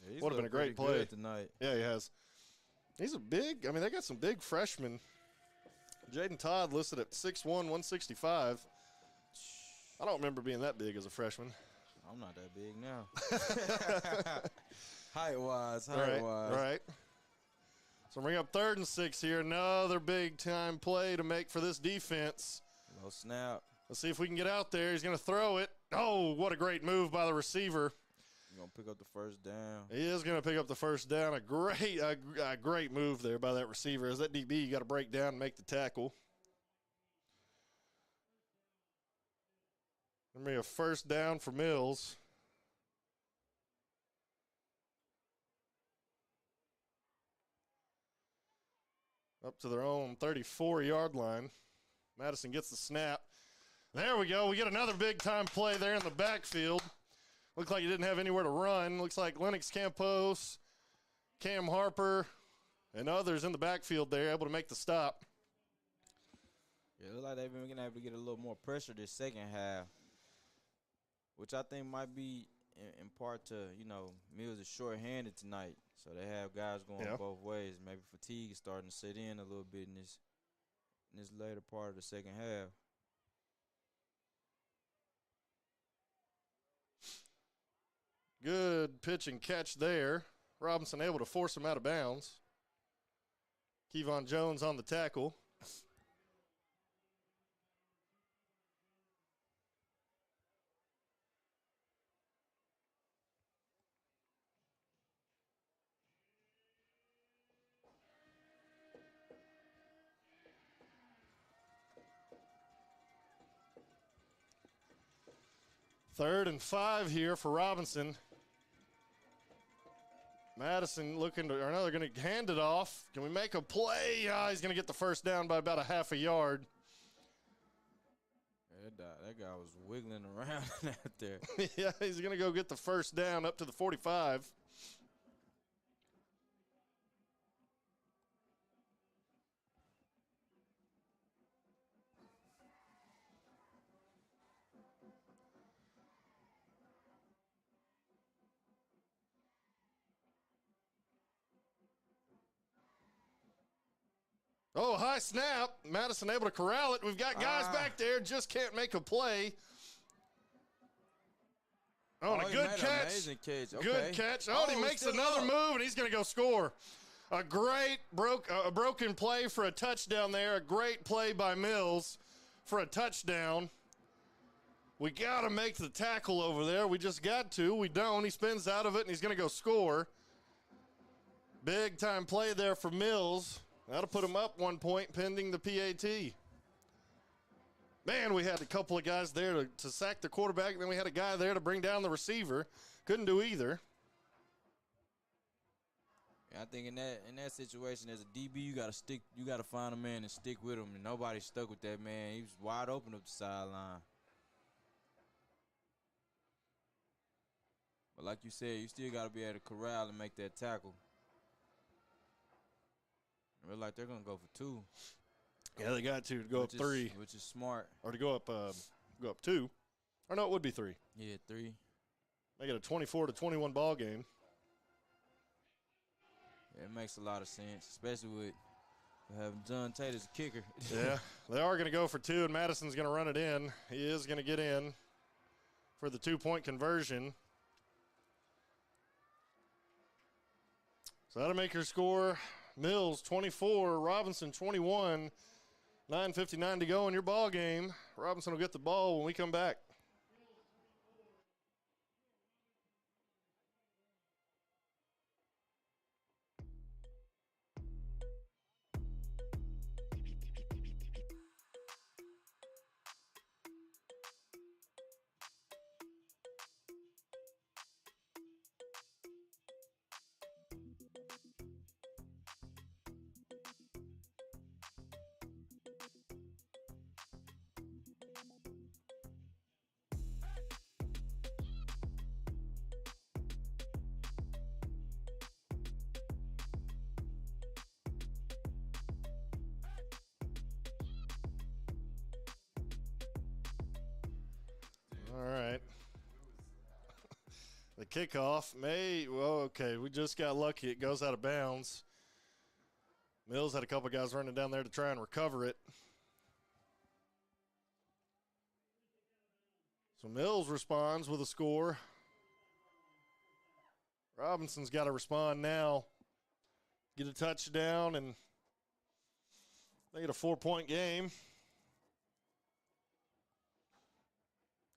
Yeah, would have been a great play tonight. Yeah, he has. He's a big. They got some big freshmen. Jaden Todd listed at 6'1", 165. I don't remember being that big as a freshman. I'm not that big now. Height-wise. All right. So bring up 3rd and 6 here. Another big-time play to make for this defense. Low snap. Let's see if we can get out there. He's going to throw it. Oh, what a great move by the receiver. He's going to pick up the first down. He is going to pick up the first down. A great move there by that receiver. As that DB, you got to break down and make the tackle. Going to be a first down for Mills. Up to their own 34-yard line. Madison gets the snap. There we go. We get another big-time play there in the backfield. Looks like he didn't have anywhere to run. Looks like Lennox Campos, Cam Harper, and others in the backfield there able to make the stop. Yeah, it looks like they've been able to get a little more pressure this second half, which I think might be in part to, Mills is short-handed tonight. So they have guys going both ways. Maybe fatigue is starting to set in a little bit in this later part of the second half. Good pitch and catch there. Robinson able to force him out of bounds. Kevon Jones on the tackle. Third and 5 here for Robinson. Madison looking to, they're going to hand it off. Can we make a play? He's going to get the first down by about a half a yard. That guy was wiggling around out there. Yeah, he's going to go get the first down up to the 45. Oh, high snap. Madison able to corral it. We've got guys back there, just can't make a play. Oh, and a good catch. Amazing catch. Okay. Good catch. Oh, he makes another move, and he's going to go score. A great broken play for a touchdown there. A great play by Mills for a touchdown. We got to make the tackle over there. We just got to. We don't. He spins out of it, and he's going to go score. Big time play there for Mills. That'll put him up 1 point pending the PAT. Man, we had a couple of guys there to sack the quarterback, and then we had a guy there to bring down the receiver. Couldn't do either. Yeah, I think in that situation as a DB, you gotta find a man and stick with him, and nobody stuck with that man. He was wide open up the sideline. But like you said, you still gotta be able to corral and make that tackle. Look like they're gonna go for 2. Yeah, they got to go up 3, which is smart, or to go up 2. Or no, it would be 3. Yeah, 3. Make it a 24-21 ball game. Yeah, it makes a lot of sense, especially with having John Tate as a kicker. Yeah, they are going to go for 2, and Madison's going to run it in. He is going to get in for the 2-point conversion. So that'll make your score Mills 24, Robinson 21, 9:59 to go in your ball game. Robinson will get the ball when we come back. All right. The kickoff okay, we just got lucky. It goes out of bounds. Mills had a couple guys running down there to try and recover it. So Mills responds with a score. Robinson's got to respond now. Get a touchdown and they get a 4-point game.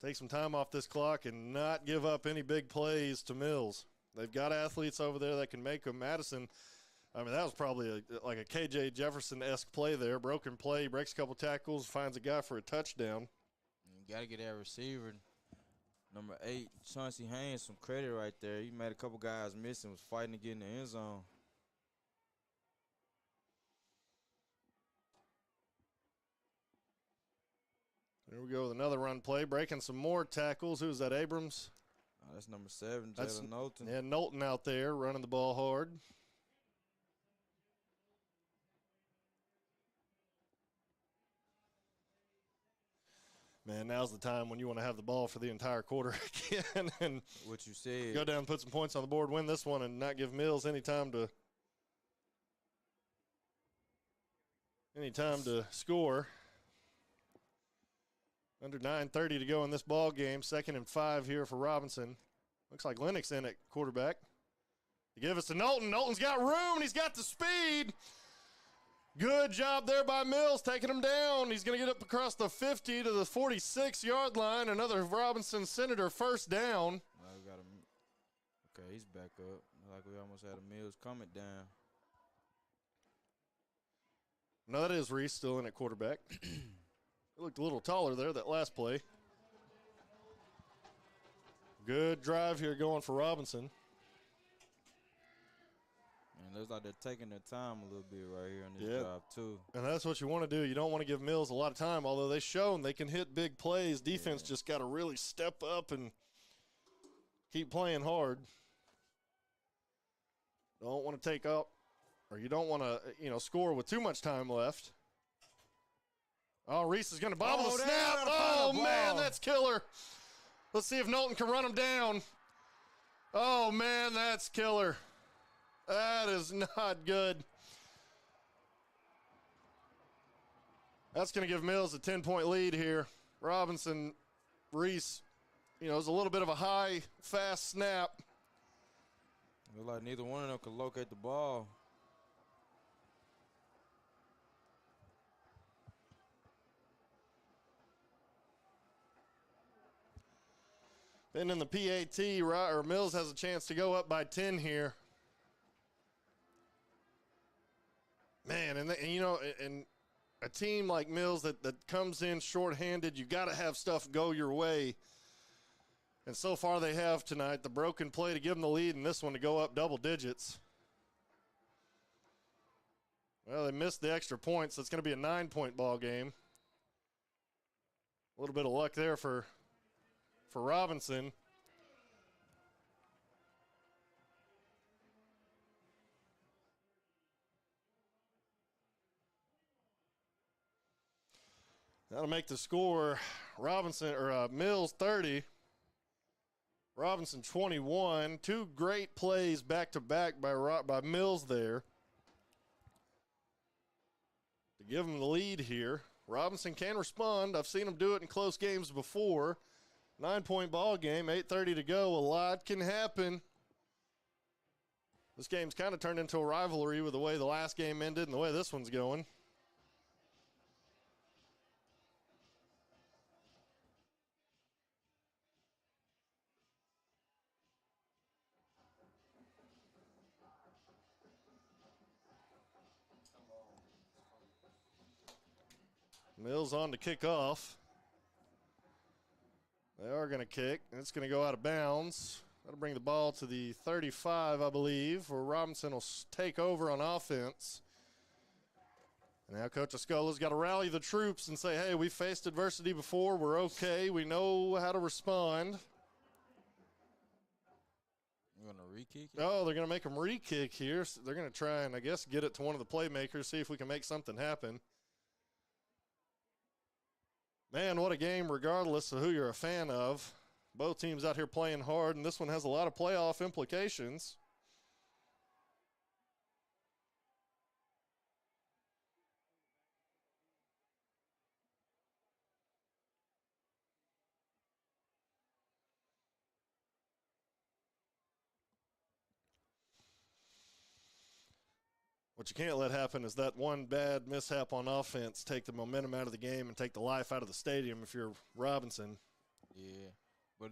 Take some time off this clock and not give up any big plays to Mills. They've got athletes over there that can make them. Madison, I mean, that was probably like a KJ Jefferson-esque play there. Broken play, breaks a couple tackles, finds a guy for a touchdown. You got to get that receiver, number 8, Chauncey Haynes, some credit right there. He made a couple guys miss and was fighting to get in the end zone. There we go with another run play, breaking some more tackles. Who's that, Abrams? Oh, that's number 7, Jalen Knowlton. Yeah, Knowlton out there running the ball hard. Man, now's the time when you want to have the ball for the entire quarter again. And what you said. Go down and put some points on the board, win this one, and not give Mills any time to score. Under 9:30 to go in this ball game. 2nd and 5 here for Robinson. Looks like Lennox in at quarterback. They give us to Knowlton. Knowlton's got room, and he's got the speed. Good job there by Mills, taking him down. He's going to get up across the 50 to the 46-yard line. Another Robinson Senator first down. Now we got him. Okay, he's back up. Like we almost had a Mills Comet down. No, that is Reese still in at quarterback. He looked a little taller there that last play. Good drive here going for Robinson. And it looks like they're taking their time a little bit right here on this drive, too. And that's what you want to do. You don't want to give Mills a lot of time, although they've shown they can hit big plays. Defense just got to really step up and keep playing hard. Don't want to take up, or you don't want to, score with too much time left. Oh, Reese is going to bobble the snap. Oh, man, that's killer. Let's see if Knowlton can run him down. Oh, man, that's killer. That is not good. That's going to give Mills a 10-point lead here. Robinson, Reese, it was a little bit of a high, fast snap. Looks like neither one of them could locate the ball. Then in the PAT, Mills has a chance to go up by 10 here. Man, and a team like Mills that comes in shorthanded, you got to have stuff go your way. And so far they have tonight. The broken play to give them the lead and this one to go up double digits. Well, they missed the extra point, so it's going to be a 9-point ball game. A little bit of luck there for Robinson. That'll make the score Mills 30, Robinson 21. 2 great plays back to back by Mills there to give him the lead here. Robinson can respond. I've seen him do it in close games before. 9-point ball game, 8:30 to go. A lot can happen. This game's kind of turned into a rivalry with the way the last game ended and the way this one's going. Mills on to kick off. They are going to kick, and it's going to go out of bounds. That'll bring the ball to the 35, I believe, where Robinson will take over on offense. And now Coach Escola's got to rally the troops and say, hey, we faced adversity before. We're okay. We know how to respond. You're going to re-kick it? Oh, they're going to make them re-kick here. So they're going to try and, I guess, get it to one of the playmakers, see if we can make something happen. Man, what a game regardless of who you're a fan of. Both teams out here playing hard, and this one has a lot of playoff implications. What you can't let happen is that one bad mishap on offense take the momentum out of the game and take the life out of the stadium if you're Robinson. Yeah, but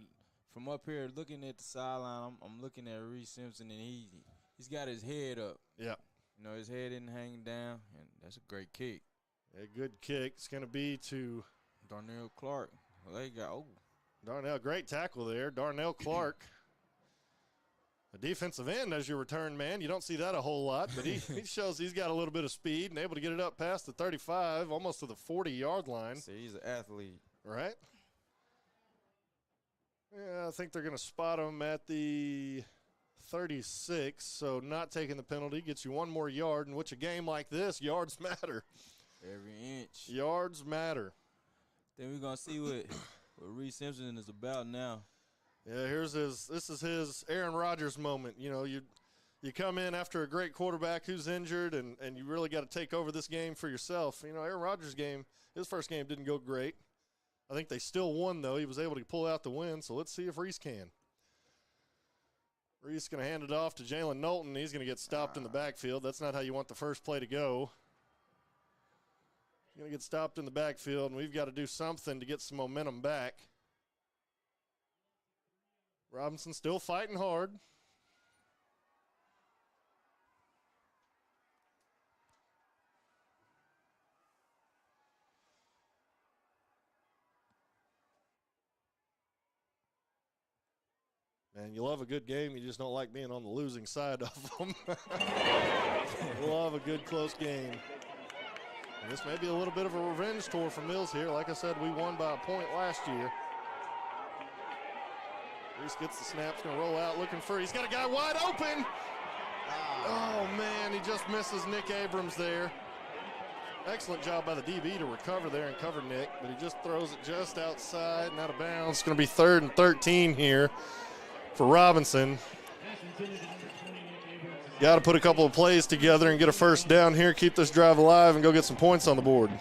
from up here looking at the sideline, I'm looking at Reese Simpson, and he's got his head up. Yeah. You know, his head isn't hanging down, and that's a great kick. A good kick. It's going to be to Darnell Clark. Well, they got, Darnell, great tackle there. Darnell Clark. A defensive end as your return man. You don't see that a whole lot, but he shows he's got a little bit of speed and able to get it up past the 35, almost to the 40-yard line. See, he's an athlete. Right? Yeah, I think they're going to spot him at the 36, so not taking the penalty gets you one more yard, in which a game like this, yards matter. Every inch. Yards matter. Then we're going to see what Reese Simpson is about now. Yeah, this is his Aaron Rodgers moment. You know, you come in after a great quarterback who's injured, and you really got to take over this game for yourself. You know, Aaron Rodgers' game, his first game didn't go great. I think they still won, though. He was able to pull out the win, so let's see if Reese can. Reese going to hand it off to Jalen Knowlton. He's going to get stopped in the backfield. That's not how you want the first play to go. He's going to get stopped in the backfield, and we've got to do something to get some momentum back. Robinson still fighting hard. Man, you love a good game. You just don't like being on the losing side of them. Love a good close game. And this may be a little bit of a revenge tour for Mills here. Like I said, we won by a point last year. Reese gets the snaps, going to roll out, looking for, he's got a guy wide open. Oh, man, he just misses Nick Abrams there. Excellent job by the DB to recover there and cover Nick, but he just throws it just outside and out of bounds. It's going to be 3rd and 13 here for Robinson. Got to put a couple of plays together and get a first down here, keep this drive alive, and go get some points on the board.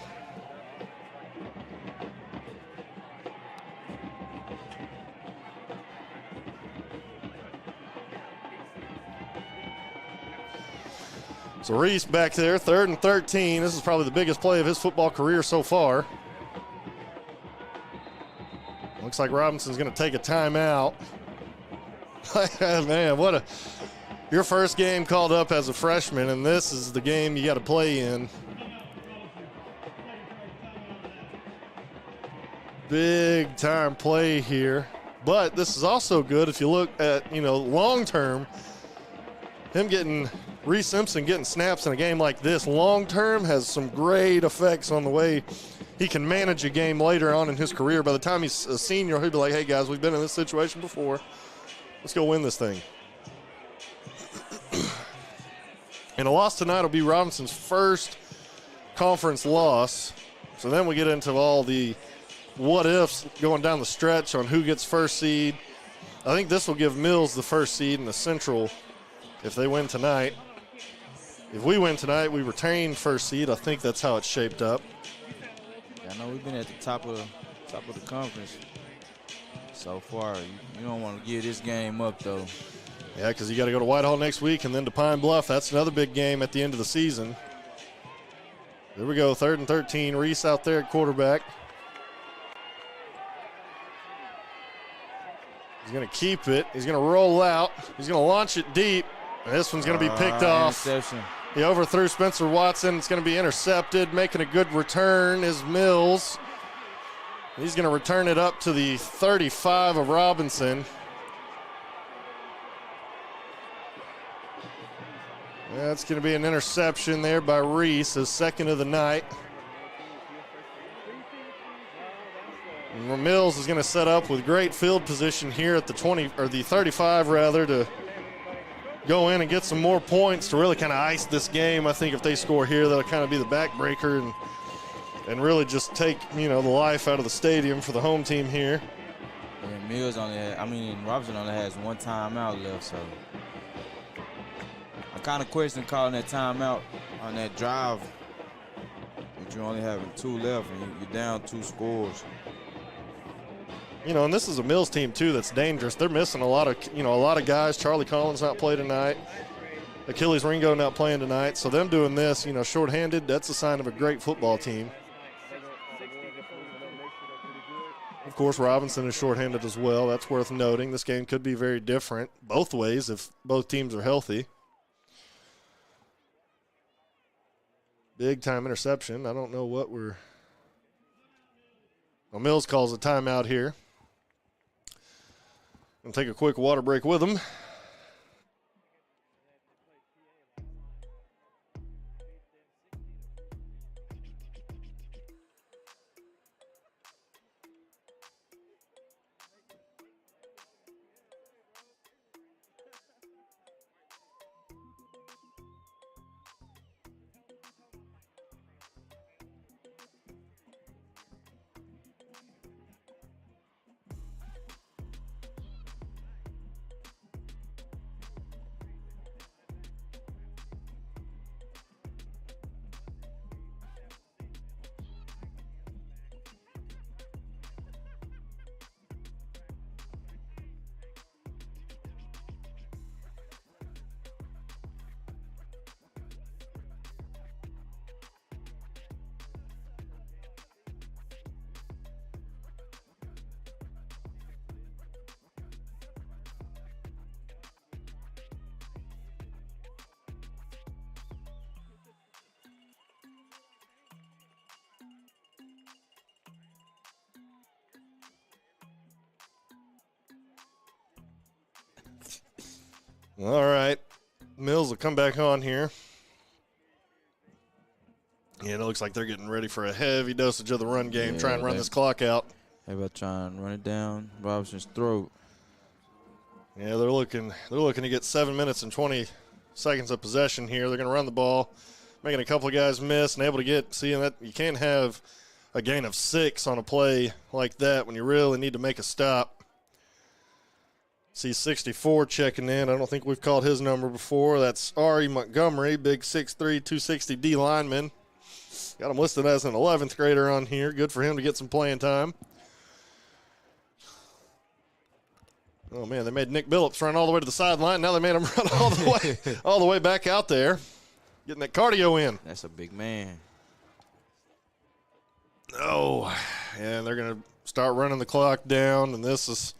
So Reese back there, 3rd and 13. This is probably the biggest play of his football career so far. Looks like Robinson's going to take a timeout. Man, your first game called up as a freshman, and this is the game you got to play in. Big time play here. But this is also good if you look at, long term, Reese Simpson getting snaps in a game like this long-term has some great effects on the way he can manage a game later on in his career. By the time he's a senior, he'll be like, hey, guys, we've been in this situation before. Let's go win this thing. And a loss tonight will be Robinson's first conference loss. So then we get into all the what-ifs going down the stretch on who gets first seed. I think this will give Mills the first seed in the Central if they win tonight. If we win tonight, we retain first seed. I think that's how it's shaped up. Yeah, I know we've been at the top of the conference so far. You don't want to give this game up, though. Yeah, because you got to go to Whitehall next week and then to Pine Bluff. That's another big game at the end of the season. There we go, 3rd and 13. Reese out there at quarterback. He's going to keep it. He's going to roll out. He's going to launch it deep. And this one's going to be picked off. Interception. He overthrew Spencer Watson. It's going to be intercepted. Making a good return is Mills. He's going to return it up to the 35 of Robinson. That's going to be an interception there by Reese, his second of the night. And Mills is going to set up with great field position here at the 20 or the 35 rather to go in and get some more points to really kind of ice this game. I think if they score here, that'll kind of be the backbreaker and really just take, the life out of the stadium for the home team here. And Mills Robinson only has one timeout left, so I kind of question calling that timeout on that drive, but you're only having 2 left and you're down 2 scores. And this is a Mills team too that's dangerous. They're missing a lot of guys. Charlie Collins not playing tonight. Achilles Ringo not playing tonight. So them doing this, shorthanded, that's a sign of a great football team. Of course, Robinson is shorthanded as well. That's worth noting. This game could be very different both ways if both teams are healthy. Big time interception. I don't know what Mills calls a timeout here. We'll take a quick water break with him. All right. Mills will come back on here. Yeah, it looks like they're getting ready for a heavy dosage of the run game. Yeah, try and run this clock out. How about trying to run it down Robinson's throat? Yeah, they're looking to get 7 minutes and 20 seconds of possession here. They're going to run the ball, making a couple of guys miss and able to seeing that you can't have a gain of 6 on a play like that when you really need to make a stop. See 64 checking in. I don't think we've called his number before. That's Ari Montgomery, big 6'3", 260 D lineman. Got him listed as an 11th grader on here. Good for him to get some playing time. Oh, man, they made Nick Billups run all the way to the sideline. Now they made him run all the way back out there, getting that cardio in. That's a big man. Oh, and they're going to start running the clock down, and this is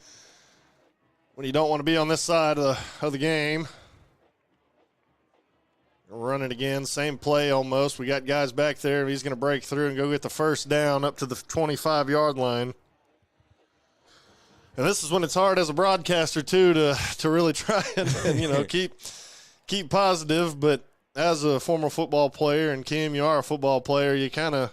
when you don't want to be on this side of the game. Run it again, same play almost. We got guys back there. He's going to break through and go get the first down up to the 25-yard line. And this is when it's hard as a broadcaster, too, to really try and keep positive. But as a former football player, and Kim, you are a football player, you kind of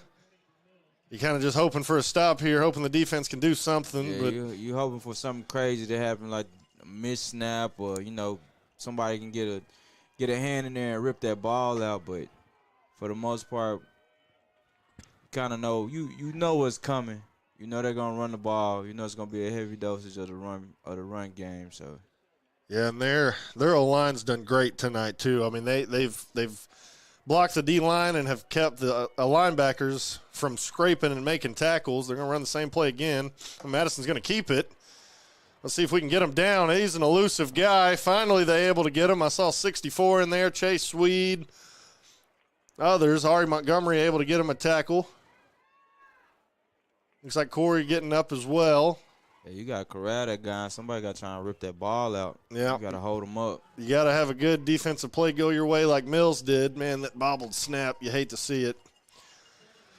just hoping for a stop here, hoping the defense can do something. Yeah, but you hoping for something crazy to happen, like a missed snap, or somebody can get a hand in there and rip that ball out. But for the most part, kind of know you know what's coming. You know they're gonna run the ball. You know it's gonna be a heavy dosage of the run game. So yeah, and their O-line's done great tonight too. I mean they've blocked the D-line and have kept the linebackers from scraping and making tackles. They're gonna run the same play again. Madison's gonna keep it. Let's see if we can get him down. He's an elusive guy. Finally, they able to get him. I saw 64 in there. Chase Swede. Others. Ari Montgomery able to get him a tackle. Looks like Corey getting up as well. Yeah, you got to corral that guy. Somebody got to try and rip that ball out. Yeah. You got to hold him up. You got to have a good defensive play go your way like Mills did. Man, that bobbled snap, you hate to see it.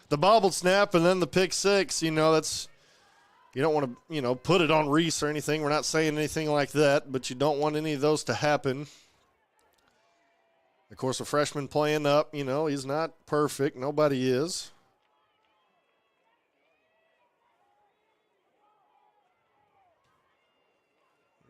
The bobbled snap and then the pick six, that's – you don't want to, put it on Reese or anything. We're not saying anything like that, but you don't want any of those to happen. Of course, a freshman playing up, he's not perfect. Nobody is.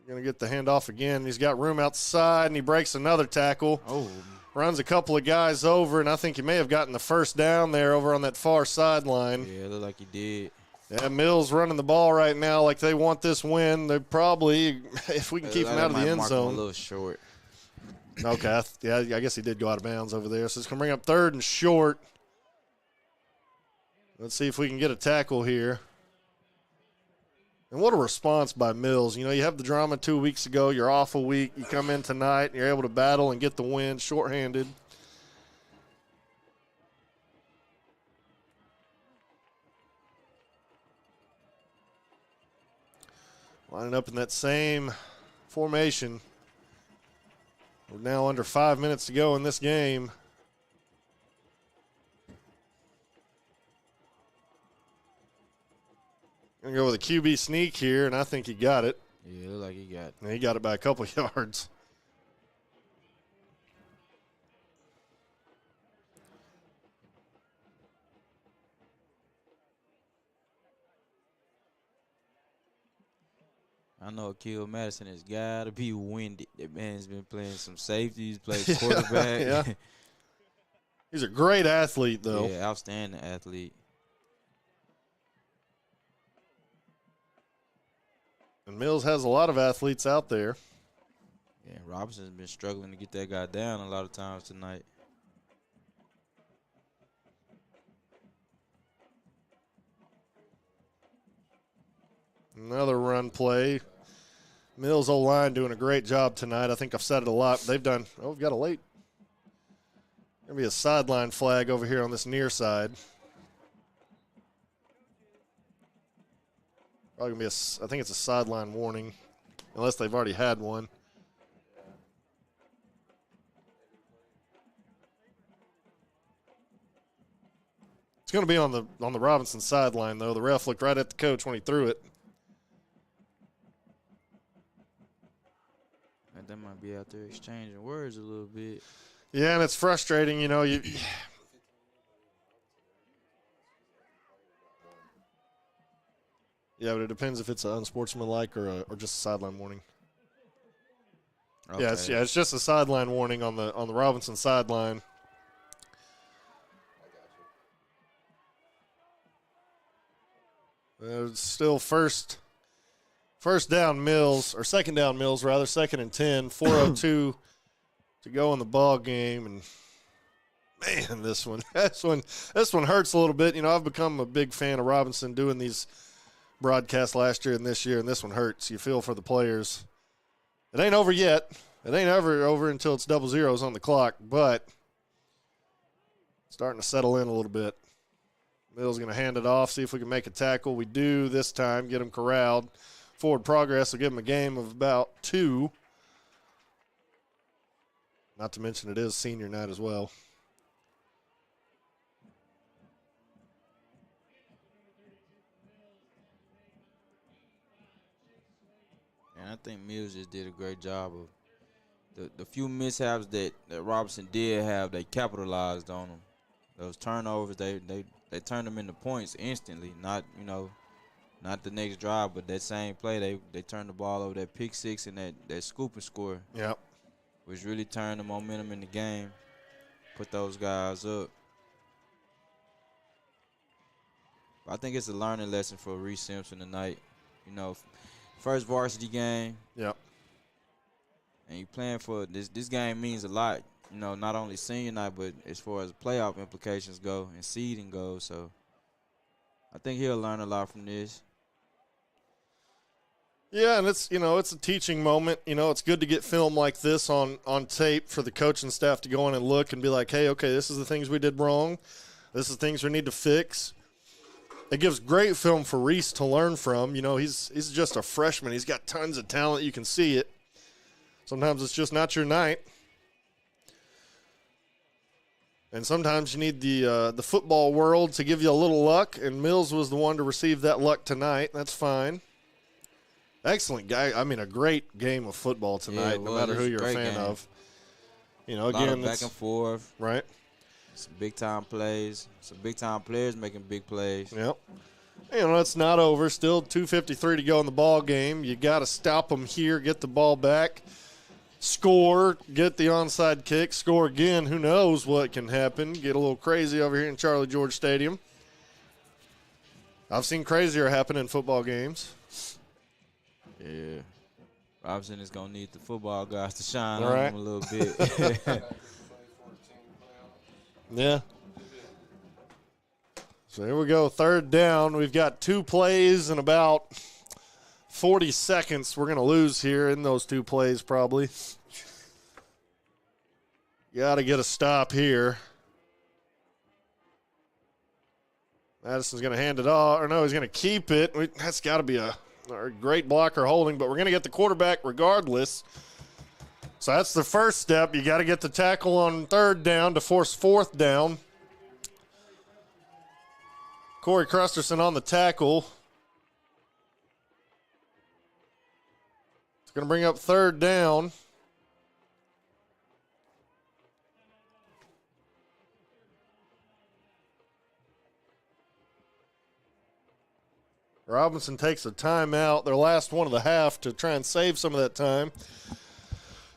Going to get the handoff again. He's got room outside, and he breaks another tackle. Oh. Runs a couple of guys over, and I think he may have gotten the first down there over on that far sideline. Yeah, it looked like he did. Yeah, Mills running the ball right now like they want this win. They probably, if we can keep him out of the end zone. A little short. Okay, yeah, I guess he did go out of bounds over there. So it's going to bring up 3rd and short. Let's see if we can get a tackle here. And what a response by Mills. You have the drama 2 weeks ago. You're off a week. You come in tonight, and you're able to battle and get the win shorthanded. Lining up in that same formation. We're now under 5 minutes to go in this game. Going to go with a QB sneak here, and I think he got it. Yeah, it looked like he got it. And he got it by a couple yards. I know Akil Madison has got to be winded. That man's been playing some safeties, played quarterback. Yeah. He's a great athlete, though. Yeah, outstanding athlete. And Mills has a lot of athletes out there. Yeah, Robinson's been struggling to get that guy down a lot of times tonight. Another run play. Mills' O-line doing a great job tonight. I think I've said it a lot. They've done, we've got a late. Going to be a sideline flag over here on this near side. Probably going to be I think it's a sideline warning, unless they've already had one. It's going to be on the Robinson sideline, though. The ref looked right at the coach when he threw it. That might be out there exchanging words a little bit. Yeah, and it's frustrating, Yeah, but it depends if it's an unsportsmanlike or just a sideline warning. Okay. Yeah, it's just a sideline warning on the Robinson sideline. It's still first down Mills, or second down Mills rather, 2nd and 10, 4:02 to go in the ball game, and man, this one hurts a little bit. I've become a big fan of Robinson doing these broadcasts last year and this year, and this one hurts. You feel for the players. It ain't over yet. It ain't ever over until it's 00 on the clock, but starting to settle in a little bit. Mills going to hand it off, see if we can make a tackle. We do this time, get him corralled. Forward progress will give him a game of about 2. Not to mention it is senior night as well. And I think Mills just did a great job of the few mishaps that Robinson did have. They capitalized on them. Those turnovers, they turned them into points instantly. Not the next drive, but that same play, they turned the ball over, that pick six and that scoop and score. Yep. Which really turned the momentum in the game, put those guys up. I think it's a learning lesson for Reese Simpson tonight. First varsity game. Yep. And you playing for this game means a lot. Not only senior night, but as far as playoff implications go and seeding goes. So I think he'll learn a lot from this. Yeah, and it's a teaching moment. It's good to get film like this on tape for the coaching staff to go in and look and be like, hey, okay, this is the things we did wrong. This is things we need to fix. It gives great film for Reese to learn from. He's just a freshman. He's got tons of talent. You can see it. Sometimes it's just not your night. And sometimes you need the football world to give you a little luck, and Mills was the one to receive that luck tonight. That's fine. Excellent guy. I mean, a great game of football tonight, no matter who you're a fan of. A lot of back and forth. Right. Some big-time plays. Some big-time players making big plays. Yep. It's not over. Still 2:53 to go in the ball game. You got to stop them here, get the ball back, score, get the onside kick, score again. Who knows what can happen. Get a little crazy over here in Charlie George Stadium. I've seen crazier happen in football games. Yeah. Robinson is going to need the football guys to shine All on right. him a little bit. Yeah. So here we go, third down. We've got 2 plays in about 40 seconds. We're going to lose here in those 2 plays probably. Got to get a stop here. Madison's going to hand it off. Or no, he's going to keep it. That's got to be a great blocker holding, but we're going to get the quarterback regardless. So that's the first step. You got to get the tackle on third down to force fourth down. Corey Crusterson on the tackle. It's going to bring up third down. Robinson takes a timeout, their last one of the half, to try and save some of that time.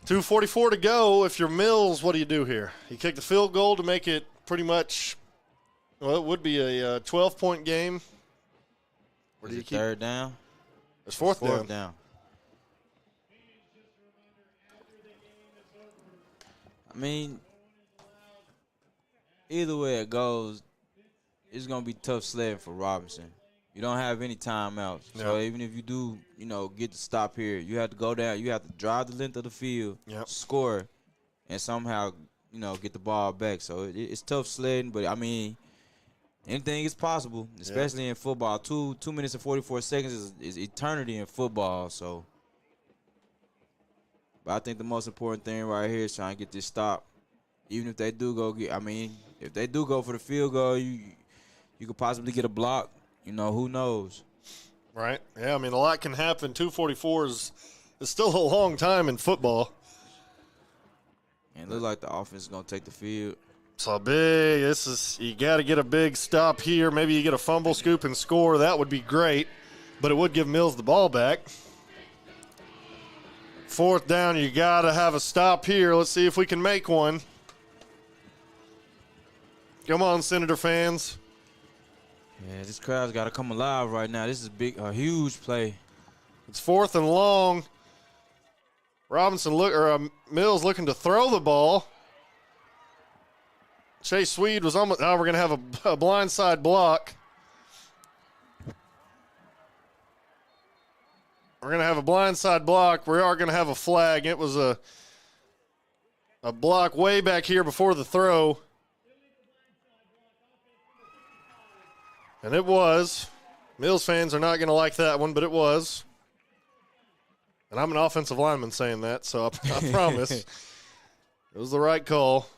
2:44 to go. If you're Mills, what do you do here? You kick the field goal to make it pretty much, well, it would be a 12-point game. Or do you keep third down? It's fourth down. I mean, either way it goes, it's going to be tough sledding for Robinson. You don't have any timeouts. So even if you do, get the stop here, you have to go down. You have to drive the length of the field, score, and somehow, get the ball back. So it's tough sledding, but, I mean, anything is possible, especially in football. 2 minutes and 44 seconds is eternity in football. So, but I think the most important thing right here is trying to get this stop. Even if they do if they do go for the field goal, you could possibly get a block. Who knows? Right. Yeah, I mean, a lot can happen. 2:44 is still a long time in football. And it looks like the offense is going to take the field. So you got to get a big stop here. Maybe you get a fumble, scoop, and score. That would be great, but it would give Mills the ball back. Fourth down, you got to have a stop here. Let's see if we can make one. Come on, Senator fans. Yeah, this crowd's got to come alive right now. This is a huge play. It's 4th and long. Mills looking to throw the ball. Chase Swede was almost. Now we're going to have a blindside block. We're going to have a blindside block. We are going to have a flag. It was a block way back here before the throw. And it was. Mills fans are not going to like that one, but it was. And I'm an offensive lineman saying that, so I promise it was the right call.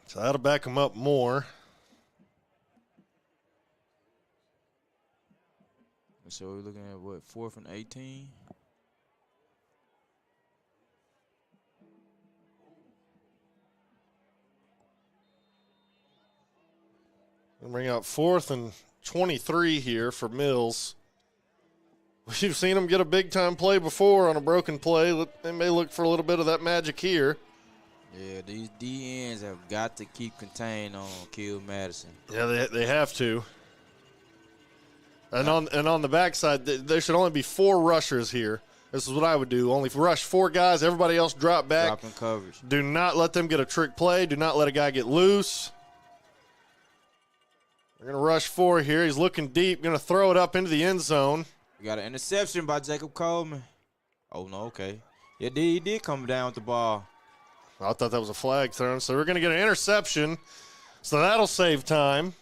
So that'll back them up more. So we're looking at, 4th and 18? We'll bring out 4th and 23 here for Mills. We've seen them get a big-time play before on a broken play. They may look for a little bit of that magic here. Yeah, these DNs have got to keep contained on Kill Madison. Yeah, they have to. And on the backside, there should only be 4 rushers here. This is what I would do. Only rush 4 guys. Everybody else drop back. Drop in coverage. Do not let them get a trick play. Do not let a guy get loose. We're going to rush 4 here. He's looking deep. Going to throw it up into the end zone. We got an interception by Jacob Coleman. Oh, no, okay. Yeah, he did come down with the ball. I thought that was a flag thrown. So we're going to get an interception. So that'll save time.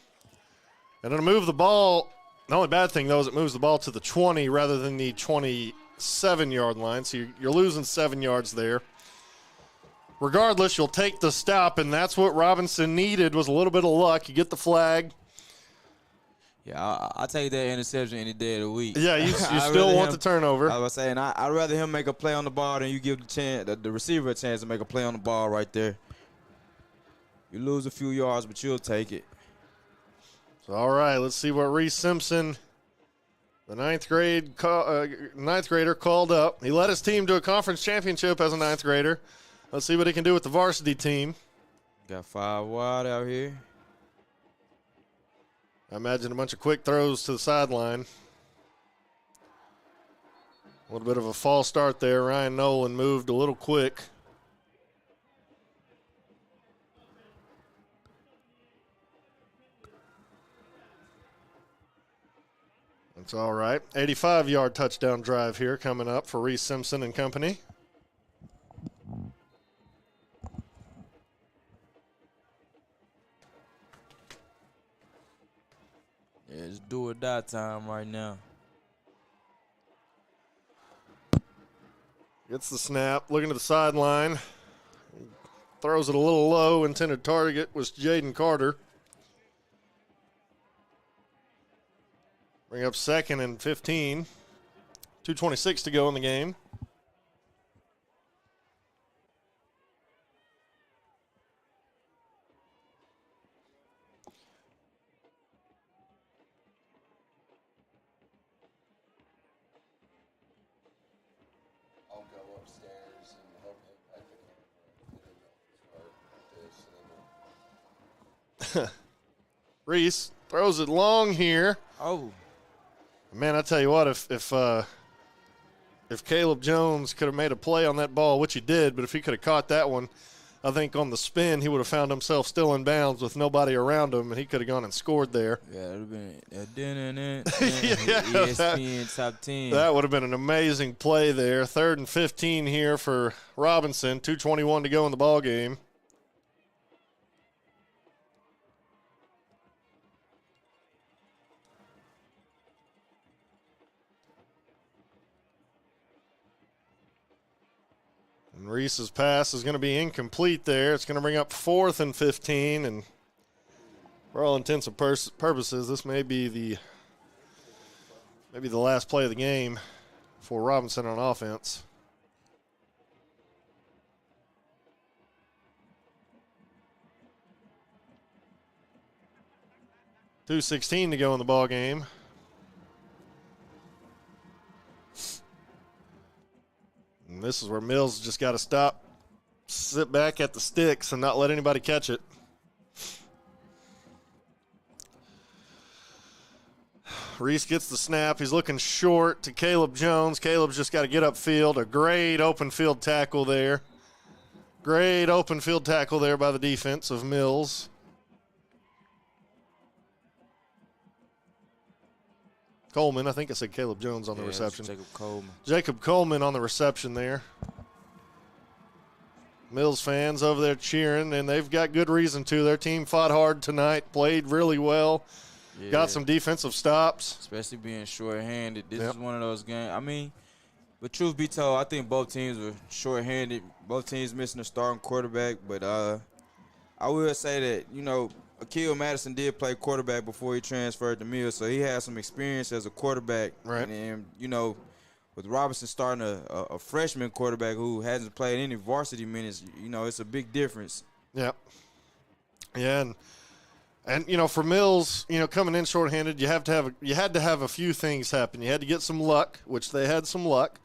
And it'll move the ball. The only bad thing, though, is it moves the ball to the 20 rather than the 27-yard line. So you're losing 7 yards there. Regardless, you'll take the stop, and that's what Robinson needed was a little bit of luck. You get the flag. Yeah, I'll take that interception any day of the week. Yeah, you still want the turnover. I was saying, I'd rather him make a play on the ball than you give the receiver a chance to make a play on the ball right there. You lose a few yards, but you'll take it. So, all right, let's see what Reese Simpson, the ninth grader, called up. He led his team to a conference championship as a 9th grader. Let's see what he can do with the varsity team. Got 5 wide out here. I imagine a bunch of quick throws to the sideline. A little bit of a false start there. Ryan Nolan moved a little quick. That's all right. 85-yard touchdown drive here coming up for Reese Simpson and company. Yeah, it's do or die time right now. Gets the snap, looking to the sideline. Throws it a little low. Intended target was Jaden Carter. Bring up 2nd and 15. 2:26 to go in the game. I'll go upstairs and help him pack the camera. Reese throws it long here. Oh. Man, I tell you what, if Caleb Jones could have made a play on that ball, which he did, but if he could have caught that one, I think on the spin he would have found himself still in bounds with nobody around him, and he could have gone and scored there. Yeah, it would have been ESPN top 10. That would have been an amazing play there. 3rd and 15 here for Robinson. 2:21 to go in the ball game. And Reese's pass is going to be incomplete there. It's going to bring up 4th and 15, and for all intents and purposes, this may be the last play of the game for Robinson on offense. .216 to go in the ball game. And this is where Mills just got to stop, sit back at the sticks, and not let anybody catch it. Reese gets the snap. He's looking short to Caleb Jones. Caleb's just got to get upfield. A great open field tackle there. Great open field tackle there by the defense of Mills. Coleman, I think I said Caleb Jones on the reception. Jacob Coleman. Jacob Coleman on the reception there. Mills fans over there cheering, and they've got good reason to. Their team fought hard tonight, played really well, got some defensive stops. Especially being short-handed. This is one of those games. I mean, but truth be told, I think both teams were short-handed. Both teams missing a starting quarterback. But I will say that, you know, Akil Madison did play quarterback before he transferred to Mills, so he has some experience as a quarterback. Right. And you know, with Robinson starting a freshman quarterback who hasn't played any varsity minutes, you know, it's a big difference. Yeah. Yeah, and you know, for Mills, you know, coming in shorthanded, you had to have a few things happen. You had to get some luck, which they had some luck.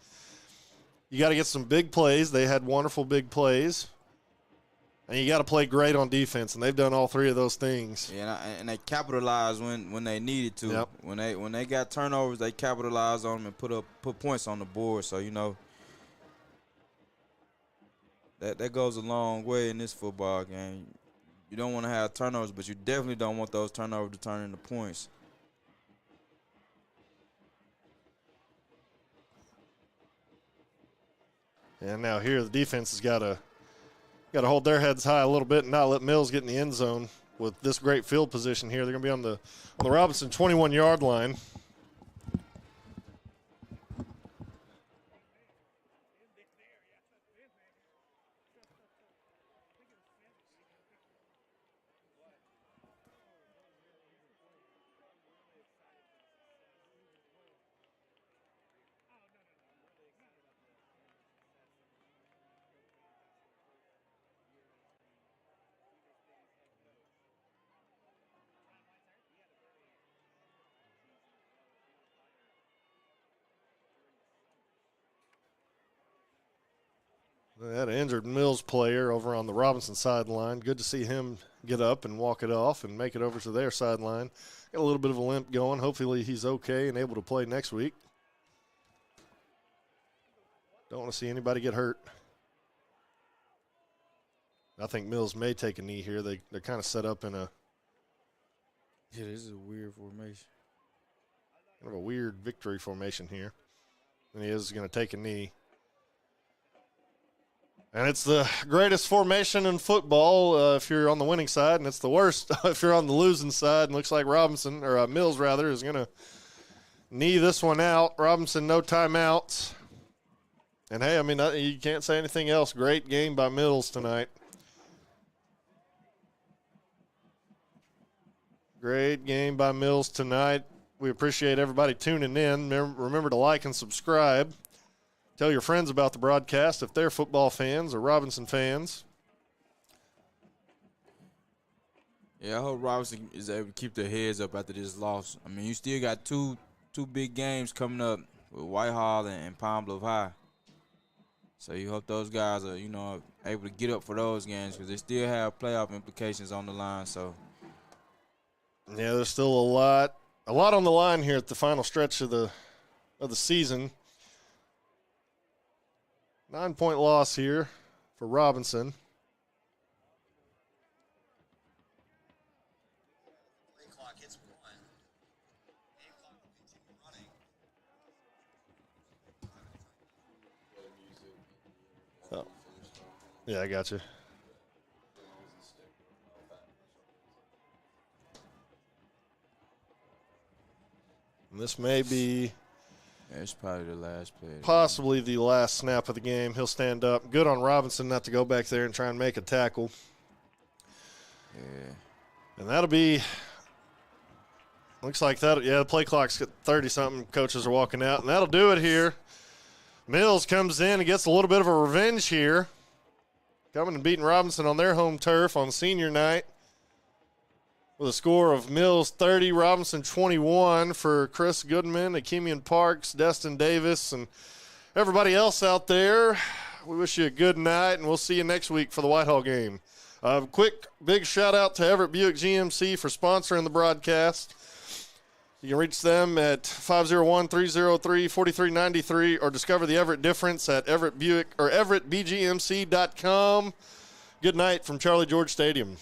You got to get some big plays. They had wonderful big plays. And you got to play great on defense, and they've done all three of those things. Yeah, and they capitalized when they needed to. Yep. When they got turnovers, they capitalized on them and put points on the board. So, you know, that goes a long way in this football game. You don't want to have turnovers, but you definitely don't want those turnovers to turn into points. And now here the defense has got to hold their heads high a little bit and not let Mills get in the end zone with this great field position here. They're going to be on the Robinson 21-yard line. They had an injured Mills player over on the Robinson sideline. Good to see him get up and walk it off and make it over to their sideline. Got a little bit of a limp going. Hopefully he's okay and able to play next week. Don't want to see anybody get hurt. I think Mills may take a knee here. They're kind of set up in a – yeah, this is a weird formation. Kind of a weird victory formation here. And he is going to take a knee. And it's the greatest formation in football if you're on the winning side, and it's the worst if you're on the losing side. And looks like Robinson, or Mills rather, is going to knee this one out. Robinson, no timeouts. And, hey, I mean, you can't say anything else. Great game by Mills tonight. Great game by Mills tonight. We appreciate everybody tuning in. Remember to like and subscribe. Tell your friends about the broadcast if they're football fans or Robinson fans. Yeah, I hope Robinson is able to keep their heads up after this loss. I mean, you still got two big games coming up with Whitehall and Pine Bluff High. So you hope those guys are, you know, able to get up for those games because they still have playoff implications on the line. So yeah, there's still a lot on the line here at the final stretch of the season. 9-point loss here for Robinson. Oh. Yeah, I got you. And this may be it's probably the last play. Possibly the last snap of the game. He'll stand up. Good on Robinson not to go back there and try and make a tackle. Yeah. And that'll be – looks like that. Yeah, the play clock's at 30-something. Coaches are walking out. And that'll do it here. Mills comes in and gets a little bit of a revenge here. Coming and beating Robinson on their home turf on senior night. With a score of Mills 30, Robinson 21 for Chris Goodman, Akemian Parks, Destin Davis, and everybody else out there. We wish you a good night, and we'll see you next week for the Whitehall game. Quick, big shout-out to Everett Buick GMC for sponsoring the broadcast. You can reach them at 501-303-4393 or discover the Everett difference at EverettBGMC.com. Good night from Charlie George Stadium.